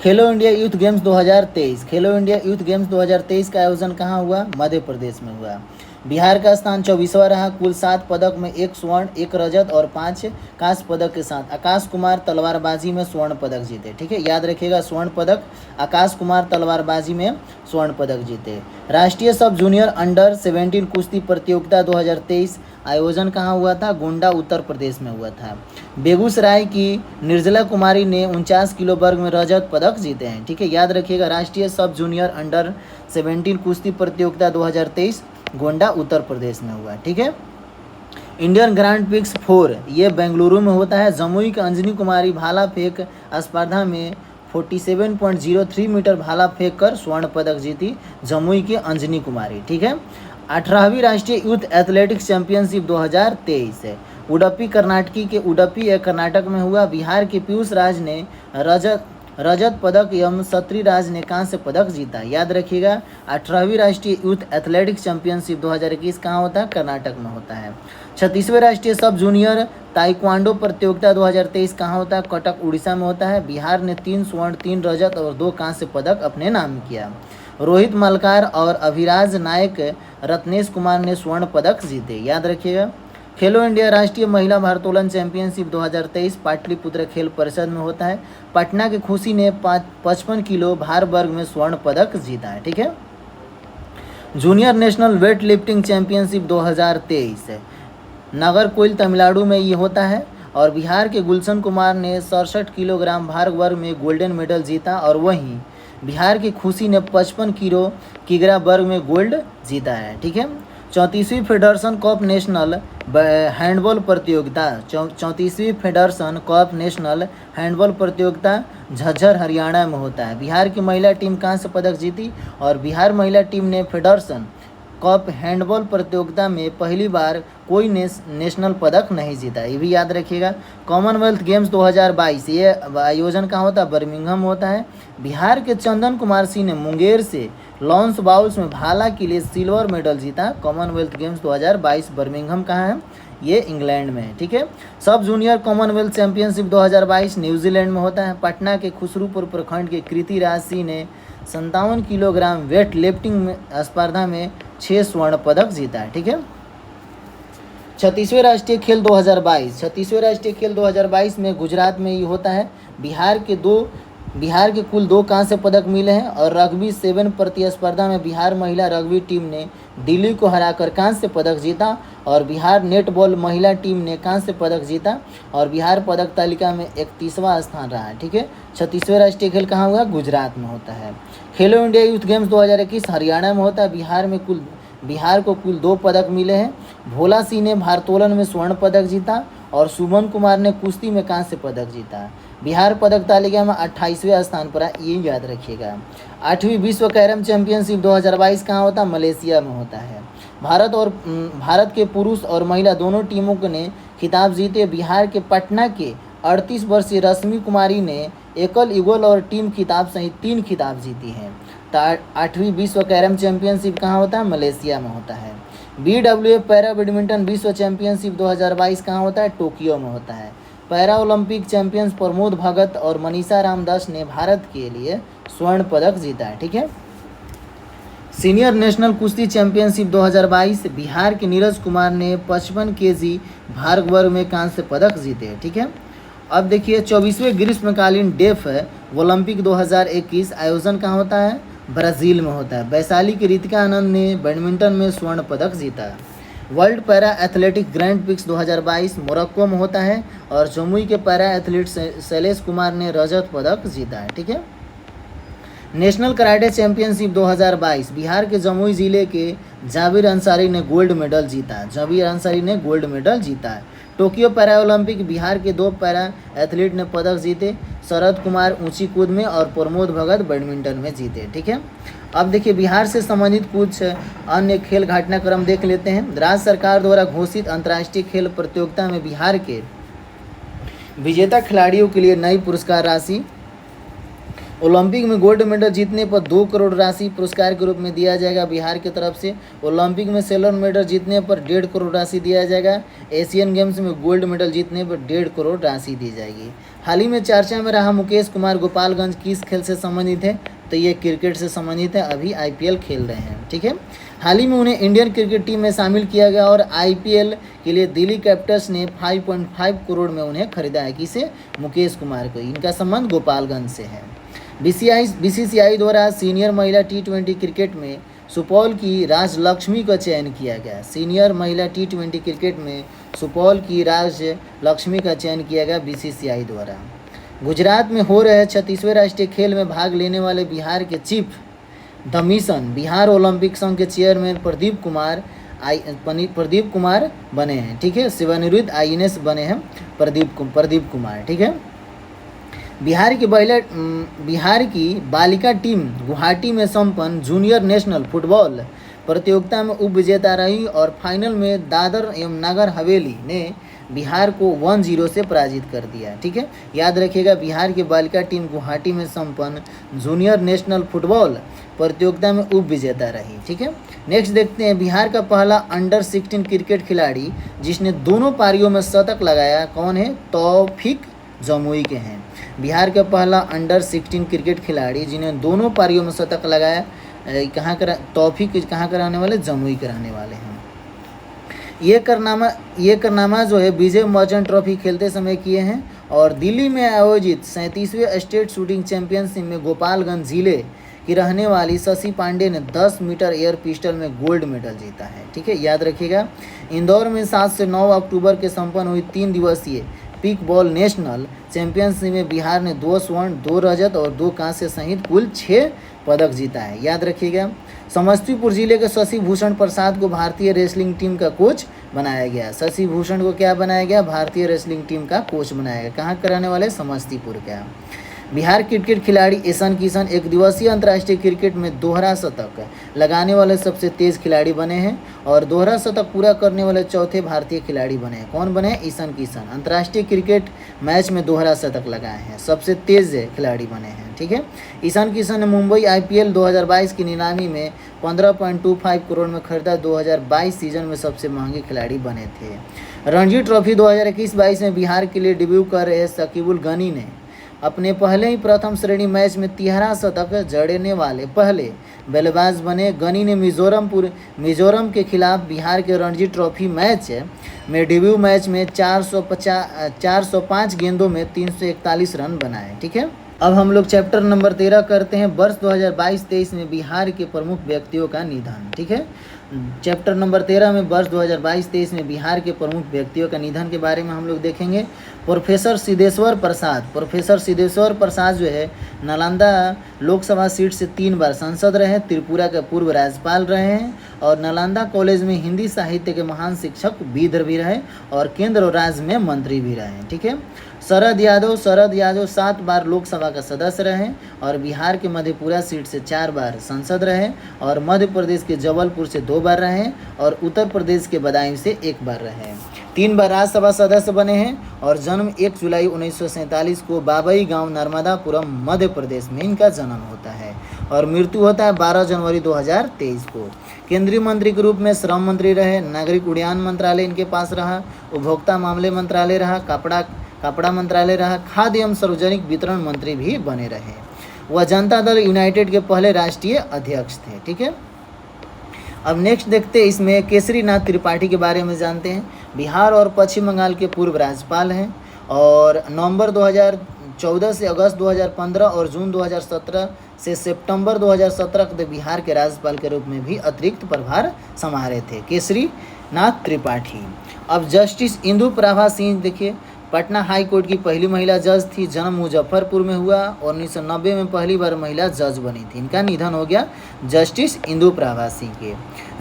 खेलो इंडिया यूथ गेम्स 2023। खेलो इंडिया यूथ गेम्स 2023 का आयोजन कहाँ हुआ? मध्य प्रदेश में हुआ। बिहार का स्थान 24वां रहा। कुल 7 पदक में 1 स्वर्ण, 1 रजत और 5 कांस्य पदक के साथ आकाश कुमार तलवारबाजी में स्वर्ण पदक जीते। ठीक है, याद रखिएगा, स्वर्ण पदक आकाश कुमार तलवारबाजी में स्वर्ण पदक जीते। राष्ट्रीय सब जूनियर अंडर 17 कुश्ती प्रतियोगिता 2023 आयोजन कहाँ हुआ था? गोंडा, उत्तर प्रदेश में हुआ था। बेगूसराय की निर्जला कुमारी ने 49 किलो वर्ग में रजत पदक जीते हैं। ठीक है, याद रखिएगा, राष्ट्रीय सब जूनियर अंडर 17 कुश्ती प्रतियोगिता 2023 गोंडा, उत्तर प्रदेश में हुआ। ठीक है, इंडियन ग्रैंड प्रिक्स 4 ये बेंगलुरु में होता है। जमुई की अंजनी कुमारी भाला फेंक स्पर्धा में 47.03 मीटर भाला फेंक कर स्वर्ण पदक जीती, जमुई की अंजनी कुमारी। ठीक है, 18वीं राष्ट्रीय यूथ एथलेटिक्स चैंपियनशिप 2023 है। उडुपी कर्नाटकी के उडुपी कर्नाटक में हुआ। बिहार के पीयूष राज ने रजत पदक एवं सत्री राज ने कांस्य पदक जीता। याद रखिएगा, 18वीं राष्ट्रीय यूथ एथलेटिक्स चैंपियनशिप 2021 कहाँ होता है? कर्नाटक में होता है। 36वें राष्ट्रीय सब जूनियर ताइक्वांडो प्रतियोगिता 2023 कहाँ होता है? कटक, उड़ीसा में होता है। बिहार ने 3 स्वर्ण, 3 रजत और 2 कांस्य पदक अपने नाम किया। रोहित मलकार और अभिराज नायक, रत्नेश कुमार ने स्वर्ण पदक जीते। याद रखिएगा, खेलो इंडिया राष्ट्रीय महिला भारोत्तोलन चैंपियनशिप 2023 पाटलिपुत्र खेल परिषद में होता है। पटना की खुशी ने 55 किलो भार वर्ग में स्वर्ण पदक जीता है। ठीक है, junior national weight lifting championship 2023 है। नागरकोइल, तमिलनाडु में ये होता है। और बिहार के गुलशन कुमार ने 67 किलोग्राम भार वर्ग में गोल्डन मेडल जीता। और वहीं बिहार की खुशी ने 55 किग्रा वर्ग में गोल्ड जीता है। ठीक है, 34वीं फेडरेशन कप नेशनल हैंडबॉल प्रतियोगिता 34वीं फेडरेशन कप नेशनल हैंडबॉल प्रतियोगिता झज्जर, हरियाणा में होता है। बिहार की महिला टीम कांस्य पदक जीती और बिहार महिला टीम ने फेडरेशन कप हैंडबॉल प्रतियोगिता में पहली बार कोई नेशनल पदक नहीं जीता, ये भी याद रखिएगा। कॉमनवेल्थ गेम्स 2022 ये आयोजन कहाँ होता है? बर्मिंघम होता है। बिहार के चंदन कुमार सिंह ने मुंगेर से लॉन्स बाउल्स में भाला के लिए सिल्वर मेडल जीता। कॉमनवेल्थ गेम्स 2022 बर्मिंघम कहाँ है? ये इंग्लैंड में है। ठीक है, सब जूनियर कॉमनवेल्थ चैंपियनशिप 2022 न्यूजीलैंड में होता है। पटना के खुसरूपुर प्रखंड के कृति राज सिंह ने 57 किलोग्राम वेट लिफ्टिंग स्पर्धा में 6 स्वर्ण पदक जीता है। ठीक है, 36वें राष्ट्रीय खेल 2022 36वें राष्ट्रीय खेल 2022 में गुजरात में ये होता है। बिहार के कुल 2 कांस्य पदक मिले हैं। और रग्बी 7 प्रतिस्पर्धा में बिहार महिला रग्बी टीम ने दिल्ली को हराकर कांस्य पदक जीता। और बिहार नेटबॉल महिला टीम ने कांस्य पदक जीता और बिहार पदक तालिका में 31वां स्थान रहा है। ठीक है, 36वें राष्ट्रीय खेल कहाँ हुआ? गुजरात में होता है। खेलो इंडिया यूथ गेम्स 2021 हरियाणा में होता है। बिहार को कुल 2 पदक मिले हैं। भोला सिंह ने भारोत्तोलन में स्वर्ण पदक जीता और सुमन कुमार ने कुश्ती में कांस्य पदक जीता। बिहार पदक तालिका में 28वें स्थान पर है, ये याद रखिएगा। 8वीं विश्व कैरम चैंपियनशिप 2022 कहाँ होता है? मलेशिया में होता है। भारत के पुरुष और महिला दोनों टीमों ने खिताब जीते। बिहार के पटना के 38 वर्षीय रश्मि कुमारी ने एकल, युगल और टीम खिताब सहित 3 खिताब जीती हैं। तो 8वीं विश्व कैरम चैंपियनशिप कहाँ होता है? मलेशिया में होता है। BWF पैरा बैडमिंटन विश्व चैंपियनशिप 2022 कहाँ होता है? टोक्यो में होता है। Para Olympic champions Pramod Bhagat और मनीषा रामदास ने भारत के लिए स्वर्ण पदक जीता है। ठीक है, सीनियर नेशनल कुश्ती चैंपियनशिप 2022 बिहार के नीरज कुमार ने 55 kg भार वर्ग में कांस्य पदक जीते। ठीक है, अब देखिए 24वें ग्रीष्मकालीन डेफ ओलंपिक 2021 आयोजन कहाँ होता है? ब्राज़ील में होता है। वैशाली की रितिका आनंद ने बैडमिंटन में स्वर्ण पदक जीता। World para athletic grand prix 2022 Morocco में होता है और जमुई के पैरा एथलीट शैलेश कुमार ने रजत पदक जीता है। ठीक है, नेशनल कराटे चैंपियनशिप 2022 बिहार के जमुई जिले के जाबिर अंसारी ने गोल्ड मेडल जीता है। टोक्यो पैरा ओलंपिक बिहार के 2 पैरा एथलीट ने पदक जीते। शरद कुमार ऊंची कूद में और प्रमोद भगत बैडमिंटन में जीते। ठीक है, अब देखिए बिहार से संबंधित कुछ अन्य खेल घटनाक्रम देख लेते हैं। राज्य सरकार द्वारा घोषित अंतर्राष्ट्रीय खेल प्रतियोगिता में बिहार के विजेता खिलाड़ियों के लिए नई पुरस्कार राशि ओलंपिक में गोल्ड मेडल जीतने पर 2 करोड़ राशि पुरस्कार के रूप में दिया जाएगा बिहार की तरफ से। ओलंपिक में सिल्वर मेडल जीतने पर 1.5 करोड़ राशि दिया जाएगा। एशियन गेम्स में गोल्ड मेडल जीतने पर 1.5 करोड़ राशि दी जाएगी। हाल ही में चर्चा में रहा मुकेश कुमार गोपालगंज किस खेल से संबंधित है, तो ये क्रिकेट से संबंधित है, अभी IPL खेल रहे हैं। ठीक है, हाल ही में उन्हें इंडियन क्रिकेट टीम में शामिल किया गया और IPL के लिए दिल्ली कैपिटल्स ने 5.5 करोड़ में उन्हें खरीदा है। किसे? मुकेश कुमार को। इनका संबंध गोपालगंज से है। BCCI द्वारा सीनियर महिला T20 क्रिकेट में सुपौल की राजलक्ष्मी का चयन किया गया। सीनियर महिला T20 क्रिकेट में सुपौल की राजलक्ष्मी का चयन किया गया BCCI द्वारा। गुजरात में हो रहे 36वें राष्ट्रीय खेल में भाग लेने वाले बिहार के chief the mission Bihar Olympic संघ के चेयरमैन प्रदीप कुमार बने हैं। ठीक है, सेवानिवृत्त INS बने हैं प्रदीप कुमार। ठीक है, बिहार की बालिका टीम गुवाहाटी में संपन्न जूनियर नेशनल फुटबॉल प्रतियोगिता में उप विजेता रही और फाइनल में दादर एवं नगर हवेली ने बिहार को 1-0 से पराजित कर दिया। ठीक है, याद रखिएगा, बिहार की बालिका टीम गुवाहाटी में संपन्न जूनियर नेशनल फुटबॉल प्रतियोगिता में उप विजेता रही। ठीक है, नेक्स्ट देखते हैं बिहार का पहला अंडर 16 क्रिकेट खिलाड़ी जिसने दोनों पारियों में शतक लगाया कौन है? तौफीक जमुई के हैं। बिहार का पहला अंडर 16 क्रिकेट खिलाड़ी जिन्हें दोनों पारियों में शतक लगाया तौफीक कहाँ के रहने वाले? जमुई के रहने वाले हैं। ये कारनामा जो है विजय मर्चेंट ट्रॉफी खेलते समय किए हैं और दिल्ली में आयोजित 37वें स्टेट शूटिंग चैंपियनशिप में गोपालगंज जिले की रहने वाली शशि पांडे ने 10 मीटर एयर पिस्टल में गोल्ड मेडल जीता है। ठीक है, याद रखिएगा। इंदौर में 7 से 9 अक्टूबर के संपन्न हुई 3 दिवसीय पिक बॉल नेशनल चैंपियनशिप में बिहार ने 2 स्वर्ण, 2 रजत और 2 कांस्य सहित कुल 6 पदक जीता है। याद रखिएगा। समस्तीपुर जिले के शशि भूषण प्रसाद को भारतीय रेसलिंग टीम का कोच बनाया गया। शशि भूषण को क्या बनाया गया? भारतीय रेसलिंग टीम का कोच बनाया गया। कहाँ कराने वाले? समस्तीपुर का। बिहार क्रिकेट खिलाड़ी ईशान किशन एक दिवसीय अंतर्राष्ट्रीय क्रिकेट में दोहरा शतक लगाने वाले सबसे तेज खिलाड़ी बने हैं और दोहरा शतक पूरा करने वाले चौथे भारतीय खिलाड़ी बने हैं। कौन बने? ईशान किशन। अंतर्राष्ट्रीय क्रिकेट मैच में दोहरा शतक लगाए हैं, सबसे तेज खिलाड़ी बने हैं। ठीक है, ईशान किशन ने मुंबई IPL 2022 की नीलामी में 15.25 करोड़ में खरीदा 2022 सीजन में सबसे महंगे खिलाड़ी बने थे। रणजी ट्रॉफी 2021-22 में बिहार के लिए डेब्यू कर रहे शकीबुल गनी ने अपने पहले ही प्रथम श्रेणी मैच में 13 शतक जड़ने वाले पहले बल्लेबाज बने। गनी ने मिजोरम के खिलाफ बिहार के रणजी ट्रॉफी मैच में डेब्यू मैच में 405 गेंदों में 341 रन बनाए। ठीक है, अब हम लोग चैप्टर नंबर 13 करते हैं। वर्ष 2022-23 में बिहार के प्रमुख व्यक्तियों का निधन। ठीक है, चैप्टर नंबर 13 में वर्ष 2022-23 में बिहार के प्रमुख व्यक्तियों का निधन के बारे में हम लोग देखेंगे। प्रोफेसर सिद्धेश्वर प्रसाद जो है नालंदा लोकसभा सीट से 3 बार सांसद रहे, त्रिपुरा के पूर्व राज्यपाल रहे हैं और नालंदा कॉलेज में हिंदी साहित्य के महान शिक्षक भी रहे और केंद्र और राज्य में मंत्री भी रहे। ठीक है, शरद यादव 7 बार लोकसभा का सदस्य रहे और बिहार के मधेपुरा सीट से 4 बार सांसद रहे और मध्य प्रदेश के जबलपुर से 2 बार रहे और उत्तर प्रदेश के बदायूं से 1 बार रहे। 3 बार राज्यसभा सदस्य बने हैं और जन्म 1 जुलाई 1947 को बाबई गांव नर्मदापुरम मध्य प्रदेश में इनका जन्म होता है और मृत्यु होता है 12 जनवरी 2023 को। केंद्रीय मंत्री के रूप में श्रम मंत्री रहे, नागरिक उड्डयन मंत्रालय इनके पास रहा, उपभोक्ता मामले मंत्रालय रहा, कपड़ा मंत्रालय रहा, खाद्य एवं सार्वजनिक वितरण मंत्री भी बने रहे। वह जनता दल यूनाइटेड के पहले राष्ट्रीय अध्यक्ष थे। ठीक है, अब नेक्स्ट देखते हैं, इसमें केसरीनाथ त्रिपाठी के बारे में जानते हैं। बिहार और पश्चिम बंगाल के पूर्व राज्यपाल हैं और नवंबर 2014 से अगस्त 2015 और जून 2017 से सितंबर 2017 तक बिहार के राज्यपाल के रूप में भी अतिरिक्त प्रभार संभाले थे केसरीनाथ त्रिपाठी। अब जस्टिस इंदु प्रभा सिंह देखिए, पटना हाई कोर्ट की पहली महिला जज थी। जन्म मुजफ्फरपुर में हुआ और 1990 में पहली बार महिला जज बनी थी। इनका निधन हो गया जस्टिस इंदु प्रभा सिंह के।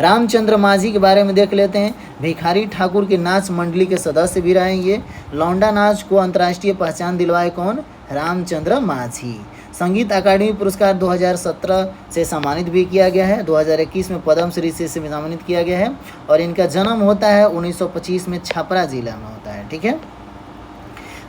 रामचंद्र माझी के बारे में देख लेते हैं। भिखारी ठाकुर के नाच मंडली के सदस्य भी रहे ये। लौंडा नाच को अंतर्राष्ट्रीय पहचान दिलवाए कौन? रामचंद्र माझी। संगीत अकादमी पुरस्कार 2017 से सम्मानित भी किया गया है। 2021 में पद्मश्री से सम्मानित किया गया है और इनका जन्म होता है 1925 में छपरा जिला में होता है। ठीक है,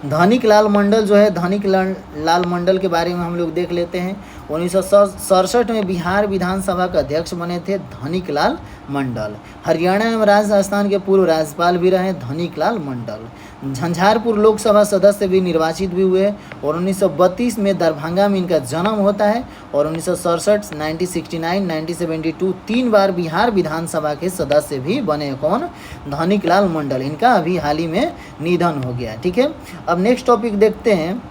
धनिक लाल मंडल जो है, धनिक लाल मंडल के बारे में हम लोग देख लेते हैं। 1967 में बिहार विधानसभा का अध्यक्ष बने थे धनिक लाल मंडल। हरियाणा एवं राजस्थान के पूर्व राज्यपाल भी रहे धनिक लाल मंडल। झंझारपुर लोकसभा सदस्य भी निर्वाचित भी हुए और 1932 में दरभंगा में इनका जन्म होता है और 1967, 1969, 1972 3 बार बिहार विधानसभा के सदस्य भी बने। कौन? धनिक लाल मंडल। इनका अभी हाल ही में निधन हो गया। ठीक है, अब नेक्स्ट टॉपिक देखते हैं।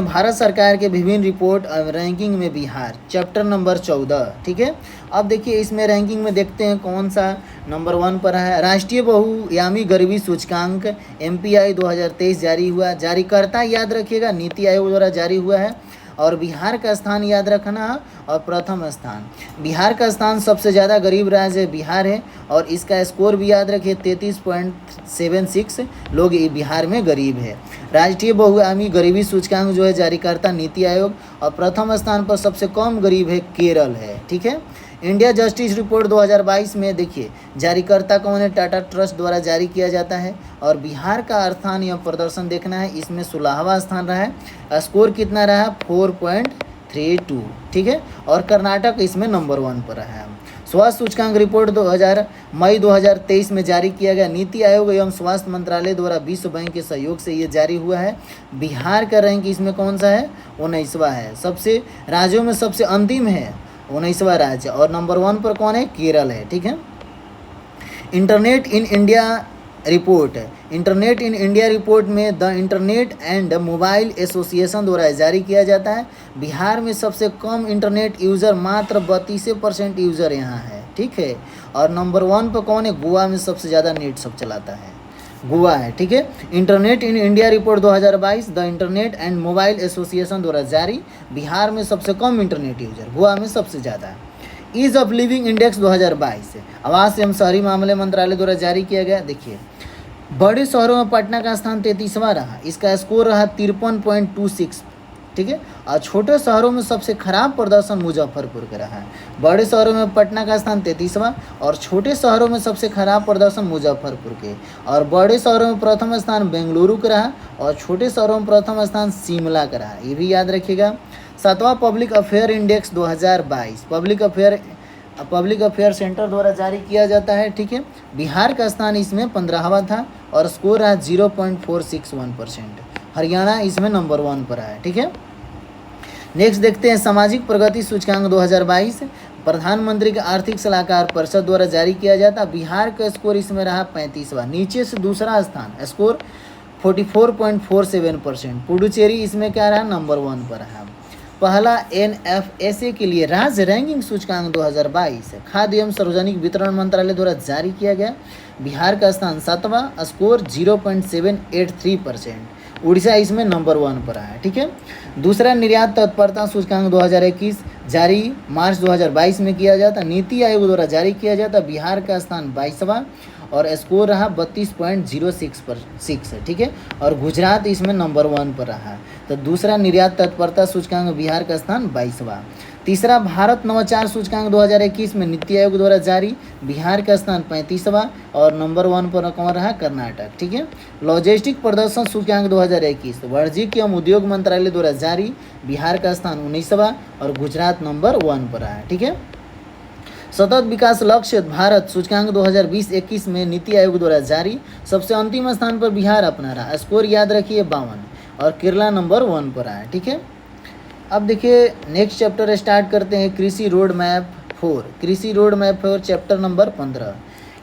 भारत सरकार के विभिन्न रिपोर्ट और रैंकिंग में बिहार, चैप्टर नंबर 14। ठीक है, अब देखिए इसमें रैंकिंग में देखते हैं कौन सा नंबर 1 पर है। राष्ट्रीय बहुआयामी गरीबी सूचकांक MPI 2023 जारी हुआ। जारीकर्ता याद रखिएगा नीति आयोग द्वारा जारी हुआ है और बिहार का स्थान याद रखना और प्रथम स्थान। बिहार का स्थान सबसे ज़्यादा गरीब राज्य बिहार है और इसका स्कोर भी याद रखिए 33.76 लोग बिहार में गरीब है। राष्ट्रीय बहुआयामी गरीबी सूचकांक जो है जारीकर्ता नीति आयोग और प्रथम स्थान पर सबसे कम गरीब है केरल है। ठीक है, इंडिया जस्टिस रिपोर्ट 2022 में देखिए जारीकर्ता कौन है? टाटा ट्रस्ट द्वारा जारी किया जाता है और बिहार का स्थान या प्रदर्शन देखना है। इसमें 16वां स्थान रहा है। स्कोर कितना रहा? 4.32। ठीक है, और कर्नाटक इसमें नंबर 1 पर रहा है। स्वास्थ्य सूचकांक रिपोर्ट मई 2023 में जारी किया गया। नीति आयोग एवं स्वास्थ्य मंत्रालय द्वारा विश्व बैंक के सहयोग से ये जारी हुआ है। बिहार का रैंक इसमें कौन सा है? 19वां है। सबसे राज्यों में सबसे अंतिम है 19वां राज्य और नंबर 1 पर कौन है? केरल है। ठीक है, इंटरनेट इन इंडिया रिपोर्ट में the internet and mobile association द्वारा जारी किया जाता है। बिहार में सबसे कम इंटरनेट यूज़र मात्र 32% यूज़र यहाँ है। ठीक है, और नंबर 1 पर कौन है? गोवा में सबसे ज़्यादा नेट सब चलाता है, गोवा है। ठीक है, internet in India report 2022 the internet and mobile association द्वारा जारी। बिहार में सबसे कम इंटरनेट यूजर, गोवा में सबसे ज़्यादा है। ईज ऑफ लिविंग इंडेक्स 2022 आवास एवं शहरी मामले मंत्रालय द्वारा जारी किया गया। देखिए बड़े शहरों में पटना का स्थान 33वां रहा, इसका स्कोर रहा 53.26। ठीक है, और छोटे शहरों में सबसे खराब प्रदर्शन मुजफ्फरपुर का रहा है। बड़े शहरों में पटना का स्थान 33वां और छोटे शहरों में सबसे खराब प्रदर्शन मुजफ्फरपुर के। और बड़े शहरों में प्रथम स्थान बेंगलुरु का रहा और छोटे शहरों में प्रथम स्थान शिमला का रहा, ये भी याद रखिएगा। 7वां public affair index 2022 public affair centre द्वारा जारी किया जाता है। ठीक है, बिहार का स्थान इसमें 15वां था और स्कोर रहा 0.461%। हरियाणा इसमें नंबर 1 पर है। ठीक है, नेक्स्ट देखते हैं सामाजिक प्रगति सूचकांक 2022 प्रधानमंत्री के आर्थिक सलाहकार परिषद द्वारा जारी किया जाता। बिहार का स्कोर इसमें रहा 35वां, नीचे से दूसरा स्थान, स्कोर 44.47%। पुडुचेरी इसमें क्या रहा? नंबर 1 पर है। पहला NFSA के लिए राज्य रैंकिंग सूचकांक 2022 खाद्य एवं सार्वजनिक वितरण मंत्रालय द्वारा जारी किया गया। बिहार का स्थान 7वां, स्कोर 0.783%। उड़ीसा इसमें नंबर 1 पर है। ठीक है, दूसरा निर्यात तत्परता सूचकांक 2021 जारी मार्च 2022 में किया जाता। नीति आयोग द्वारा जारी किया जाता। बिहार का स्थान 22वां और स्कोर रहा 32.06। ठीक है, और गुजरात इसमें नंबर 1 पर रहा। तो दूसरा निर्यात तत्परता सूचकांक बिहार का स्थान 22वां। तीसरा भारत नवाचार सूचकांक 2021 में नीति आयोग द्वारा जारी। बिहार का स्थान 35वां और नंबर 1 पर कौन रहा? कर्नाटक। ठीक है, लॉजिस्टिक प्रदर्शन सूचकांक 2021 वाणिज्यिक एवं उद्योग मंत्रालय द्वारा जारी। बिहार का स्थान 19वां और गुजरात नंबर 1 पर है। ठीक है, सतत विकास लक्ष्य भारत सूचकांक 2020-21 में नीति आयोग द्वारा जारी। सबसे अंतिम स्थान पर बिहार अपना रहा, स्कोर याद रखिए 52 और केरला नंबर 1 पर आया। ठीक है, अब देखिए नेक्स्ट चैप्टर स्टार्ट करते हैं। कृषि रोड मैप 4 चैप्टर नंबर 15।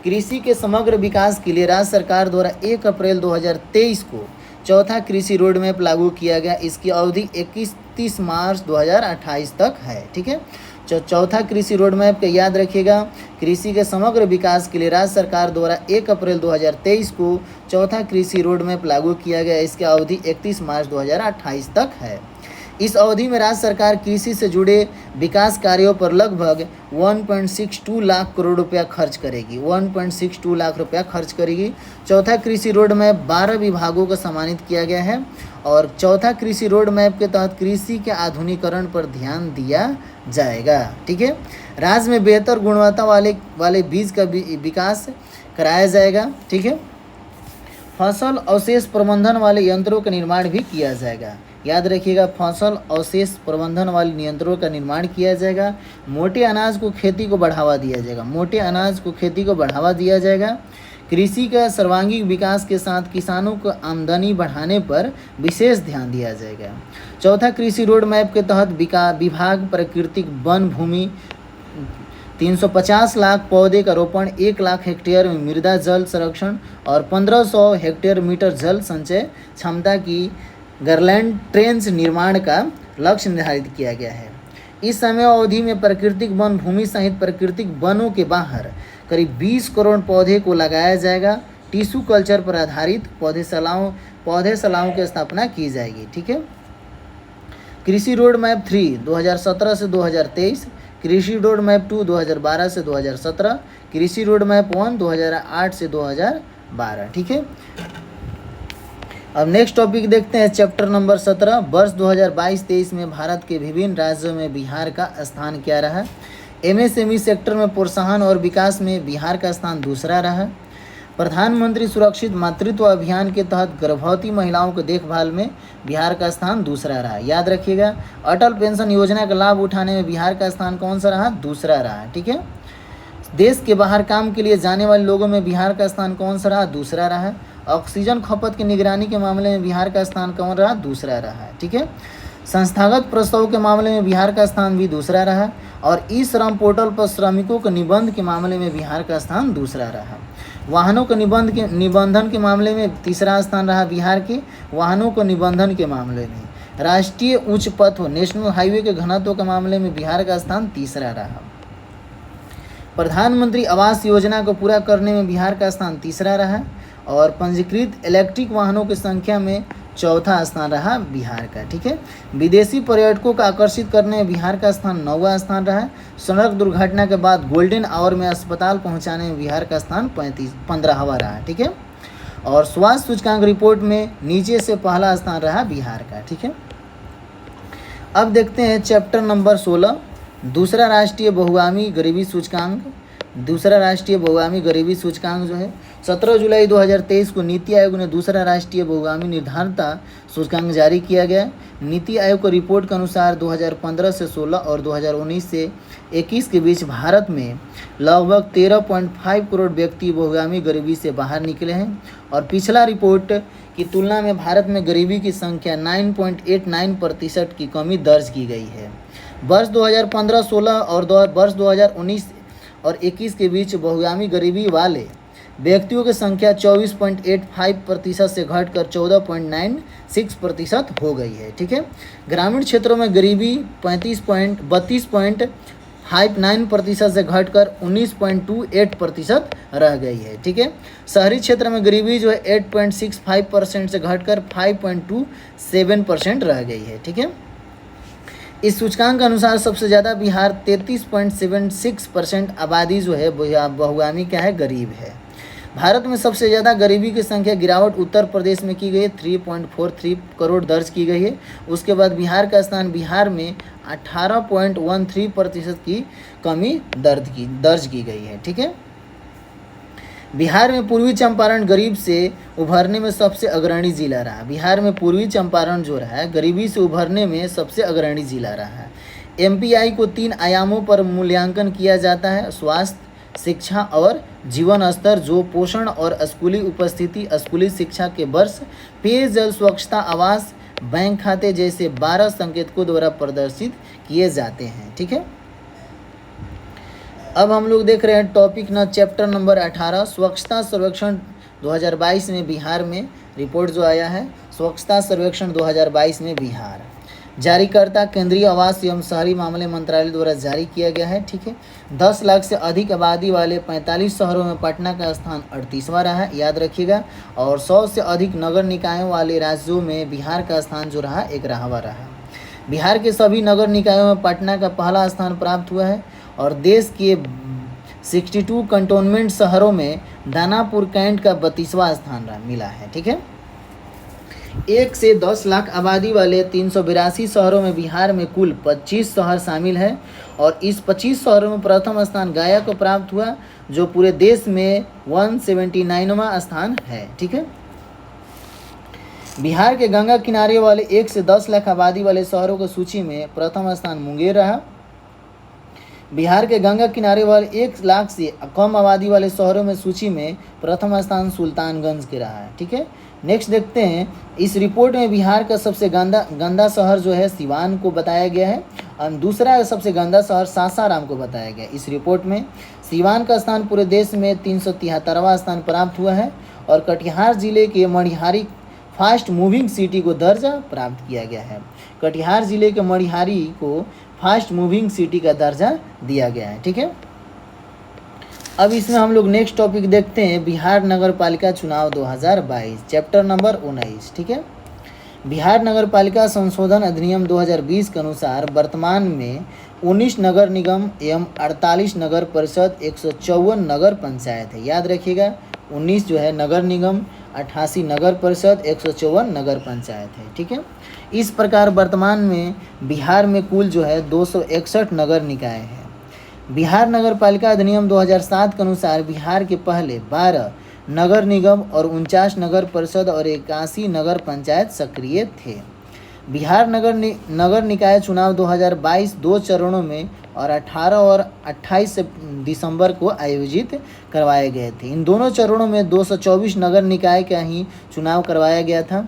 कृषि के समग्र विकास के लिए राज्य सरकार द्वारा 1 अप्रैल 2023 को चौथा कृषि रोड मैप लागू किया गया। इसकी अवधि 31 मार्च 2028 तक है। ठीक है, चौथा कृषि रोड मैप का याद रखिएगा। कृषि के समग्र विकास के लिए राज्य सरकार द्वारा 1 अप्रैल 2023 को चौथा कृषि रोड मैप लागू किया गया। इसकी अवधि 31 मार्च 2028 तक है। इस अवधि में राज्य सरकार कृषि से जुड़े विकास कार्यों पर लगभग 1.62 लाख करोड़ रुपया खर्च करेगी। 1.62 लाख रुपया खर्च करेगी। चौथा कृषि रोड मैप 12 विभागों को सम्मानित किया गया है और चौथा कृषि रोड मैप के तहत कृषि के आधुनिकीकरण पर ध्यान दिया जाएगा। ठीक है, राज्य में बेहतर गुणवत्ता वाले बीज का विकास कराया जाएगा। ठीक है, फसल अवशेष प्रबंधन वाले यंत्रों का निर्माण भी किया जाएगा। याद रखिएगा, फसल अवशेष प्रबंधन वाले यंत्रों का निर्माण किया जाएगा। मोटे अनाज को खेती को बढ़ावा दिया जाएगा। मोटे अनाज को खेती को बढ़ावा दिया जाएगा। कृषि का सर्वांगीण विकास के साथ किसानों को आमदनी बढ़ाने पर विशेष ध्यान दिया जाएगा। चौथा, कृषि रोड मैप के तहत विभाग प्राकृतिक वन भूमि 350 लाख पौधे का रोपण, 1 लाख हेक्टेयर में मृदा जल संरक्षण और 1500 हेक्टेयर मीटर जल संचय क्षमता की गारलैंड ट्रेंच निर्माण का लक्ष्य निर्धारित किया गया है। इस समय अवधि में प्राकृतिक वन भूमि सहित प्राकृतिक वनों के बाहर करीब 20 करोड़ पौधे को लगाया जाएगा। टिश्यू कल्चर पर आधारित पौधशालाओं की स्थापना की जाएगी। ठीक है। कृषि रोड मैप 3 2017 से 2023, कृषि रोड मैप 2 2012 से 2017, कृषि रोड मैप 1 2008 से 2012। ठीक है। अब नेक्स्ट टॉपिक देखते हैं, चैप्टर नंबर 17। वर्ष 2022-23 में भारत के विभिन्न राज्यों में बिहार का स्थान क्या रहा? एमएसएमई सेक्टर में प्रोत्साहन और विकास में बिहार का स्थान दूसरा रहा। प्रधानमंत्री सुरक्षित मातृत्व अभियान के तहत गर्भवती महिलाओं की देखभाल में बिहार का स्थान दूसरा रहा। याद रखिएगा, अटल पेंशन योजना का लाभ उठाने में बिहार का स्थान कौन सा रहा? दूसरा रहा। ठीक है। देश के बाहर काम के लिए जाने वाले लोगों में बिहार का स्थान कौन सा रहा? दूसरा रहा। ऑक्सीजन खपत की निगरानी के मामले में बिहार का स्थान कौन रहा? दूसरा रहा। ठीक है। संस्थागत प्रसव के मामले में बिहार का स्थान भी दूसरा रहा। और ई श्रम पोर्टल पर श्रमिकों के निबंध के मामले में बिहार का स्थान दूसरा रहा। वाहनों के निबंधन के मामले में तीसरा स्थान रहा बिहार के वाहनों को निबंधन के मामले में। राष्ट्रीय उच्च पथ नेशनल हाईवे के घनत्व के मामले में बिहार का स्थान तीसरा रहा। प्रधानमंत्री आवास योजना को पूरा करने में बिहार का स्थान तीसरा रहा। और पंजीकृत इलेक्ट्रिक वाहनों की संख्या में चौथा स्थान रहा बिहार का। ठीक है। विदेशी पर्यटकों को आकर्षित करने में बिहार का स्थान 9वां स्थान रहा। सड़क दुर्घटना के बाद गोल्डन आवर में अस्पताल पहुंचाने में बिहार का स्थान 15वां रहा। ठीक है। और स्वास्थ्य सूचकांक रिपोर्ट में नीचे से पहला स्थान रहा बिहार का। ठीक है। अब देखते हैं चैप्टर नंबर 16, दूसरा राष्ट्रीय बहुगामी गरीबी सूचकांक। दूसरा राष्ट्रीय बहुगामी गरीबी सूचकांक जो है 17 जुलाई 2023 को नीति आयोग ने दूसरा राष्ट्रीय बहुगामी निर्धारता सूचकांक जारी किया गया। नीति आयोग की रिपोर्ट के अनुसार 2015 से 16 और 2019 से 21 के बीच भारत में लगभग 13.5 करोड़ व्यक्ति बहुगामी गरीबी से बाहर निकले हैं। और पिछला रिपोर्ट की तुलना में भारत में गरीबी की संख्या 9.89% की कमी दर्ज की गई है। वर्ष 2015-16 और वर्ष 2019 और 21 के बीच बहुगामी गरीबी वाले व्यक्तियों की संख्या 24.85% से घटकर 14.96% हो गई है। ठीक है। ग्रामीण क्षेत्रों में गरीबी 32.59% से घटकर 19.28% रह गई है। ठीक है। शहरी क्षेत्र में गरीबी जो है 8.65% से घटकर 5.27% रह गई है। ठीक है। इस सूचकांक के अनुसार सबसे ज़्यादा बिहार 33.76% आबादी जो है बहुगामी क्या है? गरीब है। भारत में सबसे ज़्यादा गरीबी की संख्या गिरावट उत्तर प्रदेश में की गई है, 3.43 करोड़ दर्ज की गई है। उसके बाद बिहार का स्थान, बिहार में 18.13% की कमी दर्ज की गई है। ठीक है। बिहार में पूर्वी चंपारण गरीब से उभरने में सबसे अग्रणी जिला रहा। बिहार में पूर्वी चंपारण जो रहा है गरीबी से उभरने में सबसे अग्रणी जिला रहा है। एमपीआई को 3 आयामों पर मूल्यांकन किया जाता है: स्वास्थ्य, शिक्षा और जीवन स्तर, जो पोषण और स्कूली उपस्थिति, स्कूली शिक्षा के वर्ष, पेयजल, स्वच्छता, आवास, बैंक खाते जैसे 12 संकेतकों द्वारा प्रदर्शित किए जाते हैं। ठीक है। अब हम लोग देख रहे हैं टॉपिक चैप्टर नंबर 18, स्वच्छता सर्वेक्षण 2022 में बिहार में रिपोर्ट जो आया है, स्वच्छता सर्वेक्षण 2022 में बिहार। जारीकर्ता केंद्रीय आवास एवं शहरी मामले मंत्रालय द्वारा जारी किया गया है। ठीक है। 10 लाख से अधिक आबादी वाले 45 शहरों में पटना का स्थान 38वां रहा है। याद रखिएगा। और 100 से अधिक नगर निकायों वाले राज्यों में बिहार का स्थान जो रहा 11वां रहा। बिहार के सभी नगर निकायों में पटना का पहला स्थान प्राप्त हुआ है। और देश के 62 कंटोनमेंट शहरों में दानापुर कैंट का 32वां स्थान मिला है। ठीक है। 1 से 10 लाख आबादी वाले 382 शहरों में बिहार में कुल 25 शहर शामिल है। और इस 25 शहरों में प्रथम स्थान गया को प्राप्त हुआ, जो पूरे देश में 179वां स्थान है। ठीक है। बिहार के गंगा किनारे वाले 1 से 10 लाख आबादी वाले शहरों की सूची में प्रथम स्थान मुंगेर रहा। बिहार के गंगा किनारे वाले 1 लाख से कम आबादी वाले शहरों में सूची में प्रथम स्थान सुल्तानगंज के रहा है। ठीक है, नेक्स्ट देखते हैं। इस रिपोर्ट में बिहार का सबसे गंदा शहर जो है सिवान को बताया गया है और दूसरा सबसे गंदा शहर सासाराम को बताया गया है। इस रिपोर्ट में सिवान का स्थान पूरे देश में 373वां स्थान प्राप्त हुआ है और कटिहार जिले के मणिहारी फास्ट मूविंग सिटी को दर्जा प्राप्त किया गया है। कटिहार जिले के मणिहारी को फास्ट मूविंग सिटी का दर्जा दिया गया है। ठीक है, अब इसमें हम लोग नेक्स्ट टॉपिक देखते हैं, बिहार नगर पालिका चुनाव 2022, चैप्टर नंबर 19। ठीक है, बिहार नगर पालिका संशोधन अधिनियम 2020 के अनुसार वर्तमान में 19 नगर निगम एवं 48 नगर परिषद, 154 नगर पंचायत है। याद रखिएगा, 19 जो है नगर निगम, 88 नगर परिषद, 154 नगर पंचायत है। ठीक है, इस प्रकार वर्तमान में बिहार में कुल जो है 261 नगर निकाय हैं। बिहार नगर पालिका अधिनियम 2007 के अनुसार बिहार के पहले 12 नगर निगम और 49 नगर परिषद और 81 नगर पंचायत सक्रिय थे। बिहार नगर निकाय चुनाव 2022 2 चरणों में और 18 और 28 दिसंबर को आयोजित करवाए गए थे। इन दोनों चरणों में 224 नगर निकाय का ही चुनाव करवाया गया था।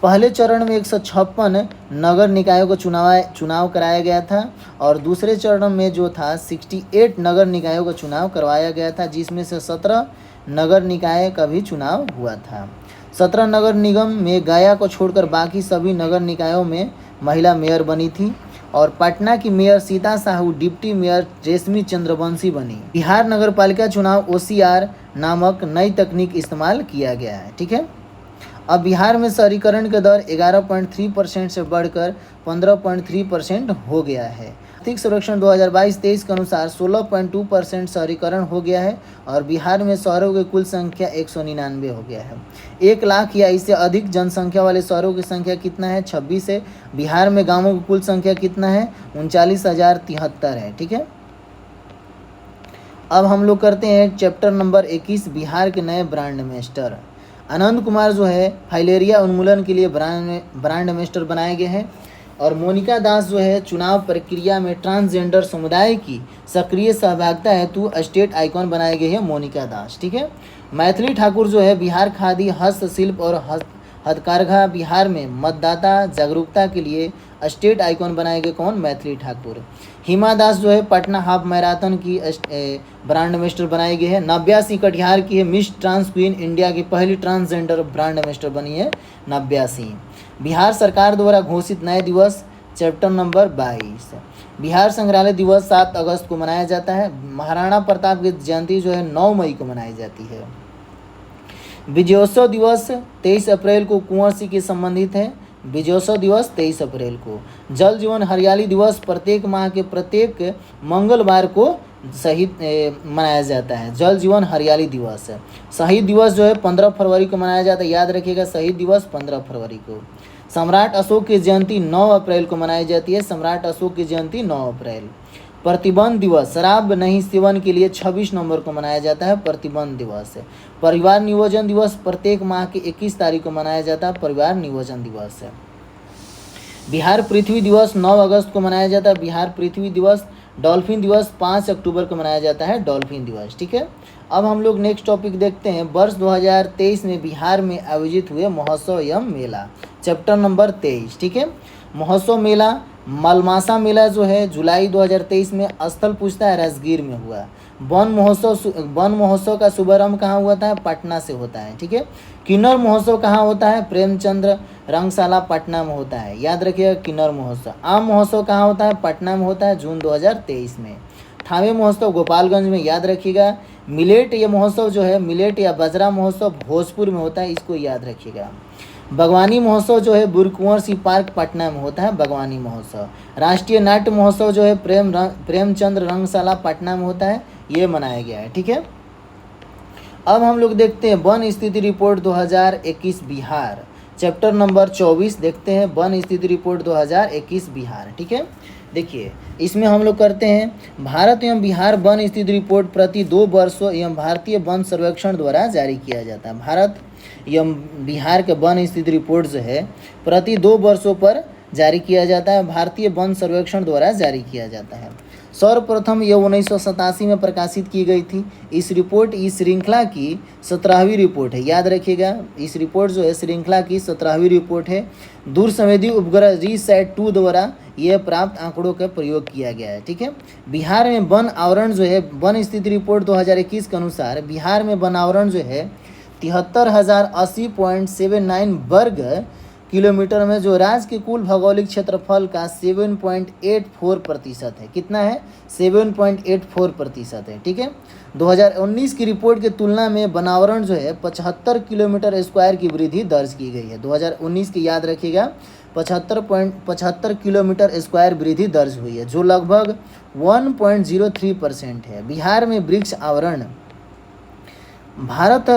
पहले चरण में 156 नगर निकायों को चुनाव कराया गया था और दूसरे चरण में जो था 68 नगर निकायों का चुनाव करवाया गया था, जिसमें से 17 नगर निकाय का भी चुनाव हुआ था। 17 नगर निगम में गया को छोड़कर बाकी सभी नगर निकायों में महिला मेयर बनी थी और पटना की mayor Sita Sahu deputy mayor रेशमी चंद्रवंशी बनी। बिहार नगर पालिका चुनाव OCR नामक नई तकनीक इस्तेमाल किया गया है। ठीक है, अब बिहार में शहरीकरण का दर 11.3% से बढ़कर 15.3% हो गया है। आर्थिक सर्वेक्षण 2022-23 के अनुसार 16.2% शहरीकरण हो गया है और बिहार में शहरों की कुल संख्या 199 हो गया है। 1 लाख या इससे अधिक जनसंख्या वाले शहरों की संख्या कितना है? 26 है। बिहार में गांवों की कुल संख्या कितना है? 39,073 है। ठीक है, अब हम लोग करते हैं चैप्टर नंबर 21, बिहार के नए ब्रांड एम्बेसडर। आनंद कुमार जो है फाइलेरिया उन्मूलन के लिए ब्रांड एम्बेसडर बनाए गए हैं और मोनिका दास जो है चुनाव प्रक्रिया में ट्रांसजेंडर समुदाय की सक्रिय सहभागिता हेतु स्टेट आइकॉन बनाए गए हैं मोनिका दास। ठीक है, मैथिली ठाकुर जो है बिहार खादी हस्तशिल्प और हथकरघा बिहार में मतदाता जागरूकता के लिए स्टेट आइकॉन बनाए गए। कौन? मैथिली ठाकुर। हिमा दास जो है पटना हाफ मैराथन की ब्रांड एम्बेसडर बनाई गई है। नव्या सिंह कटिहार की है मिस ट्रांस क्वीन इंडिया की पहली ट्रांसजेंडर ब्रांड एम्बेसडर बनी है नव्या सिंह। बिहार सरकार द्वारा घोषित नए दिवस चैप्टर नंबर 22। बिहार संग्रहालय दिवस 7 अगस्त को मनाया जाता है। महाराणा प्रताप की जयंती जो है 9 मई को मनाई जाती है। विजयोत्सव दिवस 23 अप्रैल को कुंवर सिंह के संबंधित है। विजयोत्सव दिवस 23 अप्रैल को। जल जीवन हरियाली दिवस प्रत्येक माह के प्रत्येक मंगलवार को मनाया जाता है। जल जीवन हरियाली दिवस। शहीद दिवस जो है 15 फरवरी को मनाया जाता है। याद रखिएगा, शहीद दिवस 15 फरवरी को। सम्राट अशोक की जयंती 9 अप्रैल को मनाई जाती है। सम्राट अशोक की जयंती 9 अप्रैल। प्रतिबंध दिवस शराब नहीं सेवन के लिए 26 नवंबर को मनाया जाता है प्रतिबंध दिवस। परिवार नियोजन दिवस प्रत्येक माह के 21 तारीख को मनाया जाता है परिवार नियोजन दिवस। बिहार पृथ्वी दिवस 9 अगस्त को मनाया जाता है बिहार पृथ्वी दिवस। डॉल्फिन दिवस 5 अक्टूबर को मनाया जाता है डॉल्फिन दिवस। ठीक है, अब हम लोग नेक्स्ट टॉपिक देखते हैं। वर्ष 2023 में बिहार में आयोजित हुए महोत्सव एवं मेला, चैप्टर नंबर 23। ठीक है, महोत्सव मेला मलमासा मेला जो है जुलाई 2023 में स्थल पूछता है राजगीर में हुआ। वन महोत्सव का शुभारंभ कहाँ हुआ था? पटना से होता है। ठीक है, किन्नर महोत्सव कहाँ होता है? प्रेमचंद्र रंगशाला पटना में होता है। याद रखिएगा, किन्नर महोत्सव। आम महोत्सव कहाँ होता है? पटना में होता है जून 2023 में। थावे महोत्सव गोपालगंज में। याद रखिएगा, मिलेट ये महोत्सव जो है मिलेट या बाजरा महोत्सव भोजपुर में होता है, इसको याद रखिएगा। बागवानी महोत्सव जो है बुरकुंवर सिंह पार्क पटना में होता है बागवानी महोत्सव। राष्ट्रीय नाट्य महोत्सव जो है प्रेमचंद्र रंगशाला पटना में होता है, ये मनाया गया है। ठीक है, अब हम लोग देखते हैं वन स्थिति रिपोर्ट 2021 बिहार, चैप्टर नंबर 24 देखते हैं वन स्थिति रिपोर्ट 2021 बिहार। ठीक है, देखिए इसमें हम लोग करते हैं भारत एवं बिहार वन स्थिति रिपोर्ट प्रति 2 वर्षों एवं भारतीय वन सर्वेक्षण द्वारा जारी किया जाता है। भारत यह बिहार के वन स्थिति रिपोर्ट जो है प्रति 2 वर्षों पर जारी किया जाता है, भारतीय वन सर्वेक्षण द्वारा जारी किया जाता है। सर्वप्रथम यह 1987 में प्रकाशित की गई थी। इस श्रृंखला की 17वीं रिपोर्ट है, याद रखिएगा। इस रिपोर्ट जो है श्रृंखला की 17वीं रिपोर्ट है। दूरसंवेदी उपग्रह रिसैट-2 द्वारा यह प्राप्त आंकड़ों का प्रयोग किया गया है। ठीक है, बिहार में वन आवरण जो है, वन स्थिति रिपोर्ट 2021 के अनुसार बिहार में वन आवरण जो है 73,080.79 वर्ग किलोमीटर में, जो राज्य के कुल भौगोलिक क्षेत्रफल का 7.84% है। कितना है? 7.84% है। ठीक है, 2019 की रिपोर्ट की तुलना में वनावरण जो है 75 किलोमीटर स्क्वायर की वृद्धि दर्ज की गई है। 2019 की याद रखिएगा, 75 किलोमीटर स्क्वायर वृद्धि दर्ज हुई है, जो लगभग 1.03% है। बिहार में वृक्ष आवरण, भारत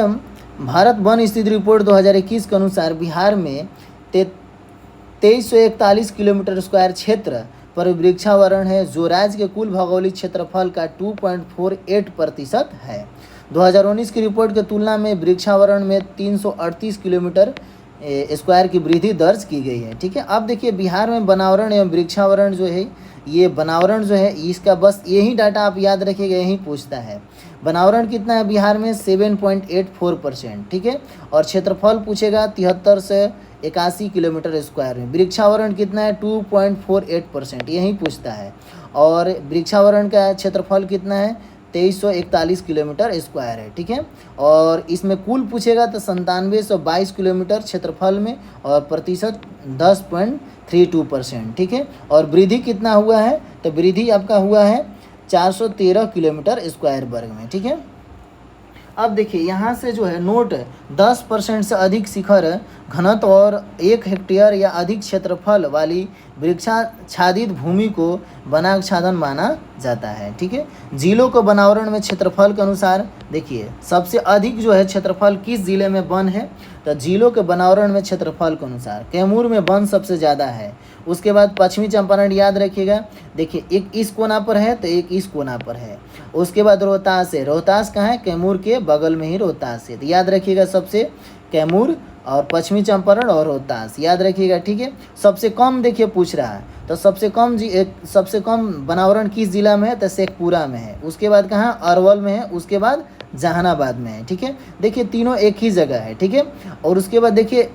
वन स्थिति रिपोर्ट 2021 के अनुसार बिहार में 2341 किलोमीटर स्क्वायर क्षेत्र पर वृक्षावरण है, जो राज्य के कुल भौगोलिक क्षेत्रफल का 2.48% है। 2019 की रिपोर्ट की तुलना में वृक्षावरण में 338 किलोमीटर स्क्वायर की वृद्धि दर्ज की गई है। ठीक है, अब देखिए बिहार में वनावरण एवं वृक्षावरण जो है, ये वनावरण जो है इसका बस यही डाटा आप याद रखिएगा, यही पूछता है। वनावरण कितना है बिहार में? 7.84%। ठीक है, और क्षेत्रफल पूछेगा 73 से 81 किलोमीटर स्क्वायर में। वृक्षावरण कितना है? 2.48%, यही पूछता है। और वृक्षावरण का क्षेत्रफल कितना है? 2341 किलोमीटर स्क्वायर है। ठीक है, और इसमें कुल पूछेगा तो 9722 किलोमीटर क्षेत्रफल में, और प्रतिशत 10.32%। ठीक है, और वृद्धि कितना हुआ है? तो वृद्धि आपका हुआ है 413 किलोमीटर स्क्वायर वर्ग में। ठीक है, अब देखिए यहाँ से जो है नोट 10% से अधिक शिखर घनत्व और 1 हेक्टेयर या अधिक क्षेत्रफल वाली वृक्षाच्छादित भूमि को वनाच्छादन माना जाता है। ठीक है, जिलों को वनावरण में क्षेत्रफल के अनुसार देखिए सबसे अधिक जो है क्षेत्रफल किस जिले में वन है, तो जिलों के वनावरण में क्षेत्रफल के अनुसार कैमूर में वन सबसे ज़्यादा है। उसके बाद पश्चिमी चंपारण याद रखिएगा, देखिए एक इस कोना पर है तो एक इस कोना पर है। उसके बाद रोहतास है, रोहतास कहाँ है? कैमूर के बगल में ही रोहतास है, तो याद रखिएगा सबसे कैमूर और पश्चिमी चंपारण और रोहतास याद रखिएगा। ठीक है, सबसे कम देखिए पूछ रहा है, तो सबसे कम वनावरण किस जिला में है? तो शेखपुरा में है। उसके बाद कहाँ? अरवल में है। उसके बाद जहानाबाद में है। ठीक है, देखिए तीनों एक ही जगह है। ठीक है, और उसके बाद देखिए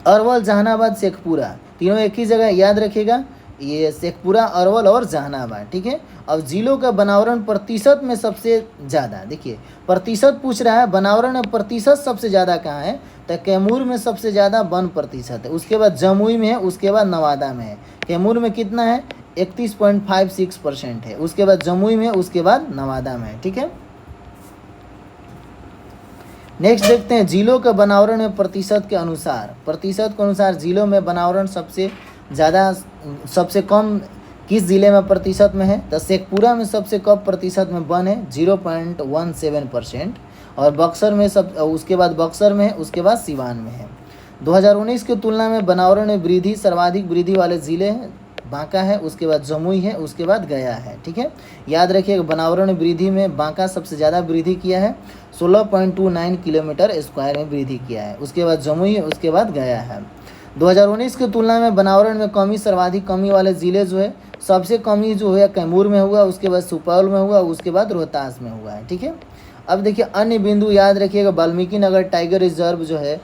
अरवल, जहानाबाद, शेखपुरा तीनों एक ही जगह, याद रखिएगा ये शेखपुरा, अरवल और जहानाबाद। ठीक है, अब जिलों का वनावरण प्रतिशत में सबसे ज़्यादा, देखिए प्रतिशत पूछ रहा है, वनावरण में प्रतिशत सबसे ज़्यादा कहाँ है? तो कैमूर में सबसे ज़्यादा 1% है। उसके बाद जमुई में है, उसके बाद नवादा में है। कैमूर में कितना है? 31.56% है। उसके बाद जमुई में, उसके बाद नवादा में है। ठीक है, नेक्स्ट देखते हैं जिलों के वनावरण में प्रतिशत के अनुसार जिलों में वनावरण सबसे ज़्यादा, सबसे कम किस ज़िले में प्रतिशत में है? तो शेखपुरा में सबसे कम प्रतिशत में वन है 0.17%, और बक्सर में उसके बाद बक्सर में है, उसके बाद सिवान में है। 2019 की तुलना में वनावरण में वृद्धि, सर्वाधिक वृद्धि वाले ज़िले हैं बांका है, उसके बाद जमुई है, उसके बाद गया है। ठीक है, याद रखिएगा वनावरण वृद्धि में बांका सबसे ज़्यादा वृद्धि किया है, 16.29 किलोमीटर स्क्वायर में वृद्धि किया है। उसके बाद जमुई है, उसके बाद गया है। 2019 की तुलना में वनावरण में कमी, सर्वाधिक कमी वाले ज़िले जो है, सबसे कमी जो है कैमूर में हुआ, उसके बाद सुपौल में हुआ, उसके बाद रोहतास में हुआ है। ठीक है, अब देखिए अन्य बिंदु याद रखिएगा, वाल्मीकि नगर टाइगर रिजर्व जो है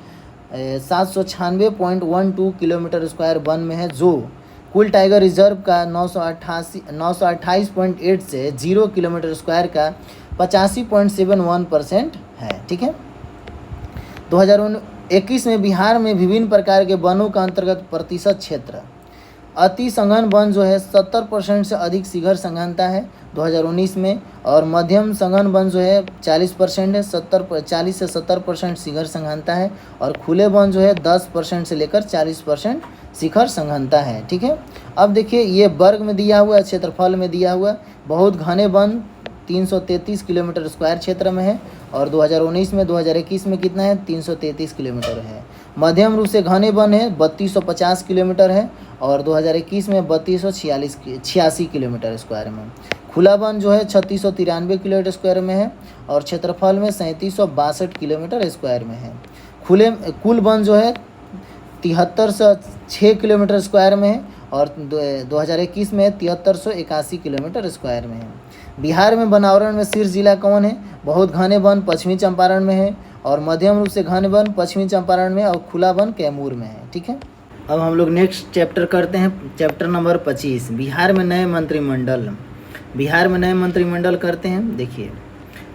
796.12 किलोमीटर स्क्वायर वन में है, जो कुल टाइगर रिजर्व का 928.8 से 0 किलोमीटर स्क्वायर का 85.71% है। ठीक है, 2021 में बिहार में विभिन्न प्रकार के वनों का अंतर्गत प्रतिशत क्षेत्र, अति सघन वन जो है 70% से अधिक शिखर सघनता है 2019 में, और मध्यम सघन वन जो है 40% है, 40 से 70% शिखर सघनता है, और खुले वन जो है 10% से लेकर 40% शिखर सघनता है। ठीक है, अब देखिए ये वर्ग में दिया हुआ है, क्षेत्रफल में दिया हुआ, बहुत घने वन 333 किलोमीटर स्क्वायर क्षेत्र में है, और 2019 में 2021 में कितना है? 333 किलोमीटर है। मध्यम रूप से घने वन है 3250 किलोमीटर है, और 2021 में 3286 किलोमीटर स्क्वायर में। खुला वन जो है 3693 किलोमीटर स्क्वायर में है, और क्षेत्रफल में 3762 किलोमीटर स्क्वायर में है। कुल वन जो है 7306 किलोमीटर स्क्वायर में है और 2021 में 7381 किलोमीटर स्क्वायर में है। बिहार में वनावरण में शीर्ष जिला कौन है? बहुत घने वन पश्चिमी चंपारण में है और मध्यम रूप से घने वन पश्चिमी चंपारण में और खुला वन कैमूर में है। ठीक है, अब हम लोग नेक्स्ट चैप्टर करते हैं, चैप्टर नंबर 25, बिहार में नए मंत्रिमंडल। बिहार में नए मंत्रिमंडल करते हैं। देखिए,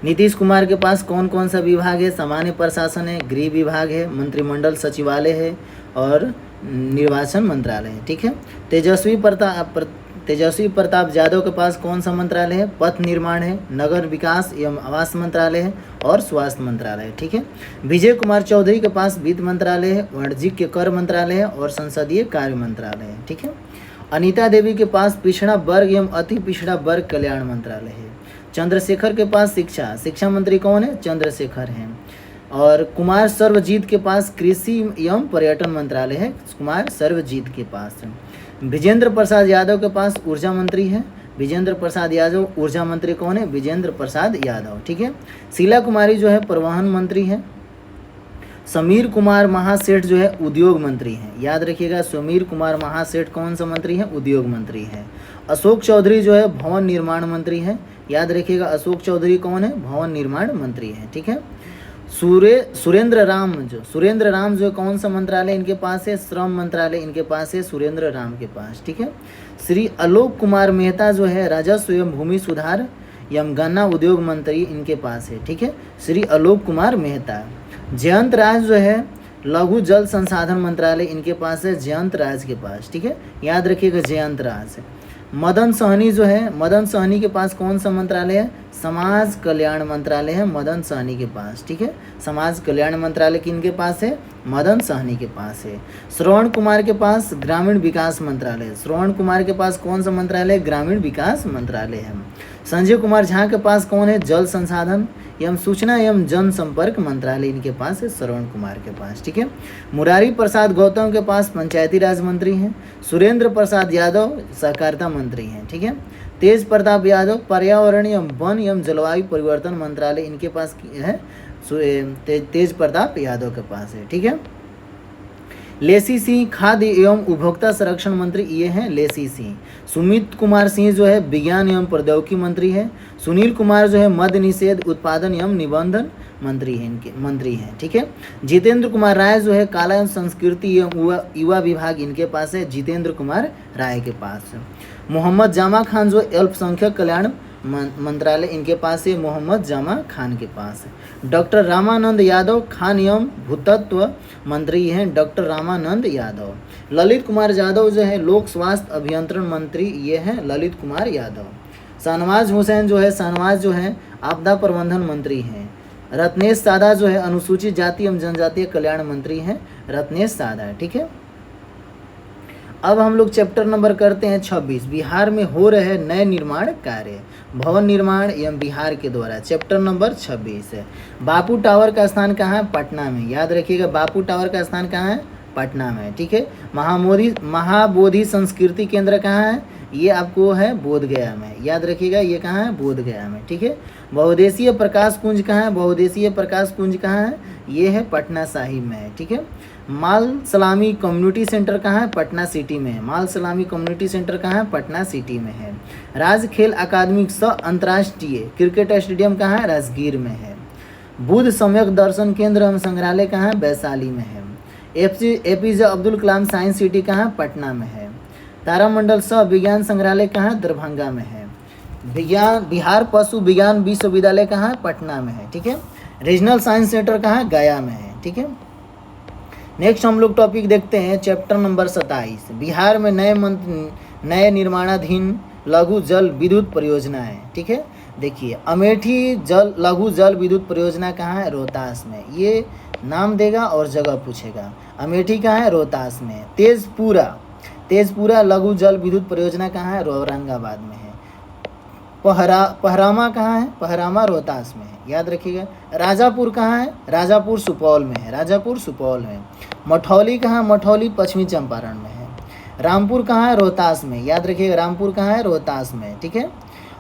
नीतीश कुमार के पास कौन कौन सा विभाग है? सामान्य प्रशासन है, गृह विभाग है, मंत्रिमंडल सचिवालय है और निर्वाचन मंत्रालय है। ठीक है, तेजस्वी प्रताप यादव के पास कौन सा मंत्रालय है? पथ निर्माण है, नगर विकास एवं आवास मंत्रालय है और स्वास्थ्य मंत्रालय है। ठीक है, विजय कुमार चौधरी के पास वित्त मंत्रालय है, वाणिज्यिक कर मंत्रालय है और संसदीय कार्य मंत्रालय है। ठीक है, अनीता देवी के पास पिछड़ा वर्ग एवं अति पिछड़ा वर्ग कल्याण मंत्रालय है। चंद्रशेखर के पास शिक्षा मंत्री कौन है? चंद्रशेखर हैं। और कुमार सर्वजीत के पास कृषि एवं पर्यटन मंत्रालय है, कुमार सर्वजीत के पास। विजेंद्र प्रसाद यादव के पास ऊर्जा मंत्री है, विजेंद्र प्रसाद यादव ऊर्जा मंत्री कौन है? विजेंद्र प्रसाद यादव। ठीक है, शीला कुमारी जो है परिवहन मंत्री है। समीर कुमार महासेठ जो है उद्योग मंत्री हैं, याद रखिएगा। समीर कुमार महासेठ कौन सा मंत्री है? उद्योग मंत्री है। अशोक चौधरी जो है भवन निर्माण मंत्री है, याद रखिएगा। अशोक चौधरी कौन है? भवन निर्माण मंत्री है। ठीक है, सुरेंद्र राम जो कौन सा मंत्रालय इनके पास है? श्रम मंत्रालय इनके पास है, सुरेंद्र राम के पास। ठीक है, श्री आलोक कुमार मेहता जो है राजस्व एवं भूमि सुधार एवं गन्ना उद्योग मंत्री इनके पास है। ठीक है, श्री आलोक कुमार मेहता। जयंत राज जो है लघु जल संसाधन मंत्रालय इनके पास है, जयंत राज के पास। ठीक है, याद रखिएगा जयंत राज। मदन सहनी जो है, मदन सहनी के पास कौन सा मंत्रालय है? समाज कल्याण मंत्रालय है मदन सहनी के पास। ठीक है, समाज कल्याण मंत्रालय किनके पास है? मदन सहनी के पास है। श्रवण कुमार के पास ग्रामीण विकास मंत्रालय, श्रवण कुमार के पास कौन सा मंत्रालय? ग्रामीण विकास मंत्रालय है। संजय कुमार झा के पास कौन है? जल संसाधन एवं सूचना एवं जनसंपर्क मंत्रालय इनके पास है, श्रवण कुमार के पास। ठीक है, मुरारी प्रसाद गौतम के पास पंचायती राज मंत्री हैं। सुरेंद्र प्रसाद यादव सहकारिता मंत्री हैं। ठीक है, तेज प्रताप यादव पर्यावरण एवं वन एवं जलवायु परिवर्तन मंत्रालय इनके पास है, तेज प्रताप यादव के पास है। ठीक है, लेसी सिंह खाद्य एवं उपभोक्ता संरक्षण मंत्री ये हैं लेसी सिंह। सुमित कुमार सिंह जो है विज्ञान एवं प्रौद्योगिकी मंत्री है। सुनील कुमार जो है मद्य निषेध उत्पादन एवं निबंधन मंत्री हैं। ठीक है, जितेंद्र कुमार राय जो है कला एवं संस्कृति एवं युवा विभाग इनके पास है, जितेंद्र कुमार राय के पास। मोहम्मद जामा खान जो अल्पसंख्यक कल्याण मंत्रालय इनके पास है, मोहम्मद जामा खान के पास। डॉक्टर रामानंद यादव खान एवं भूतत्व मंत्री हैं, डॉक्टर रामानंद यादव। ललित कुमार यादव जो है लोक स्वास्थ्य अभियंत्रण मंत्री ये हैं ललित कुमार यादव। शाहनवाज हुसैन जो है आपदा प्रबंधन मंत्री हैं। रत्नेश सादा जो है अनुसूचित जाति एवं जनजातीय कल्याण मंत्री हैं, रत्नेश सादा। ठीक है, अब हम लोग चैप्टर नंबर करते हैं 26, बिहार में हो रहे नए निर्माण कार्य, भवन निर्माण एवं बिहार के द्वारा। चैप्टर नंबर 26 है। बापू टावर का स्थान कहाँ है? पटना में, याद रखिएगा। बापू टावर का स्थान कहाँ है? पटना में। ठीक है, महाबोधि संस्कृति केंद्र कहाँ है? ये आपको है बोधगया में, याद रखिएगा। ये कहाँ है? बोधगया में। ठीक है, बहुउद्देशीय प्रकाश कुंज कहाँ है? बहुउद्देशीय प्रकाश कुंज कहाँ है? ये है पटना साहिब में है। ठीक है, माल सलामी कम्युनिटी सेंटर कहाँ है? पटना सिटी में है। माल सलामी कम्युनिटी सेंटर कहाँ है? पटना सिटी में है। राज्य खेल अकादमी अंतर्राष्ट्रीय क्रिकेट स्टेडियम कहाँ है? राजगीर में है। बुद्ध सम्यक दर्शन केंद्र एवं संग्रहालय कहाँ है? वैशाली में है। APJ Abdul Kalam science city कहाँ है? पटना में है। तारामंडल सह विज्ञान संग्रहालय कहाँ है? दरभंगा में है। बिहार पशु विज्ञान विश्वविद्यालय कहाँ है? पटना में है। ठीक है, रीजनल साइंस सेंटर कहाँ है? गया में है। ठीक है, नेक्स्ट हम लोग टॉपिक देखते हैं चैप्टर नंबर 27, बिहार में नए निर्माणाधीन लघु जल विद्युत परियोजनाएं। ठीक है, देखिए अमेठी लघु जल विद्युत परियोजना कहाँ है? रोहतास में। ये नाम देगा और जगह पूछेगा। अमेठी कहाँ है? रोहतास में। तेजपुरा लघु जल विद्युत परियोजना कहाँ है? औरंगाबाद में है। पहरामा कहाँ है? पहरामा रोहतास में है, याद रखिएगा। राजापुर कहाँ है? राजापुर सुपौल में है, राजापुर सुपौल में। मठौली कहाँ? मठौली पश्चिमी चंपारण में है। रामपुर कहाँ है? रोहतास में, याद रखिएगा। रामपुर कहाँ है? रोहतास में। ठीक है,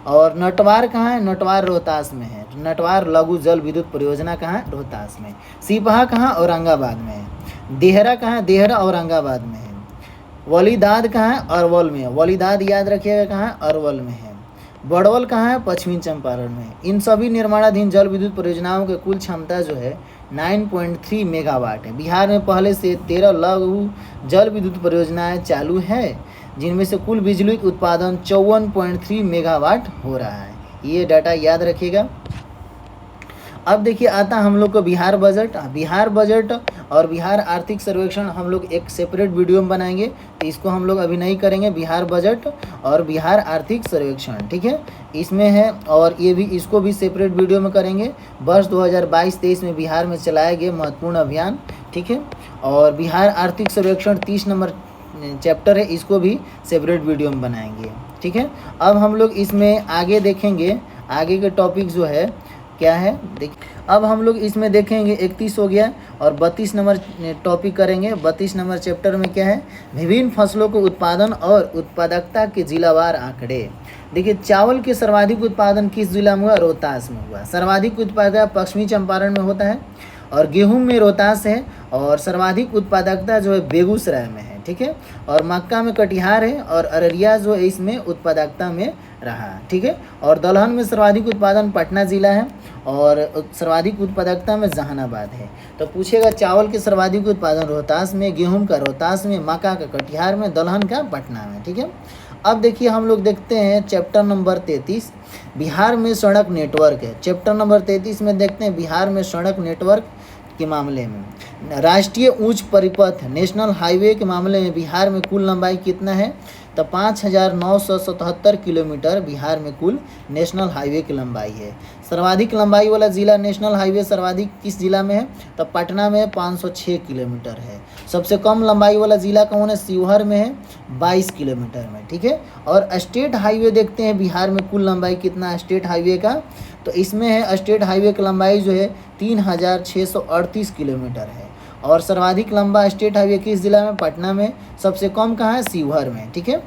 और नटवार कहाँ है? नटवार रोहतास में है। नटवार लघु जल विद्युत परियोजना कहाँ है? रोहतास में। सिपहा कहाँ? औरंगाबाद में है। देहरा कहाँ है? देहरा औरंगाबाद में है। वलीदाद कहाँ है? अरवल में है। वलीदाद याद रखिएगा कहाँ है? अरवल में है। बड़वल कहाँ है? पश्चिमी चंपारण में है। इन सभी निर्माणाधीन जल विद्युत परियोजनाओं की कुल क्षमता जो है 9.3 मेगावाट है। बिहार में पहले से 13 लघु जल विद्युत परियोजनाएं चालू है, जिनमें से कुल बिजली उत्पादन 54.3 मेगावाट हो रहा है। ये डाटा याद रखिएगा। अब देखिए आता हम लोग को बिहार बजट। बिहार बजट और बिहार आर्थिक सर्वेक्षण हम लोग एक सेपरेट वीडियो में बनाएंगे, तो इसको हम लोग अभी नहीं करेंगे। बिहार बजट और बिहार आर्थिक सर्वेक्षण, ठीक है, इसमें है, और ये भी इसको भी सेपरेट वीडियो में करेंगे। वर्ष 2022-23 में बिहार में चलाए गए महत्वपूर्ण अभियान, ठीक है, और बिहार आर्थिक सर्वेक्षण 30 नंबर चैप्टर है, इसको भी सेपरेट वीडियो में बनाएंगे, ठीक है। अब हम लोग इसमें आगे देखेंगे, आगे के टॉपिक जो है क्या है अब हम लोग इसमें देखेंगे 31 हो गया, और 32 नंबर टॉपिक करेंगे। 32 नंबर चैप्टर में क्या है? विभिन्न फसलों को उत्पादन और उत्पादकता के जिलावार आंकड़े। देखिए चावल के सर्वाधिक उत्पादन किस जिला में हुआ? रोहतास में हुआ। सर्वाधिक उत्पादकता पश्चिमी चंपारण में होता है, और गेहूं में रोहतास है, और सर्वाधिक उत्पादकता जो है बेगूसराय में है, ठीक है, और मक्का में कटिहार है, और अररिया जो है इसमें उत्पादकता में रहा, ठीक है, और दलहन में सर्वाधिक उत्पादन पटना जिला है, और सर्वाधिक उत्पादकता में जहानाबाद है। तो पूछेगा चावल के सर्वाधिक उत्पादन रोहतास में, गेहूं का रोहतास में, मक्का का कटिहार में, दलहन का पटना में, ठीक है। अब देखिए हम लोग देखते हैं चैप्टर नंबर 33, बिहार में सड़क नेटवर्क है। चैप्टर नंबर 33 में देखते हैं बिहार में सड़क नेटवर्क के मामले में। राष्ट्रीय उच्च परिपथ नेशनल हाईवे के मामले में बिहार में कुल लंबाई कितना है? तो 5,977 किलोमीटर बिहार में कुल नेशनल हाईवे की लंबाई है। सर्वाधिक लंबाई वाला जिला नेशनल हाईवे सर्वाधिक किस जिला में है? तो पटना में 506 किलोमीटर है। सबसे कम लंबाई वाला जिला कौन है? शिवहर में है 22 किलोमीटर में, ठीक है। और स्टेट हाईवे देखते हैं बिहार में कुल लंबाई कितना है स्टेट हाईवे का? तो इसमें है स्टेट हाईवे की लंबाई जो है 3,638 किलोमीटर है, और सर्वाधिक लंबा स्टेट हाईवे किस जिला में? पटना में। सबसे कम कहाँ है? शिवहर में, ठीक है।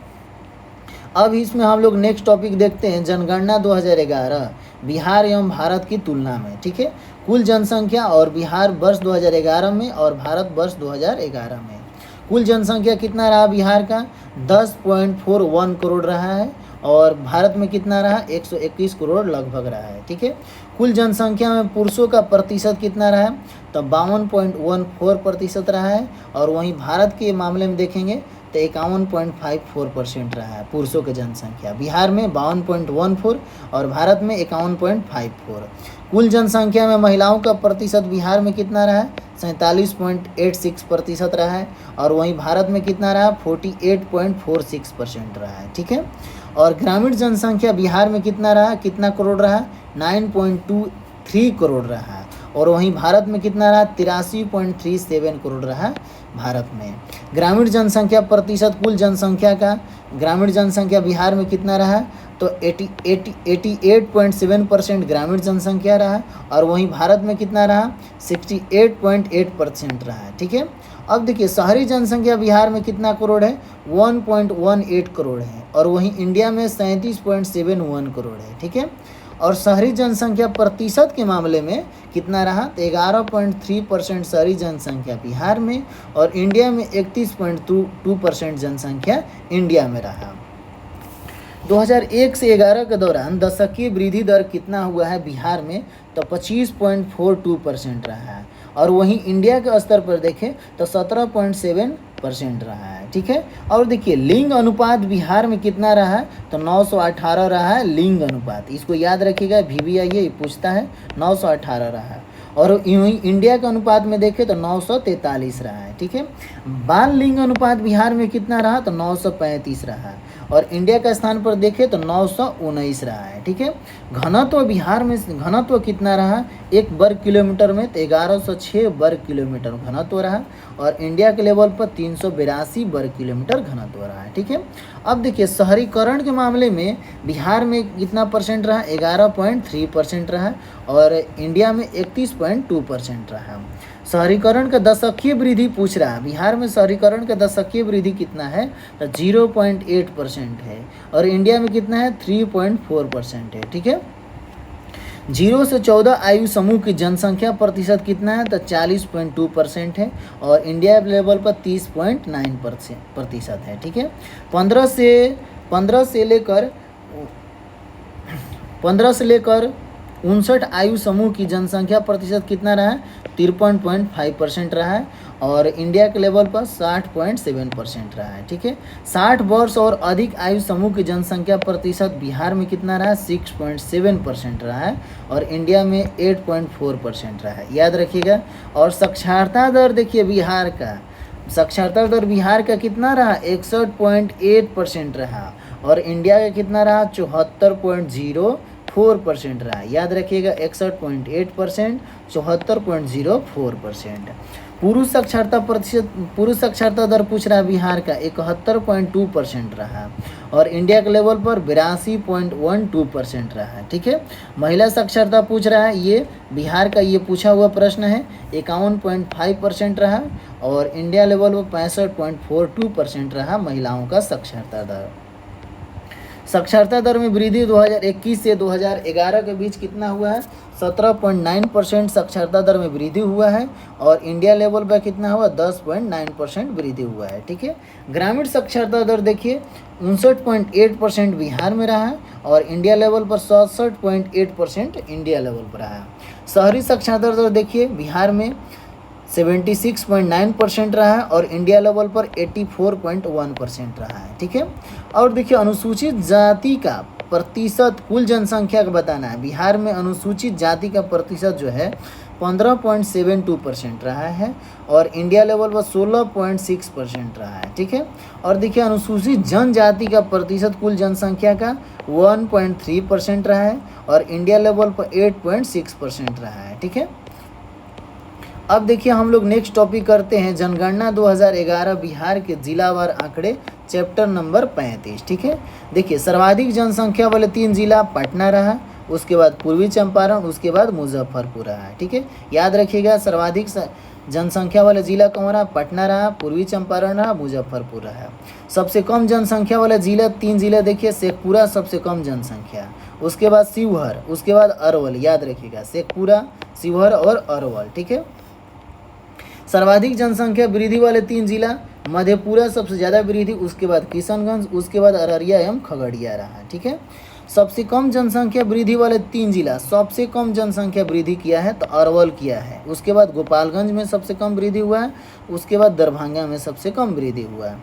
अब इसमें हम लोग नेक्स्ट टॉपिक देखते हैं जनगणना 2011 बिहार एवं भारत की तुलना में, ठीक है। कुल जनसंख्या और बिहार वर्ष 2011 में और भारत वर्ष 2011 में कुल जनसंख्या कितना रहा बिहार का? 10.41 करोड़ रहा है, और भारत में कितना रहा? 121 करोड़ लगभग रहा है, ठीक है। कुल जनसंख्या में पुरुषों का प्रतिशत कितना रहा? तो 52.14% रहा है, और वहीं भारत के मामले में देखेंगे तो 51.54% रहा है पुरुषों की जनसंख्या। बिहार में 52.14 और भारत में 51.54। कुल जनसंख्या में महिलाओं का प्रतिशत बिहार में कितना रहा? 47.86% रहा है, और वहीं भारत में कितना रहा? 48.46% रहा है, ठीक है। और ग्रामीण जनसंख्या बिहार में कितना रहा? कितना करोड़ रहा? 9.23 करोड़ रहा, और वहीं भारत में कितना रहा? 83.37 करोड़ रहा भारत में। ग्रामीण जनसंख्या प्रतिशत कुल जनसंख्या का, ग्रामीण जनसंख्या बिहार में कितना रहा? तो 88.7% ग्रामीण जनसंख्या रहा, और वहीं भारत में कितना रहा? 68.8% रहा, ठीक है। अब देखिए शहरी जनसंख्या बिहार में कितना करोड़ है? 1.18 करोड़ है, और वहीं इंडिया में 37.71 करोड़ है, ठीक है। और शहरी जनसंख्या प्रतिशत के मामले में कितना रहा? तो 11.3% शहरी जनसंख्या बिहार में, और इंडिया में 31.2% जनसंख्या इंडिया में रहा। 2001 से 11 के दौरान दशकीय वृद्धि दर कितना हुआ है बिहार में? तो 25.42% रहा है, और वहीं इंडिया के स्तर पर देखें तो 17.7% रहा है, ठीक है। और देखिए लिंग अनुपात बिहार में कितना रहा है? तो 918 रहा है लिंग अनुपात, इसको याद रखिएगा, VVIA पूछता है। 918 रहा है, और इंडिया के अनुपात में देखें तो 943 रहा है, ठीक है। बाल लिंग अनुपात बिहार में कितना रहा? तो 935 रहा है, और इंडिया का स्थान पर देखें तो 919 रहा है, ठीक है। घनत्व बिहार में घनत्व कितना रहा? 1 वर्ग किलोमीटर में तो 1106 वर्ग किलोमीटर घनत्व रहा, और इंडिया के लेवल पर 382 वर्ग किलोमीटर घनत्व रहा है, ठीक है। अब देखिए शहरीकरण के मामले में बिहार में कितना परसेंट रहा? 11.3% रहा, और इंडिया में 31.2% रहा। शहरीकरण का दशकीय वृद्धि पूछ रहा है, बिहार में शहरीकरण का दशकीय वृद्धि कितना है? तो 0.8% है, और इंडिया में कितना है? 3.4% है, ठीक है। 0 से 14 आयु समूह की जनसंख्या प्रतिशत कितना है, तो 40.2% है और इंडिया लेवल पर 30.9% प्रतिशत है। ठीक है, 15 से लेकर 59 आयु समूह की जनसंख्या प्रतिशत कितना रहा है, 53.5% रहा है और इंडिया के लेवल पर 60.7% रहा है। ठीक है, 60 वर्ष और अधिक आयु समूह की जनसंख्या प्रतिशत बिहार में कितना रहा है, 6.7% रहा है और इंडिया में 8.4% रहा है, याद रखिएगा। और साक्षरता दर देखिए बिहार का, साक्षरता दर बिहार का कितना रहा, 61.8% रहा और इंडिया का कितना रहा, 74.04% रहा, याद रखिएगा। 61.8%, 74.04%। पुरुष साक्षरता दर पूछ रहा है बिहार का, 71.2% रहा और इंडिया के लेवल पर 82.12% रहा है। ठीक है, महिला साक्षरता पूछ रहा है, ये बिहार का ये पूछा हुआ प्रश्न है, 51.5% रहा और इंडिया लेवल पर 65.42% रहा महिलाओं का साक्षरता दर। साक्षरता दर में वृद्धि 2021 से 2011 के बीच कितना हुआ है, 17.9% साक्षरता दर में वृद्धि हुआ है और इंडिया लेवल पर कितना हुआ, 10.9% वृद्धि हुआ है। ठीक है, ग्रामीण साक्षरता दर देखिए 59.8% बिहार में रहा और इंडिया लेवल पर 67.8% इंडिया लेवल पर रहा। शहरी साक्षरता दर देखिए बिहार में 76.9% रहा है और इंडिया लेवल पर 84.1% रहा है। ठीक है, और देखिए अनुसूचित जाति का प्रतिशत कुल जनसंख्या का बताना है। बिहार में अनुसूचित जाति का प्रतिशत जो है 15.72% रहा है और इंडिया लेवल पर 16.6% रहा है। ठीक है, और देखिए अनुसूचित जनजाति का प्रतिशत कुल जनसंख्या का 1.3% रहा है और इंडिया लेवल पर 8.6% रहा है। ठीक है, अब देखिए हम लोग नेक्स्ट टॉपिक करते हैं जनगणना 2011 बिहार के जिलावार आंकड़े, चैप्टर नंबर 35। ठीक है, देखिए सर्वाधिक जनसंख्या वाले 3 जिला पटना रहा, उसके बाद पूर्वी चंपारण, उसके बाद मुजफ्फरपुर रहा। ठीक है, याद रखिएगा सर्वाधिक जनसंख्या वाला जिला कौन रहा, पटना रहा, पूर्वी चंपारण रहा, मुजफ्फरपुर रहा। सबसे कम जनसंख्या वाला जिला 3 जिला देखिए, शेखपुरा सबसे कम जनसंख्या, उसके बाद शिवहर, उसके बाद अरवल, याद रखिएगा शेखपुरा, शिवहर और अरवल। ठीक है, सर्वाधिक जनसंख्या वृद्धि वाले 3 जिला, मधेपुरा सबसे ज़्यादा वृद्धि, उसके बाद किशनगंज, उसके बाद अररिया एवं खगड़िया रहा। ठीक है, सबसे कम जनसंख्या वृद्धि वाले 3 जिला, सबसे कम जनसंख्या वृद्धि किया है तो अरवल किया है, उसके बाद गोपालगंज में सबसे कम वृद्धि हुआ है, उसके बाद दरभंगा में सबसे कम वृद्धि हुआ है।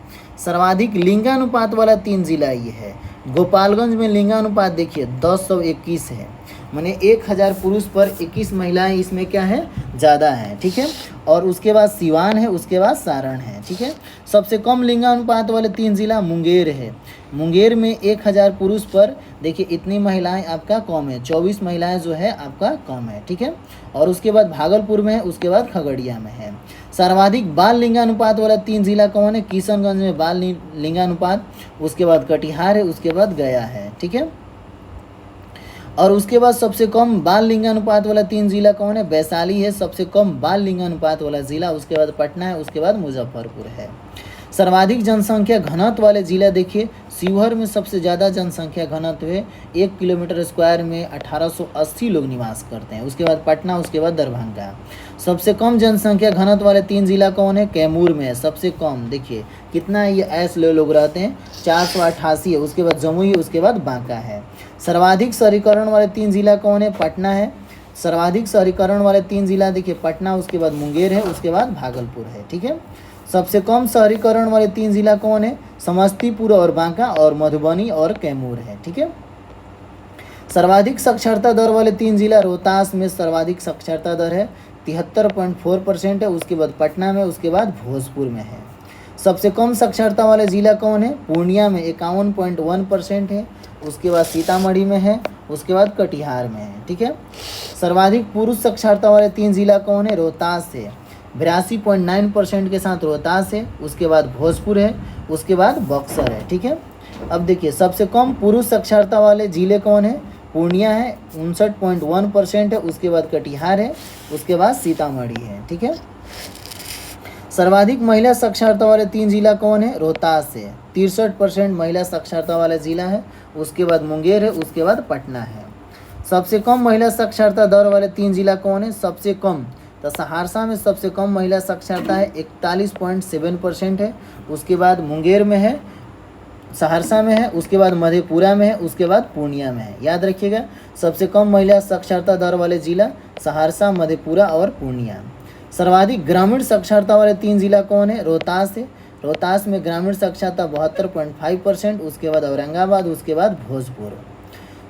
सर्वाधिक लिंगानुपात वाला 3 जिला ये है, गोपालगंज में लिंगानुपात देखिए 1021 है, माने 1000 पुरुष पर 21 महिलाएं इसमें क्या है, ज़्यादा है। ठीक है, और उसके बाद सिवान है, उसके बाद सारण है। ठीक है, सबसे कम लिंगानुपात वाले 3 जिला मुंगेर है, मुंगेर में 1000 पुरुष पर देखिए इतनी महिलाएं आपका कम है, 24 महिलाएं जो है आपका कम है। ठीक है, और उसके बाद भागलपुर में है, उसके बाद खगड़िया में है। सर्वाधिक बाल लिंगानुपात वाला 3 जिला कौन है, किशनगंज में बाल लिंगानुपात, उसके बाद कटिहार है, उसके बाद गया है। ठीक है, और उसके बाद सबसे कम बाल लिंगानुपात वाला 3 जिला कौन है, वैशाली है सबसे कम बाल लिंगानुपात वाला जिला, उसके बाद पटना है, उसके बाद मुजफ्फरपुर है। सर्वाधिक जनसंख्या घनत्व वाले जिला देखिए, शिवहर में सबसे ज़्यादा जनसंख्या घनत्व है, 1 किलोमीटर स्क्वायर में 1880 लोग निवास करते हैं, उसके बाद पटना, उसके बाद दरभंगा। सबसे कम जनसंख्या घनत्व वाले 3 जिला कौन है, कैमूर में है सबसे कम, देखिए कितना ये ऐसे लोग रहते हैं, 488 है, उसके बाद जमुई, उसके बाद बांका है। सर्वाधिक शहरीकरण वाले 3 जिला कौन है, पटना है, सर्वाधिक शहरीकरण वाले 3 जिला देखिए पटना, उसके बाद मुंगेर है, उसके बाद भागलपुर है। ठीक है, सबसे कम शहरीकरण वाले 3 जिला कौन है, समस्तीपुर और बांका और मधुबनी और कैमूर है। ठीक है, सर्वाधिक साक्षरता दर वाले 3 जिला, रोहतास में सर्वाधिक साक्षरता दर है 73.4% है, उसके बाद पटना में, उसके बाद भोजपुर में है। सबसे कम साक्षरता वाले जिला कौन है, पूर्णिया में 51.1% है, उसके बाद सीतामढ़ी में है, उसके बाद कटिहार में है। ठीक है, सर्वाधिक पुरुष साक्षरता वाले 3 जिला कौन है, रोहतास है 82.9% के साथ रोहतास है, उसके बाद भोजपुर है, उसके बाद बक्सर है। ठीक है, अब देखिए सबसे कम पुरुष साक्षरता वाले जिले कौन है, पूर्णिया है 59.1% है, उसके बाद कटिहार है, उसके बाद सीतामढ़ी है। ठीक है, सर्वाधिक महिला साक्षरता वाले 3 जिला कौन है, रोहतास है 63% महिला साक्षरता वाला जिला है, उसके बाद मुंगेर है, उसके बाद पटना है। सबसे कम महिला साक्षरता दर वाले 3 जिला कौन है? सबसे कम, तो सहरसा में सबसे कम महिला साक्षरता है, 41.7% है। उसके बाद मुंगेर में है, सहरसा में है, उसके बाद मधेपुरा में है, उसके बाद पूर्णिया में है। याद रखिएगा, सबसे कम महिला साक्षरता दर वाले जिला सहरसा, मधेपुरा और पूर्णिया। सर्वाधिक ग्रामीण साक्षरता वाले 3 जिला कौन है? रोहतास है। रोहतास में ग्रामीण साक्षरता 72.5%, उसके बाद औरंगाबाद, उसके बाद भोजपुर।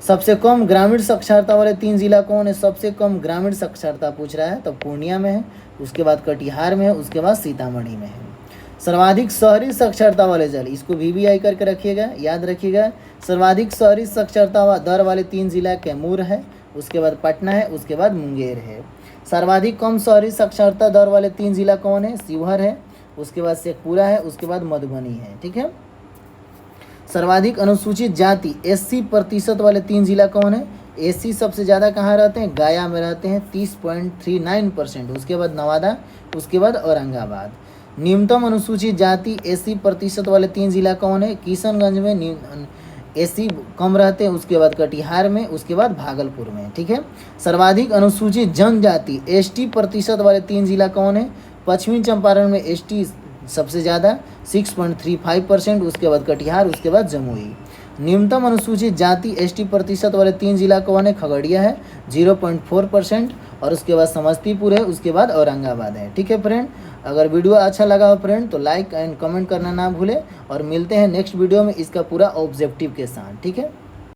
सबसे कम ग्रामीण साक्षरता वाले 3 जिला कौन है? सबसे कम ग्रामीण साक्षरता पूछ रहा है तो पूर्णिया में है, उसके बाद कटिहार में है, उसके बाद सीतामढ़ी में है। सर्वाधिक शहरी साक्षरता वाले जिले, इसको VBI करके रखिएगा, याद रखिएगा। सर्वाधिक शहरी साक्षरता दर वाले 3 जिला कैमूर है, उसके बाद पटना है, उसके बाद मुंगेर है। सर्वाधिक कम शहरी साक्षरता दर वाले 3 जिला कौन है? शिवहर है, उसके बाद शेखपुरा है, उसके बाद मधुबनी है। ठीक है। सर्वाधिक अनुसूचित जाति SC% वाले 3 जिला कौन है? SC सबसे ज़्यादा कहाँ रहते हैं? गया में रहते हैं, 30.39%, उसके बाद नवादा, उसके बाद औरंगाबाद। न्यूनतम अनुसूचित जाति SC% वाले 3 जिला कौन है? किशनगंज में SC कम रहते हैं, उसके बाद कटिहार में, उसके बाद भागलपुर में। ठीक है। सर्वाधिक अनुसूचित जनजाति ST% वाले 3 जिला कौन है? पश्चिमी चंपारण में ST सबसे ज़्यादा 6.35%, उसके बाद कटिहार, उसके बाद जमुई। न्यूनतम अनुसूचित जाति ST% वाले 3 जिला कौन है? खगड़िया है 0.4%, और उसके बाद समस्तीपुर है, उसके बाद औरंगाबाद है। ठीक है फ्रेंड, अगर वीडियो अच्छा लगा हो फ्रेंड तो लाइक एंड कमेंट करना ना भूलें, और मिलते हैं नेक्स्ट वीडियो में इसका पूरा ऑब्जेक्टिव के साथ। ठीक है।